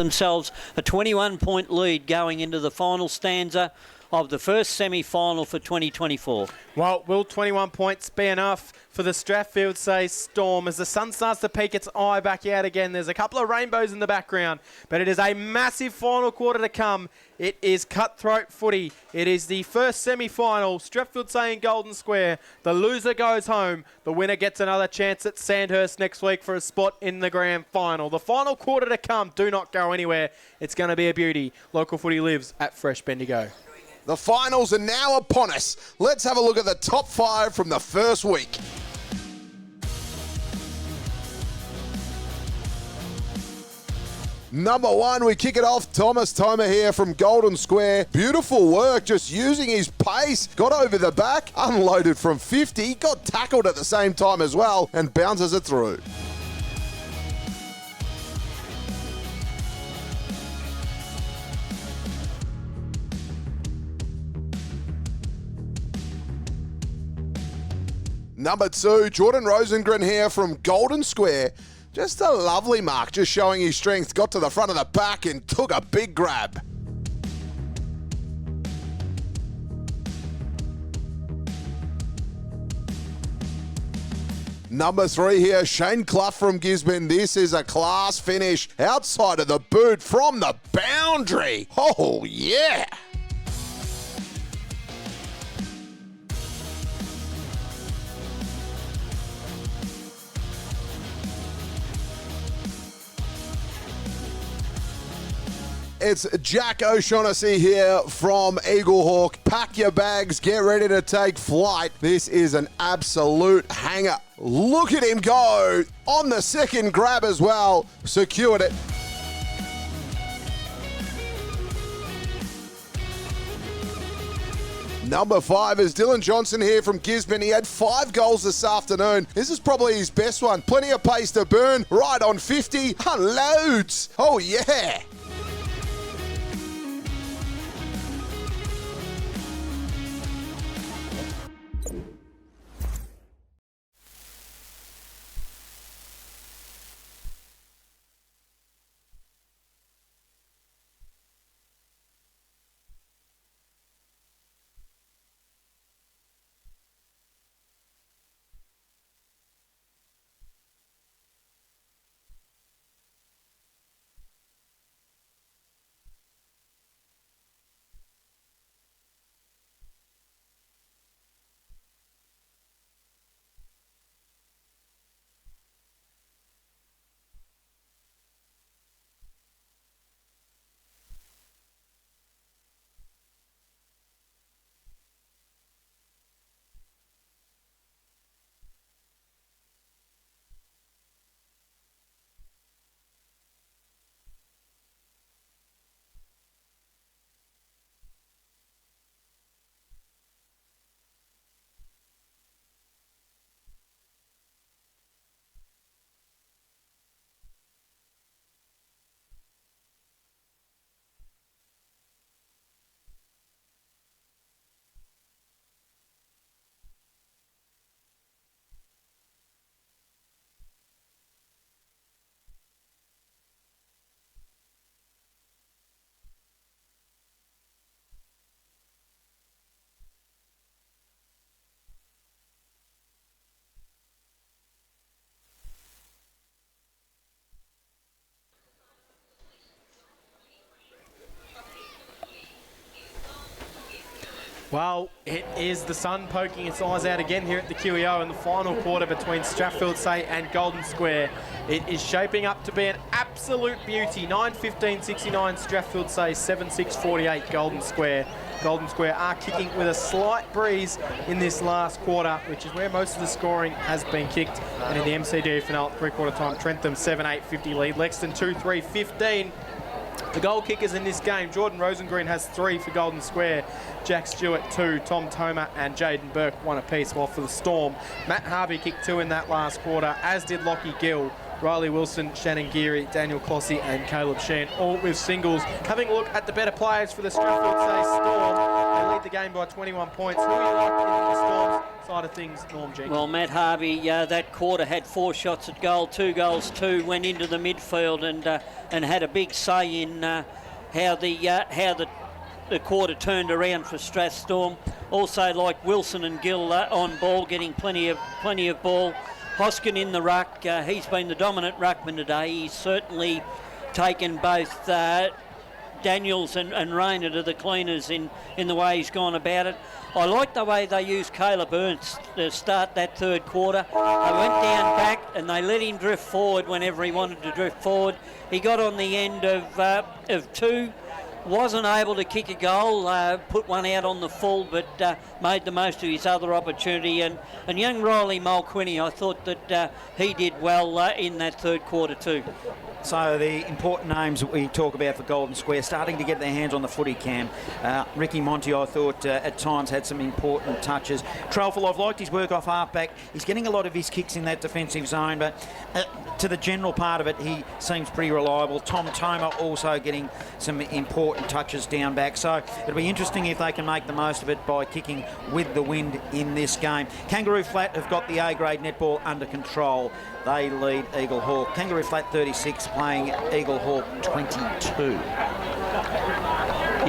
themselves a 21-point lead going into the final stanza of the first semi-final for 2024. Well, will 21 points be enough for the Strathfieldsaye Storm as the sun starts to peek its eye back out again? There's a couple of rainbows in the background, but it is a massive final quarter to come. It is cutthroat footy. It is the first semi-final, Strathfieldsaye and Golden+Square. The loser goes home. The winner gets another chance at Sandhurst next week for a spot in the grand final. The final quarter to come. Do not go anywhere. It's going to be a beauty. Local footy lives at Fresh Bendigo. The finals are now upon us. Let's have a look at the top 5 from the first week. Number 1, we kick it off. Thomas Toma here from Golden+Square. Beautiful work, just using his pace. Got over the back, unloaded from 50, got tackled at the same time as well, and bounces it through. Number 2, Jordan Rosengren here from Golden+Square. Just a lovely mark, just showing his strength. Got to the front of the pack and took a big grab. Number 3 here, Shane Clough from Gisborne. This is a class finish. Outside of the boot from the boundary. Oh, yeah. It's Jack O'Shaughnessy here from Eaglehawk. Pack your bags, get ready to take flight. This is an absolute hanger. Look at him go on the second grab as well. Secured it. Number 5 is Dylan Johnson here from Gisborne. He had 5 goals this afternoon. This is probably his best one. Plenty of pace to burn. Right on 50. Unloads. Oh, yeah. Well, it is the sun poking its eyes out again here at the QEO in the final quarter between Strathfieldsaye and Golden+Square. It is shaping up to be an absolute beauty. 9:15.69 Strathfieldsaye, 7:6.48 Golden+Square. Golden+Square are kicking with a slight breeze in this last quarter, which is where most of the scoring has been kicked. And in the MCD final at three-quarter time, Trentham 7-8-50 lead, Lexington 2-3-15. The goal kickers in this game, Jordan Rosengren has 3 for Golden+Square, Jack Stewart 2, Tom Toma and Jaden Burke 1 apiece, while for the Storm, Matt Harvey kicked 2 in that last quarter, as did Lockie Gill, Riley Wilson, Shannon Geary, Daniel Clossy and Caleb Sheehan, all with singles. Having a look at the better players for the Strathfieldsaye Storm, they lead the game by 21 points. Who are you like in the Storm's side of things, Norm G? Well, Matt Harvey, that quarter had 4 shots at goal, 2 goals, 2 went into the midfield and had a big say in how the quarter turned around for Strathstorm. Also, like Wilson and Gill on ball, getting plenty of ball. Hoskin in the ruck. He's been the dominant ruckman today. He's certainly taken both Daniels and Rayner to the cleaners in the way he's gone about it. I like the way they used Caleb Ernst to start that third quarter. They went down back and they let him drift forward whenever he wanted to drift forward. He got on the end of 2. Wasn't able to kick a goal, put one out on the full, but made the most of his other opportunity. And young Riley Mulquinney, I thought that he did well in that third quarter too. So the important names that we talk about for Golden Square starting to get their hands on the footy, Cam. Ricky Monty, I thought at times had some important touches. Trelfall, I've liked his work off halfback. He's getting a lot of his kicks in that defensive zone, but to the general part of it, he seems pretty reliable. Tom Toma also getting some important touches down back. So it'll be interesting if they can make the most of it by kicking with the wind in this game. Kangaroo Flat have got the A-grade netball under control. They lead Eagle Hawk. Kangaroo Flat 36 playing Eagle Hawk 22.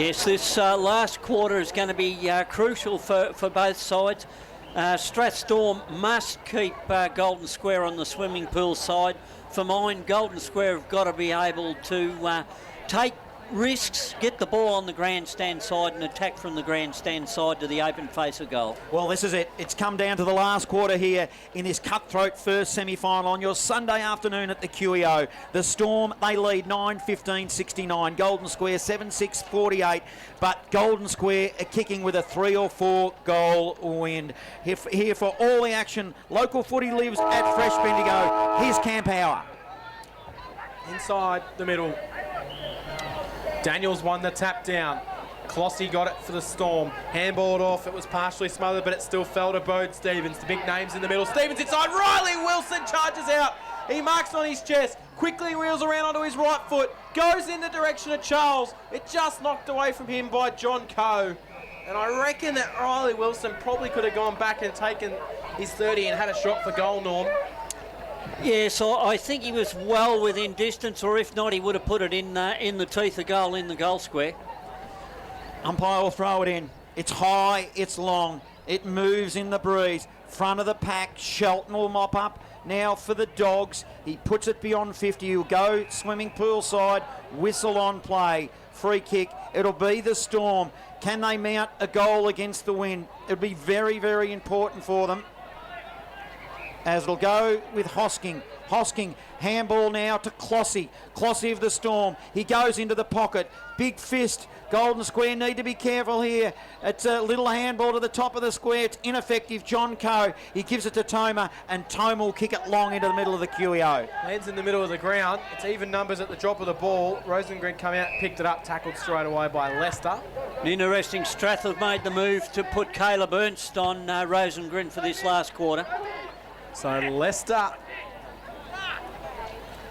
Yes, this last quarter is going to be crucial for both sides. Strathstorm must keep Golden Square on the swimming pool side. For mine, Golden Square have got to be able to take risks, get the ball on the grandstand side and attack from the grandstand side to the open face of goal. Well, this is it. It's come down to the last quarter here in this cutthroat first semi-final on your Sunday afternoon at the QEO. The Storm, they lead 9-15-69. Golden Square 7-6-48. But Golden Square are kicking with a 3 or 4 goal win. Here for all the action. Local footy lives at Fresh Bendigo. Here's Cam Power. Inside the middle. Daniels won the tap down. Clossy got it for the Storm. Handballed off. It was partially smothered, but it still fell to Bode Stevens. The big names in the middle. Stevens inside. Riley Wilson charges out. He marks on his chest. Quickly wheels around onto his right foot. Goes in the direction of Charles. It just knocked away from him by John Coe. And I reckon that Riley Wilson probably could have gone back and taken his 30 and had a shot for goal, Norm. Yes, I think he was well within distance, or if not, he would have put it in the teeth of goal in the goal square. Umpire will throw it in. It's high, it's long, it moves in the breeze. Front of the pack, Shelton will mop up. Now for the Dogs, he puts it beyond 50. He'll go swimming pool side, whistle on play. Free kick, it'll be the Storm. Can they mount a goal against the wind? It'll be very, very important for them. As it'll go with Hosking. Hosking, handball now to Clossy. Clossy of the Storm. He goes into the pocket. Big fist. Golden Square need to be careful here. It's a little handball to the top of the square. It's ineffective. John Coe. He gives it to Toma, and Toma will kick it long into the middle of the QEO. Lands in the middle of the ground. It's even numbers at the drop of the ball. Rosengren come out, picked it up, tackled straight away by Leicester. Interesting, Strath have made the move to put Caleb Ernst on Rosengren for this last quarter. So Leicester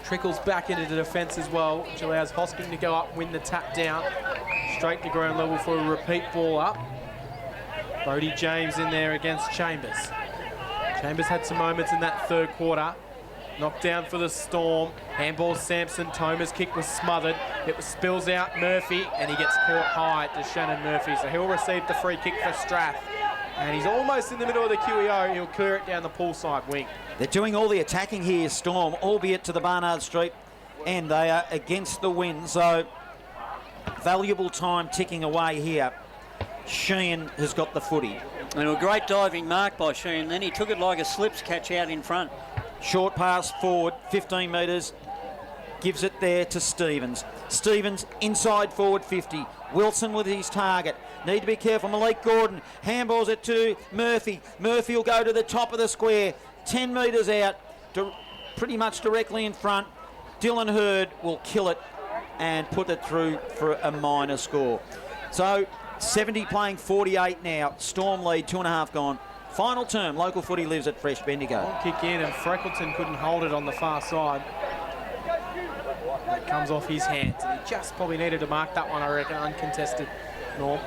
trickles back into the defence as well, which allows Hosking to go up, win the tap down, straight to ground level for a repeat ball up. Bodie James in there against Chambers. Chambers had some moments in that third quarter. Knocked down for the Storm. Handball Sampson. Toma's kick was smothered. It spills out Murphy, and he gets caught high to Shannon Murphy. So he'll receive the free kick for Strath. And he's almost in the middle of the QEO. He'll clear it down the poolside wing. They're doing all the attacking here, Storm, albeit to the Barnard Street, and they are against the wind. So valuable time ticking away here. Sheehan has got the footy. And a great diving mark by Sheehan. Then he took it like a slips catch out in front. Short pass forward, 15 metres. Gives it there to Stevens. Stevens inside forward 50. Wilson with his target. Need to be careful. Malik Gordon handballs it to Murphy. Murphy will go to the top of the square. 10 metres out, pretty much directly in front. Dylan Hurd will kill it and put it through for a minor score. So 70 playing 48 now. Storm lead, 2.5 gone. Final term, local footy lives at Fresh Bendigo. Long kick in, and Freckleton couldn't hold it on the far side. It comes off his hands, and he just probably needed to mark that one, I reckon, uncontested. Norm.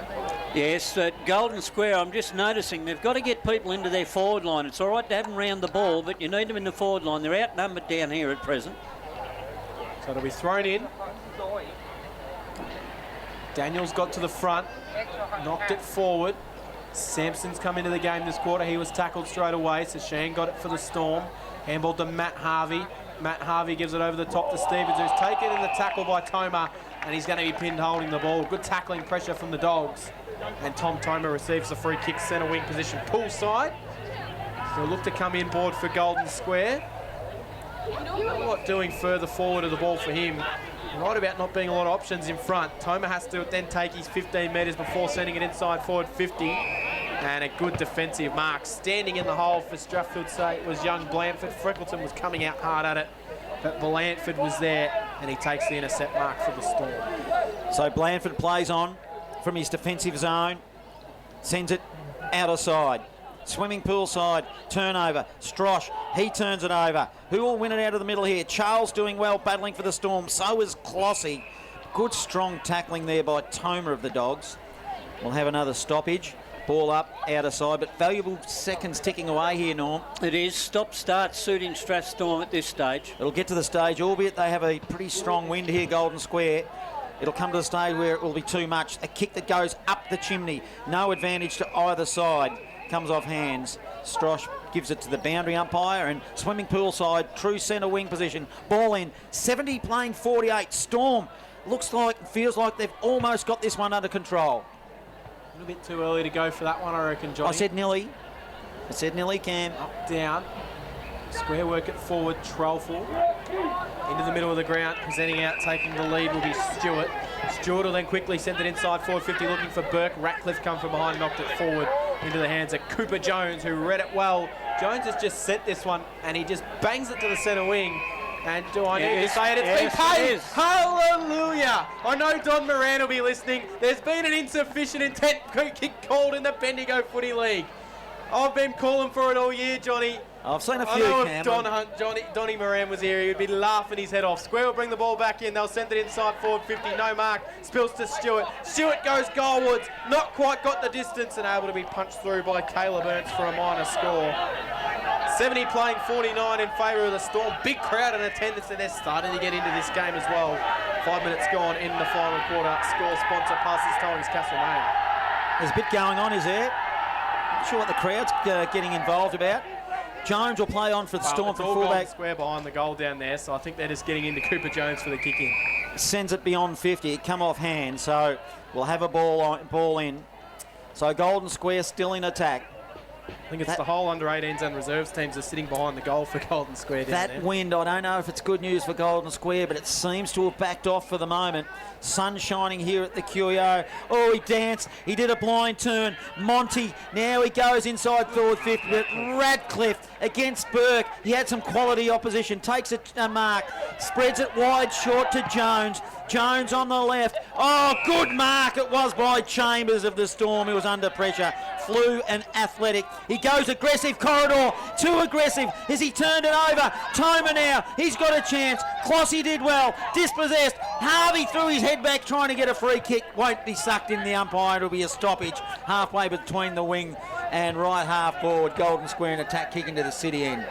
Yes, that Golden Square, I'm just noticing they've got to get people into their forward line. It's all right to have them round the ball, but you need them in the forward line. They're outnumbered down here at present. So it'll be thrown in. Daniels got to the front, knocked it forward. Sampson's come into the game this quarter. He was tackled straight away, so Shane got it for the Storm. Handball to Matt Harvey. Matt Harvey gives it over the top to Stevens, who's taken in the tackle by Toma, and he's going to be pinned holding the ball. Good tackling pressure from the Dogs. And Tom Toma receives the free kick, centre wing position, pool side. He'll look to come in board for Golden Square. Not a lot doing further forward of the ball for him. Right about not being a lot of options in front. Toma has to then take his 15 metres before sending it inside forward 50. And a good defensive mark. Standing in the hole for Strathfieldsaye was young Blanford. Freckleton was coming out hard at it, but Blanford was there, and he takes the intercept mark for the Storm. So Blanford plays on from his defensive zone, sends it out of side. Swimming pool side, turnover. Strosh, he turns it over. Who will win it out of the middle here? Charles doing well, battling for the Storm. So is Clossy. Good strong tackling there by Toma of the Dogs. We'll have another stoppage. Ball up, out of side, but valuable seconds ticking away here, Norm. It is. Stop-start suiting Strathstorm at this stage. It'll get to the stage, albeit they have a pretty strong wind here, Golden Square. It'll come to the stage where it will be too much. A kick that goes up the chimney. No advantage to either side. Comes off hands. Strosh gives it to the boundary umpire, and swimming pool side, true centre wing position. Ball in, 70 playing 48. Storm looks like, feels like they've almost got this one under control. A little bit too early to go for that one, I reckon, Johnny. I said nearly, Cam. Up, down. Square work it forward, Trelful. Into the middle of the ground, presenting out, taking the lead will be Stewart. Stewart will then quickly send it inside forward 50, looking for Burke. Ratcliffe come from behind, knocked it forward into the hands of Cooper Jones, who read it well. Jones has just set this one, and he just bangs it to the centre wing. And do I need to say it? It's been paid. Hallelujah. I know Don Moran will be listening. There's been an insufficient intent kick called in the Bendigo Footy League. I've been calling for it all year, Johnny. I've seen a few, I know if Donny Moran was here, he would be laughing his head off. Square will bring the ball back in. They'll send it inside forward 50. No mark. Spills to Stewart. Stewart goes goalwards. Not quite got the distance and able to be punched through by Caleb Ernst for a minor score. 70 playing 49 in favour of the Storm. Big crowd in attendance, and they're starting to get into this game as well. 5 minutes gone in the final quarter. Score sponsor passes time is Castlemaine. There's a bit going on, is there? Not sure what the crowd's getting involved about. Jones will play on for the Storm from fullback. Square behind the goal down there, so I think they're just getting into Cooper Jones for the kick in. Sends it beyond 50. It come off hand, so we'll have a ball in. So Golden Square still in attack. I think it's the whole under-18s and reserves teams are sitting behind the goal for Golden Square down there. That wind, I don't know if it's good news for Golden Square, but it seems to have backed off for the moment. Sun shining here at the QEO. Oh, he danced. He did a blind turn. Monty, now he goes inside forward 50. But Radcliffe against Burke. He had some quality opposition. Takes a mark. Spreads it wide, short to Jones. Jones on the left. Oh, good mark it was by Chambers of the Storm. He was under pressure. Flew and athletic. He goes aggressive corridor. Too aggressive. As he turned it over. Toma now. He's got a chance. Clossy did well. Dispossessed. Harvey threw his head back trying to get a free kick. Won't be sucked in the umpire. It'll be a stoppage halfway between the wing and right half forward. Golden Square in attack, kick into the city end.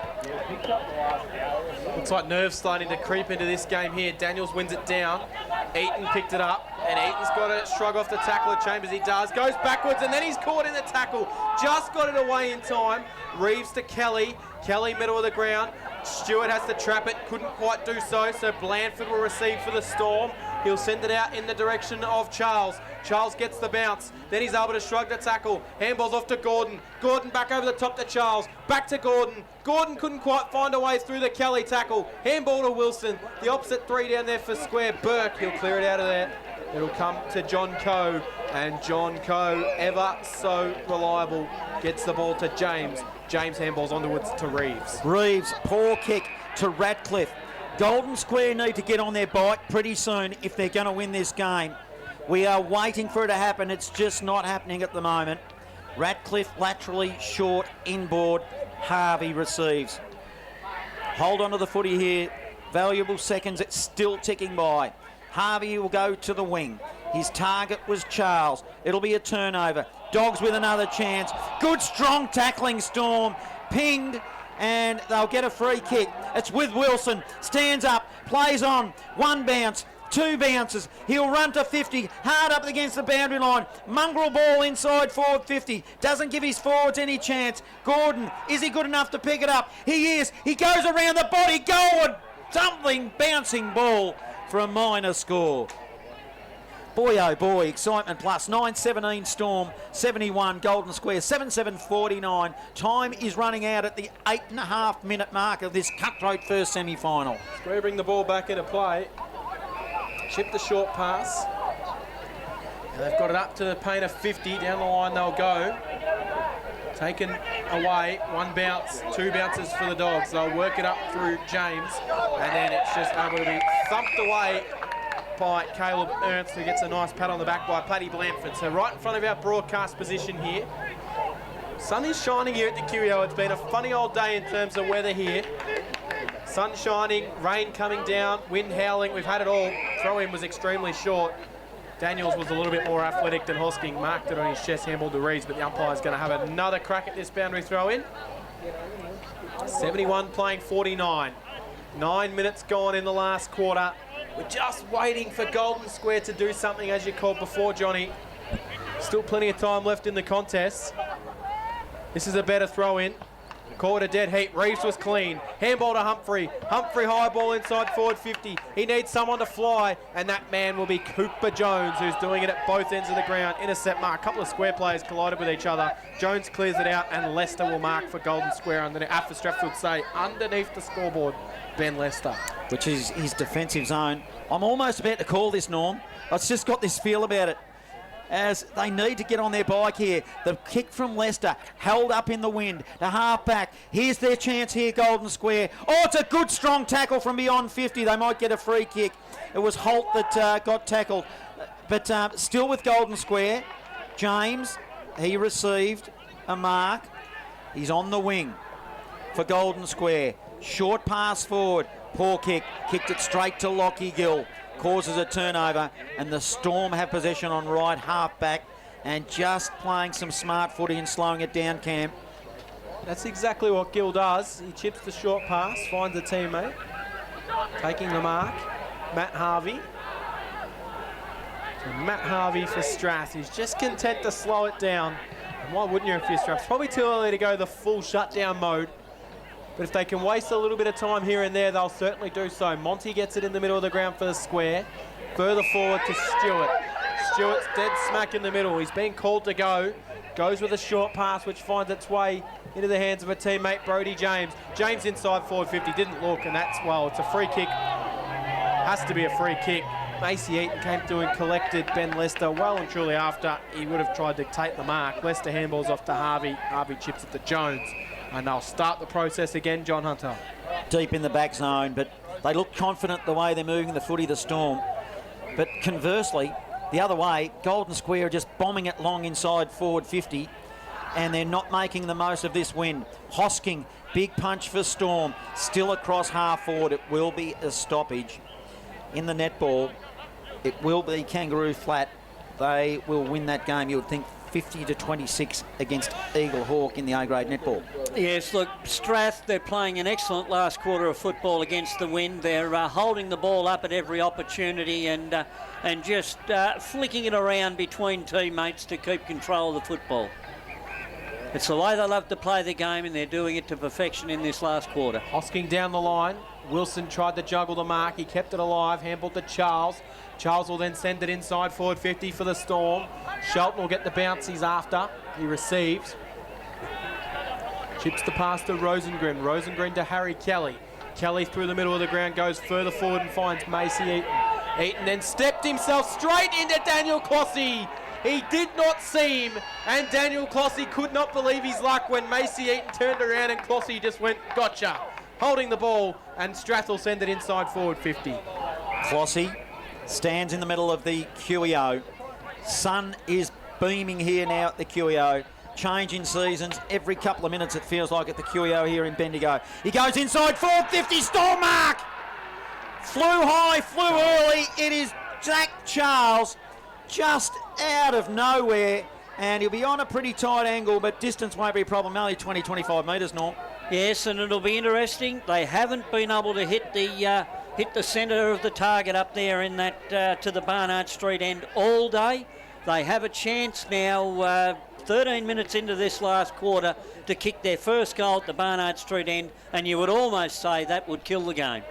Looks like nerves starting to creep into this game here. Daniels wins it down. Eaton picked it up, and Eaton's got to shrug off the tackle of Chambers. He does. Goes backwards, and then he's caught in the tackle. Just got it away in time. Reeves to Kelly. Kelly, middle of the ground. Stewart has to trap it. Couldn't quite do so, so Blanford will receive for the Storm. He'll send it out in the direction of Charles. Charles gets the bounce. Then he's able to shrug the tackle. Handball's off to Gordon. Gordon back over the top to Charles. Back to Gordon. Gordon couldn't quite find a way through the Kelly tackle. Handball to Wilson. The opposite three down there for Square. Burke, he'll clear it out of there. It'll come to John Coe. And John Coe, ever so reliable, gets the ball to James. James handballs onwards to Reeves. Reeves, poor kick to Ratcliffe. Golden Square need to get on their bike pretty soon if they're going to win this game. We are waiting for it to happen. It's just not happening at the moment. Ratcliffe laterally short inboard. Harvey receives. Hold on to the footy here. Valuable seconds. It's still ticking by. Harvey will go to the wing. His target was Charles. It'll be a turnover. Dogs with another chance. Good strong tackling, Storm. Pinged, and they'll get a free kick. It's with Wilson. Stands up, plays on. One bounce. Two bounces. He'll run to 50. Hard up against the boundary line. Mongrel ball inside forward 50. Doesn't give his forwards any chance. Gordon, is he good enough to pick it up? He is. He goes around the body. Goal. Something bouncing ball for a minor score. Boy, oh boy, excitement plus. 9:17 Storm, 71 Golden Square, 7:7:49. Time is running out at the 8.5 minute mark of this cutthroat first semi-final. Square bring the ball back into play. Chip the short pass. And they've got it up to the paint of 50. Down the line they'll go. Taken away. One bounce, two bounces for the Dogs. They'll work it up through James. And then it's just able to be thumped away by Caleb Ernst, who gets a nice pat on the back by Paddy Blanford. So right in front of our broadcast position here. Sun is shining here at the QEO. It's been a funny old day in terms of weather here. Sun shining, rain coming down, wind howling. We've had it all. Throw-in was extremely short. Daniels was a little bit more athletic than Hosking. Marked it on his chest, handball to Reeves, but the umpire's going to have another crack at this boundary throw-in. 71 playing 49. 9 minutes gone in the last quarter. We're just waiting for Golden Square to do something, as you called before, Johnny. Still plenty of time left in the contest. This is a better throw-in. Call it a dead heat. Reeves was clean. Handball to Humphrey. Humphrey high ball inside forward 50. He needs someone to fly, and that man will be Cooper Jones, who's doing it at both ends of the ground. Intercept mark. A couple of Square players collided with each other. Jones clears it out, and Leicester will mark for Golden Square underneath, for Strathfieldsaye underneath the scoreboard. Ben Leicester. Which is his defensive zone. I'm almost about to call this, Norm. I've just got this feel about it. As they need to get on their bike here. The kick from Leicester, held up in the wind, to half back. Here's their chance here, Golden Square. Oh, it's a good strong tackle from beyond 50. They might get a free kick. It was Holt that got tackled. But still with Golden Square. James, he received a mark. He's on the wing for Golden Square. Short pass forward. Poor kick. Kicked it straight to Lockie Gill. Causes a turnover, and the Storm have possession on right half back and just playing some smart footy and slowing it down, Cam. That's exactly what Gill does. He chips the short pass, finds a teammate. Taking the mark, Matt Harvey. So Matt Harvey for Strath. He's just content to slow it down. And why wouldn't you if you're Strath? It's probably too early to go the full shutdown mode. But if they can waste a little bit of time here and there, they'll certainly do so. Monty gets it in the middle of the ground for the Square. Further forward to Stewart. Stewart's dead smack in the middle. He's been called to go. Goes with a short pass, which finds its way into the hands of a teammate, Brodie James. James inside forward 50, didn't look, and that's, well, it's a free kick. Has to be a free kick. Macy Eaton came through and collected Ben Leicester well and truly after he would have tried to take the mark. Leicester handballs off to Harvey. Harvey chips it to Jones. And they'll start the process again, John Hunter. Deep in the back zone, but they look confident the way they're moving the footy, the Storm. But conversely, the other way, Golden Square are just bombing it long inside forward 50, and they're not making the most of this win. Hosking, big punch for Storm, still across half forward. It will be a stoppage. In the netball, it will be Kangaroo Flat. They will win that game, you would think, 50-26 against Eagle Hawk in the A-grade netball. Yes, look, Strath, they're playing an excellent last quarter of football against the wind. They're holding the ball up at every opportunity and just flicking it around between teammates to keep control of the football. It's the way they love to play the game, and they're doing it to perfection in this last quarter. Hosking down the line. Wilson tried to juggle the mark. He kept it alive. Handball to Charles. Charles will then send it inside forward 50 for the Storm. Shelton will get the bounce he's after. He receives. Chips the pass to Rosengren. Rosengren to Harry Kelly. Kelly through the middle of the ground goes further forward and finds Macy Eaton. Eaton then stepped himself straight into Daniel Clossy. He did not see him, and Daniel Clossy could not believe his luck when Macy Eaton turned around and Clossy just went, gotcha. Holding the ball, and Strath will send it inside forward 50. Clossy stands in the middle of the QEO. Sun is beaming here now at the QEO. Change in seasons every couple of minutes, it feels like, at the QEO here in Bendigo. He goes inside forward 50, Storm mark! Flew high, flew early. It is Jack Charles. just out of nowhere, and he'll be on a pretty tight angle, but distance won't be a problem. Only 20, 25 metres, Norm. Yes, and it'll be interesting. They haven't been able to hit the centre of the target up there in that to the Barnard Street end all day. They have a chance now, 13 minutes into this last quarter, to kick their first goal at the Barnard Street end, and you would almost say that would kill the game.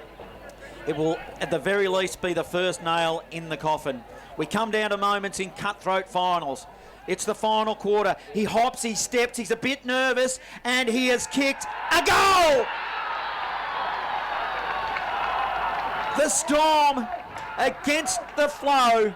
It will, at the very least, be the first nail in the coffin. We come down to moments in cutthroat finals. It's the final quarter. He hops, he steps, he's a bit nervous, and he has kicked a goal! The Storm, against the flow,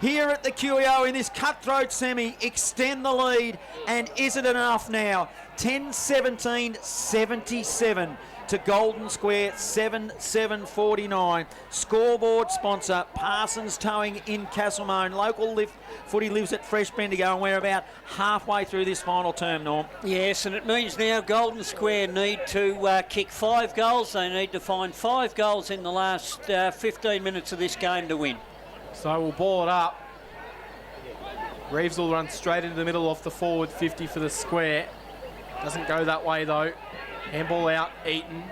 here at the QEO in this cutthroat semi, extend the lead, and is it enough now? 10-17-77 to Golden Square, 7-7-49. Scoreboard sponsor, Parsons Towing in Castlemaine. Local footy lives at Fresh Bendigo, and we're about halfway through this final term, Norm. Yes, and it means now Golden Square need to kick 5 goals. They need to find 5 goals in the last 15 minutes of this game to win. So we'll ball it up. Reeves will run straight into the middle off the forward 50 for the square. Doesn't go that way though. Handball out, Eaton.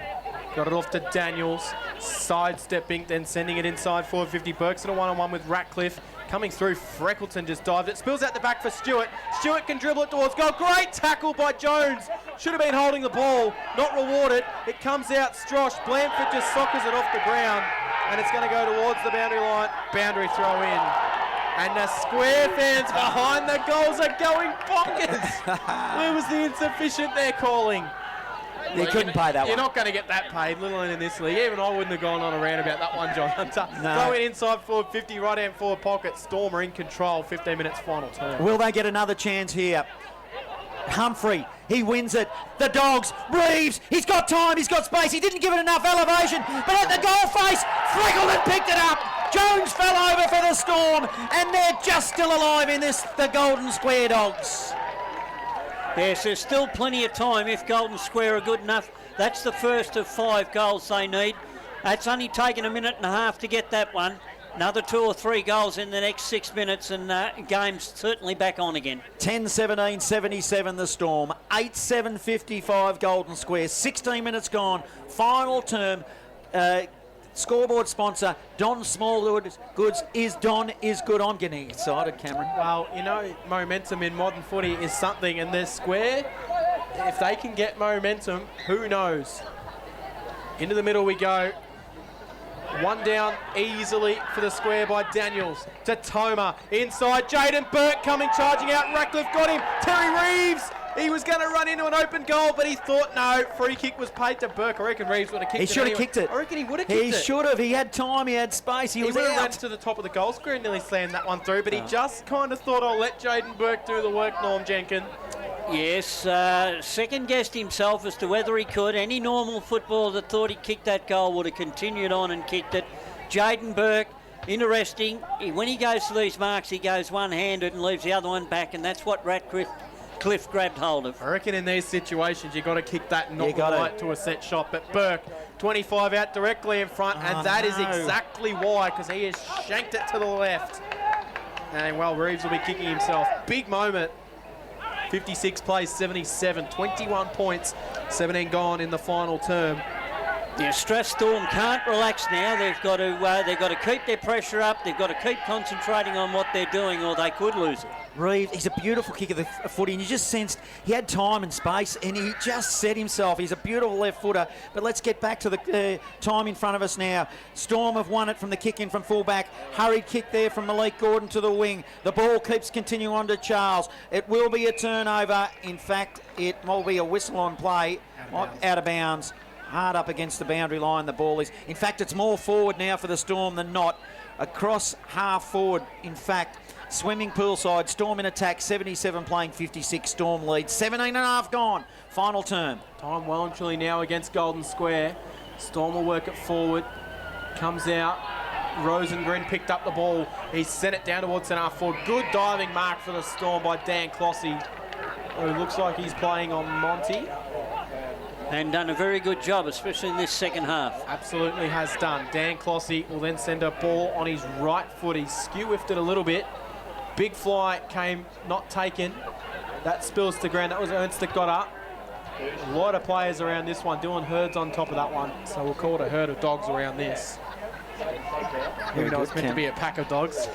Got it off to Daniels. Sidestepping, then sending it inside forward 50. Burke's in a one-on-one with Ratcliffe. Coming through, Freckleton just dived it. Spills out the back for Stewart. Stewart can dribble it towards goal. Great tackle by Jones. Should have been holding the ball. Not rewarded. It comes out, Strosh. Blandford just soccers it off the ground. And it's going to go towards the boundary line. Boundary throw in. And the Square fans behind the goals are going bonkers. Where was the insufficient they're calling? You couldn't pay that one. You're not going to get that paid, little in this league. Even I wouldn't have gone on around about that one, John Hunter. No. Throw it inside forward 50, right hand forward pocket. Storm are in control. 15 minutes final term. Will they get another chance here? Humphrey, he wins it. The Dogs, Reeves, he's got time, he's got space. He didn't give it enough elevation, but at the goal face, Freckleton picked it up. Jones fell over for the Storm, and they're just still alive in this, the Golden Square Dogs. Yes, there's still plenty of time if Golden Square are good enough. That's the first of 5 goals they need. It's only taken a minute and a half to get that one. Another 2 or 3 goals in the next 6 minutes, and game's certainly back on again. 10-17-77 the Storm, 8-7-55 Golden Square, 16 minutes gone, final term. Scoreboard sponsor, Don Smallgoods is good. I'm getting excited, Cameron. Well, you know, momentum in modern footy is something, and the Square, if they can get momentum, who knows? Into the middle we go. One down easily for the Square by Daniels to Toma. Inside, Jaden Burke coming charging out. Ratcliffe got him. Terry Reeves. He was going to run into an open goal, but he thought no. Free kick was paid to Burke. I reckon Reeves would have kicked it. He should have kicked it. I reckon he would have kicked it. He should have. He had time. He had space. He was would have run out. to the top of the goal square and nearly slammed that one through, but he just kind of thought, I'll let Jaden Burke do the work, Norm Jenkins. Yes, second-guessed himself as to whether he could. Any normal footballer that thought he kicked that goal would have continued on and kicked it. Jaden Burke, interesting. When he goes to these marks, he goes one-handed and leaves the other one back, and that's what Ratcliffe grabbed hold of. I reckon in these situations, you've got to kick that and not right to a set shot. But Burke, 25 out directly in front, and that is exactly why, because he has shanked it to the left. And, well, Reeves will be kicking himself. Big moment. 56 plays, 77, 21 points, 17 gone in the final term. Yeah, Strathstorm can't relax now. They've got to keep their pressure up. They've got to keep concentrating on what they're doing, or they could lose it. Reeves, he's a beautiful kick of the footy, and you just sensed he had time and space, and he just set himself. He's a beautiful left footer. But let's get back to the time in front of us now. Storm have won it from the kick in from fullback. Hurried kick there from Malik Gordon to the wing. The ball keeps continuing on to Charles. It will be a turnover. In fact, it will be a whistle on play. Out of bounds. Hard up against the boundary line, the ball is. In fact, it's more forward now for the Storm than not. Across half forward, in fact. Swimming poolside, Storm in attack, 77 playing 56, Storm lead, 17 and a half gone, final term. Time well and truly now against Golden Square. Storm will work it forward, comes out, Rosengren picked up the ball, he sent it down towards centre forward. Good diving mark for the Storm by Dan Clossy, who looks like he's playing on Monty. And done a very good job, especially in this second half. Absolutely has done. Dan Clossy will then send a ball on his right foot. He's skew-whiffed it a little bit. Big fly came not taken. That spills to ground. That was Ernst that got up. A lot of players around this one. Dylan Hurd's on top of that one. So we'll call it a herd of dogs around this. Even though it's meant to be a pack of dogs.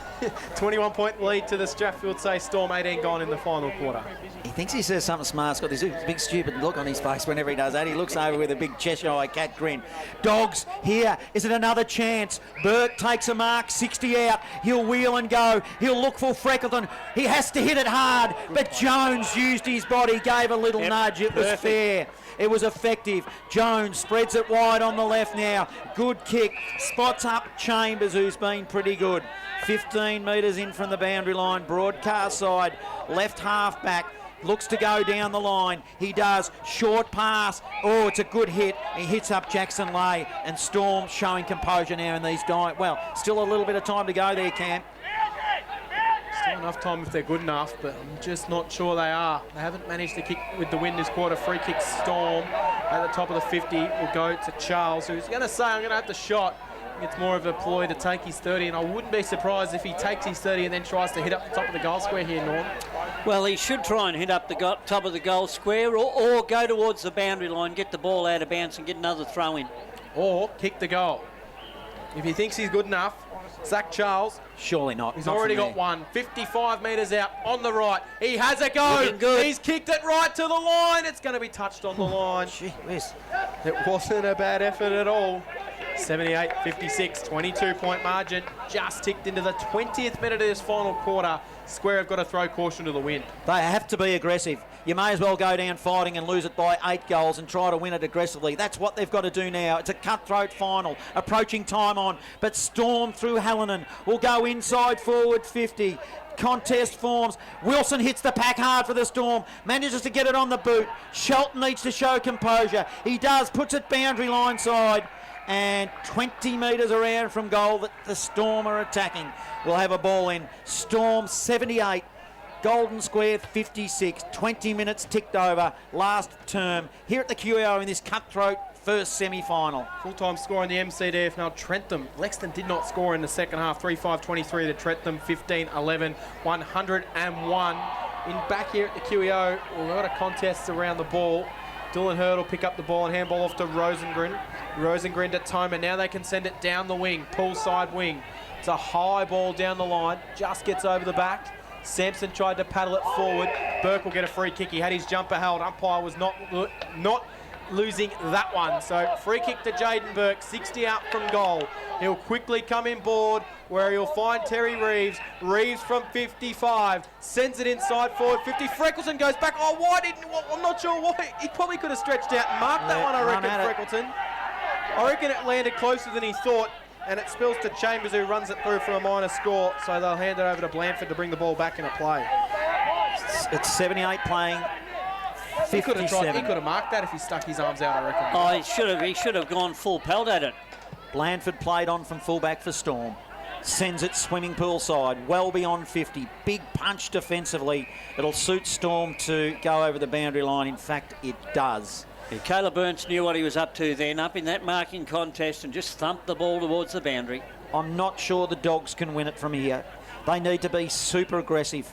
21-point lead to the Strathfieldsaye Storm, 18 gone in the final quarter. He thinks he says something smart. He's got this big stupid look on his face whenever he does that. He looks over with a big Cheshire cat grin. Dogs here. Is it another chance? Burke takes a mark, 60 out. He'll wheel and go. He'll look for Freckleton. He has to hit it hard, but Jones used his body, gave a little nudge. It was fair. It was effective. Jones spreads it wide on the left now. Good kick. Spots up Chambers, who's been pretty good. 15 metres in from the boundary line. Broadcast side. Left half back. Looks to go down the line. He does. Short pass. Oh, it's a good hit. He hits up Jackson Lay. And Storm showing composure now in these well, still a little bit of time to go there, Cam. Still enough time if they're good enough, but I'm just not sure they are. They haven't managed to kick with the win this quarter. Free kick Storm at the top of the 50 will go to Charles, who's going to say, I'm going to have the shot. It's more of a ploy to take his 30, and I wouldn't be surprised if he takes his 30 and then tries to hit up the top of the goal square here, Norm. Well, he should try and hit up the top of the goal square or go towards the boundary line, get the ball out of bounds and get another throw in. Or kick the goal. If he thinks he's good enough, Zach Charles. Surely not. He's already got one. 55 metres out on the right. He has a go. Looking good. He's kicked it right to the line. It's going to be touched on the line. Gee whiz. It wasn't a bad effort at all. 78-56, 22-point margin. Just ticked into the 20th minute of this final quarter. Square have got to throw caution to the wind. They have to be aggressive. You may as well go down fighting and lose it by 8 goals and try to win it aggressively. That's what they've got to do now. It's a cutthroat final. Approaching time on. But Storm through Hallinan will go inside forward 50. Contest forms. Wilson hits the pack hard for the Storm. Manages to get it on the boot. Shelton needs to show composure. He does. Puts it boundary line side. And 20 metres around from goal that the Storm are attacking. We'll have a ball in. Storm 78, Golden Square 56. 20 minutes ticked over last term here at the QEO in this cutthroat first semi-final. Full-time score in the MCDFL Trentham. Lexington did not score in the second half. 3-5-23 to Trentham. 15-11, 101. In back here at the QEO, a lot of contests around the ball. Dylan Hurd will pick up the ball and handball off to Rosengren. Rosengren to Tomer. Now they can send it down the wing, pull side wing. It's a high ball down the line. Just gets over the back. Sampson tried to paddle it forward. Burke will get a free kick. He had his jumper held. Umpire was not losing that one. So free kick to Jaden Burke, 60 out from goal. He'll quickly come in board where he'll find Terry Reeves. Reeves from 55, sends it inside forward 50. Freckleton goes back. Oh, why didn't, I'm not sure why. He probably could have stretched out and marked that one, I reckon, Freckleton. I reckon it landed closer than he thought, and it spills to Chambers, who runs it through for a minor score. So they'll hand it over to Blanford to bring the ball back into play. It's 78 playing 57. He could have marked that if he stuck his arms out, I reckon. Oh, he should have gone full pelt at it. Blanford played on from fullback for Storm. Sends it swimming pool side, well beyond 50. Big punch defensively. It'll suit Storm to go over the boundary line. In fact, it does. Yeah, Caleb Burns knew what he was up to then, up in that marking contest, and just thumped the ball towards the boundary. I'm not sure the Dogs can win it from here. They need to be super aggressive.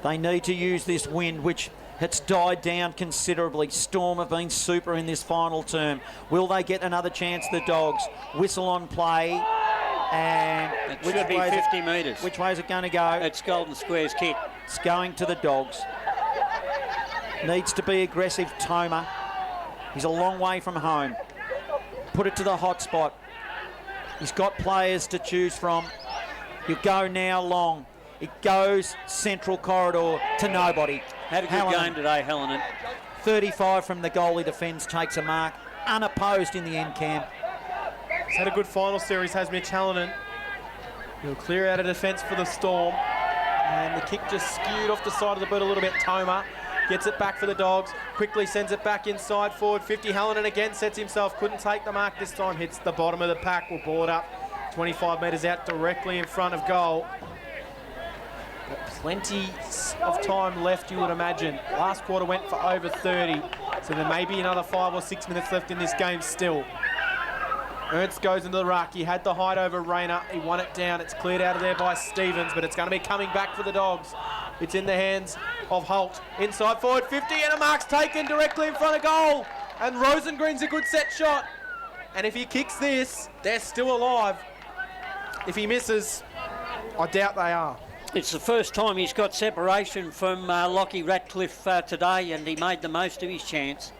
They need to use this wind, which it's died down considerably. Storm have been super in this final term. Will they get another chance, the Dogs? Whistle on play. And it should be 50 metres. Which way is it going to go? It's Golden Square's kick. It's going to the Dogs. Needs to be aggressive, Tomer. He's a long way from home. Put it to the hot spot. He's got players to choose from. You go now long. It goes central corridor to nobody. Had a good game today, Hallinan. 35 from the goalie defends, takes a mark. Unopposed in the end, Cam. He's had a good final series, has Mitch Hallinan. He'll clear out a defence for the Storm. And the kick just skewed off the side of the boot a little bit. Tomer gets it back for the Dogs. Quickly sends it back inside forward 50. Hallinan again sets himself. Couldn't take the mark this time. Hits the bottom of the pack. Will ball it up 25 metres out directly in front of goal. But plenty of time left, you would imagine. Last quarter went for over 30. So there may be another 5 or 6 minutes left in this game still. Ernst goes into the ruck. He had the height over Rayner. He won it down. It's cleared out of there by Stevens, but it's going to be coming back for the Dogs. It's in the hands of Holt. Inside forward 50, and a mark's taken directly in front of goal. And Rosengreen's a good set shot. And if he kicks this, they're still alive. If he misses, I doubt they are. It's the first time he's got separation from Lockie Ratcliffe today, and he made the most of his chance.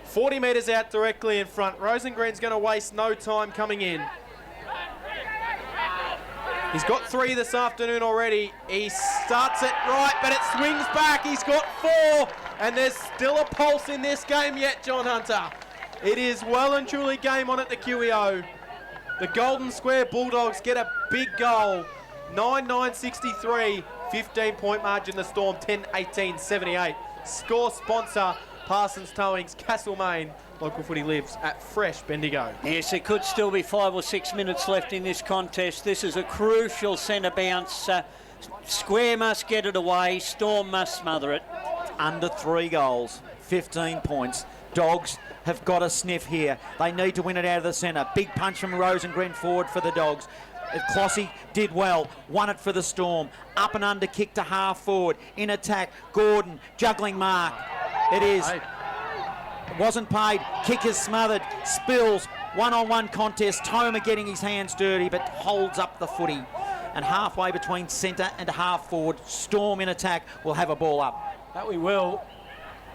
40 metres out directly in front. Rosengreen's going to waste no time coming in. He's got 3 this afternoon already. He starts it right, but it swings back. He's got 4, and there's still a pulse in this game yet, John Hunter. It is well and truly game on at the QEO. The Golden Square Bulldogs get a big goal. 9-9-63, 15-point margin the Storm, 10-18-78. Score sponsor, Parsons Towings, Castlemaine. Local footy lives at Fresh Bendigo. Yes, it could still be 5 or 6 minutes left in this contest. This is a crucial centre bounce. Square must get it away. Storm must smother it. Under 3 goals, 15 points. Dogs have got a sniff here. They need to win it out of the centre. Big punch from Rosengren forward for the Dogs. Clossy did well, won it for the Storm. Up and under kick to half forward. In attack, Gordon, juggling mark. It is. Wasn't paid. Kick is smothered. Spills. One-on-one contest. Toma getting his hands dirty, but holds up the footy. And halfway between centre and half forward, Storm in attack will have a ball up. That we will.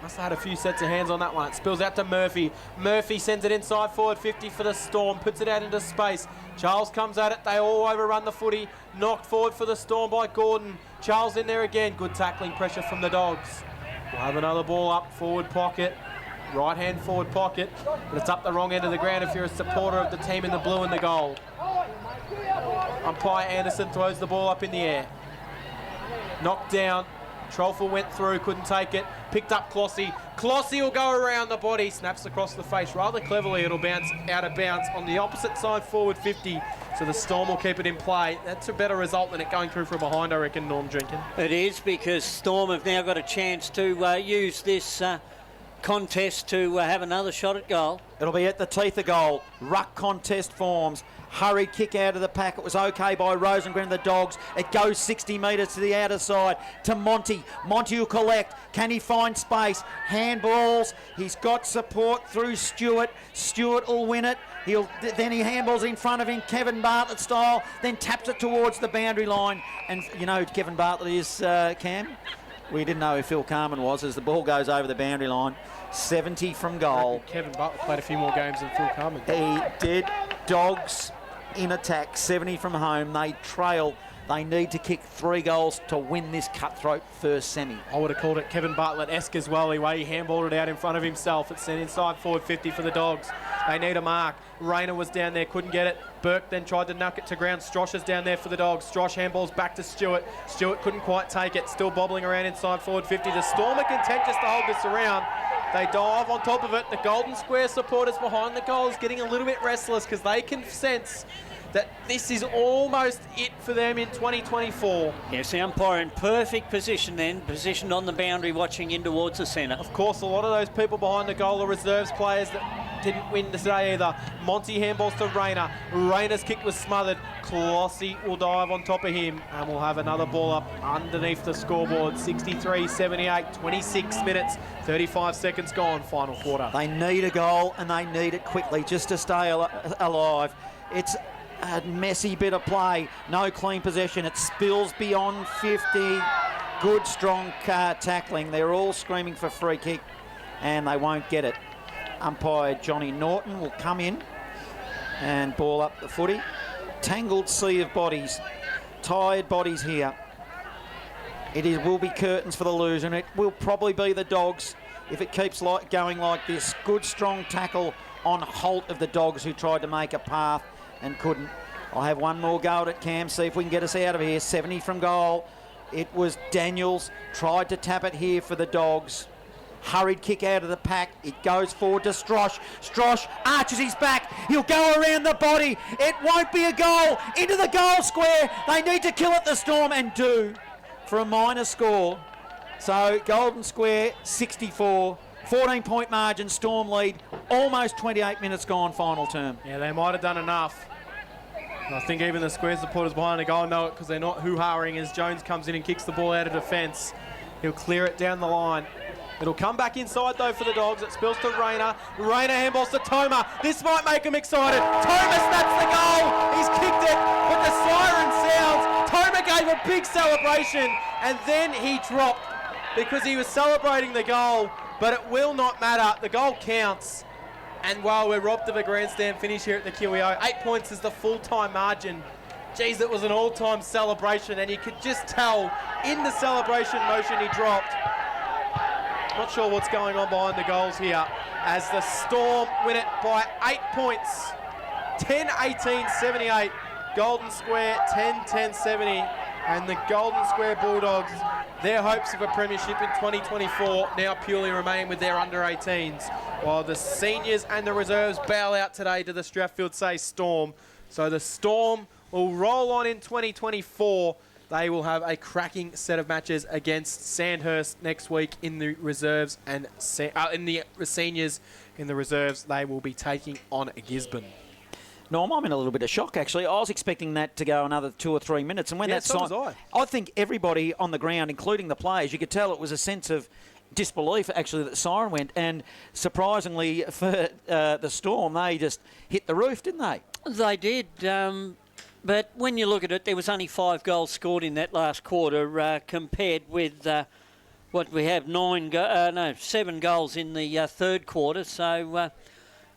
Must have had a few sets of hands on that one. It spills out to Murphy. Murphy sends it inside forward 50 for the Storm. Puts it out into space. Charles comes at it. They all overrun the footy. Knocked forward for the Storm by Gordon. Charles in there again. Good tackling pressure from the Dogs. We'll have another ball up forward pocket. Right hand forward pocket. But it's up the wrong end of the ground if you're a supporter of the team in the blue and the gold. Umpire Anderson throws the ball up in the air. Knocked down. Trolful went through, couldn't take it. Picked up Clossy. Clossy will go around the body, snaps across the face. Rather cleverly, it'll bounce out of bounds on the opposite side forward 50. So the Storm will keep it in play. That's a better result than it going through from behind, I reckon, Norm Drinkin. It is, because Storm have now got a chance to use this contest to have another shot at goal. It'll be at the teeth of goal. Ruck contest forms. Hurried kick out of the pack. It was okay by Rosengren and the Dogs. It goes 60 metres to the outer side to Monty. Monty will collect. Can he find space? Handballs. He's got support through Stewart. Stewart will win it. Then he handballs in front of him, Kevin Bartlett style, then taps it towards the boundary line. And you know Kevin Bartlett is, Cam? We didn't know who Phil Carman was as the ball goes over the boundary line. 70 from goal. Kevin Bartlett played a few more games than Phil Carman. He did. Dogs in attack, 70 from home. They trail. They need to kick 3 goals to win this cutthroat first semi. I would have called it Kevin Bartlett-esque as well. The way he handballed it out in front of himself. It's sent inside forward 50 for the Dogs. They need a mark. Rayner was down there, couldn't get it. Burke then tried to knock it to ground. Strosh is down there for the Dogs. Strosh handballs back to Stewart. Stewart couldn't quite take it. Still bobbling around inside forward 50. The Storm are content just to hold this around. They dive on top of it. The Golden Square supporters behind the goals getting a little bit restless because they can sense that this is almost it for them in 2024. Yes, the umpire in perfect position then, positioned on the boundary, watching in towards the centre. Of course, a lot of those people behind the goal are reserves players that didn't win today either. Monty handballs to Rayner. Rayner's kick was smothered. Clossy will dive on top of him, and we'll have another ball up underneath the scoreboard. 63-78, 26 minutes, 35 seconds gone, final quarter. They need a goal, and they need it quickly just to stay alive. It's a messy bit of play, no clean possession. It spills beyond 50. Good, strong tackling. They're all screaming for free kick, and they won't get it. Umpire Johnny Norton will come in and ball up the footy. Tangled sea of bodies, tired bodies here. Will be curtains for the loser, and it will probably be the Dogs if it keeps going like this. Good, strong tackle on Holt of the Dogs, who tried to make a path and couldn't. I'll have one more go at it, Cam, see if we can get us out of here. 70 from goal. It was Daniels, tried to tap it here for the Dogs. Hurried kick out of the pack. It goes forward to Strosh. Strosh arches his back. He'll go around the body. It won't be a goal. Into the goal square. They need to kill it, the Storm, and do, for a minor score. So Golden Square 64, 14-point margin, Storm lead Almost 28 minutes gone, final term. Yeah, they might have done enough. And I think even the Square supporters behind the goal know it because they're not hoo-haring as Jones comes in and kicks the ball out of defence. He'll clear it down the line. It'll come back inside, though, for the Dogs. It spills to Rayner. Rayner handballs to Toma. This might make him excited. Toma snaps the goal. He's kicked it, but the siren sounds. Toma gave a big celebration, and then he dropped because he was celebrating the goal, but it will not matter. The goal counts. And while we're robbed of a grandstand finish here at the QEO, 8 points is the full-time margin. Geez, it was an all-time celebration, and you could just tell in the celebration motion he dropped. Not sure what's going on behind the goals here as the Storm win it by 8 points. 10-18-78. Golden Square 10-10-70. And the Golden Square Bulldogs, their hopes of a premiership in 2024 now purely remain with their under-18s. While the seniors and the reserves bail out today to the Strathfieldsaye Storm. So the Storm will roll on in 2024. They will have a cracking set of matches against Sandhurst next week in the reserves and in the seniors. In the reserves, they will be taking on Gisborne. No, I'm in a little bit of shock, actually. I was expecting that to go another 2 or 3 minutes. And when that so was I think everybody on the ground, including the players, you could tell it was a sense of disbelief, actually, that the siren went. And surprisingly for the Storm, they just hit the roof, didn't they? They did. But when you look at it, there was only 5 goals scored in that last quarter compared with what we have 7 goals in the third quarter. So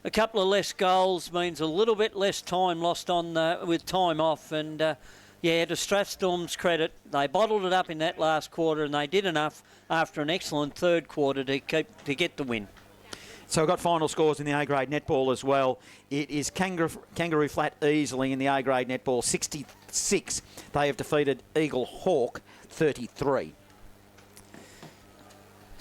a couple of less goals means a little bit less time lost on with time off. And yeah, to Strathstorm's credit, they bottled it up in that last quarter, and they did enough after an excellent third quarter to get the win. So we've got final scores in the A-grade netball as well. It is Kangaroo Flat easily in the A-grade netball, 66. They have defeated Eagle Hawk, 33.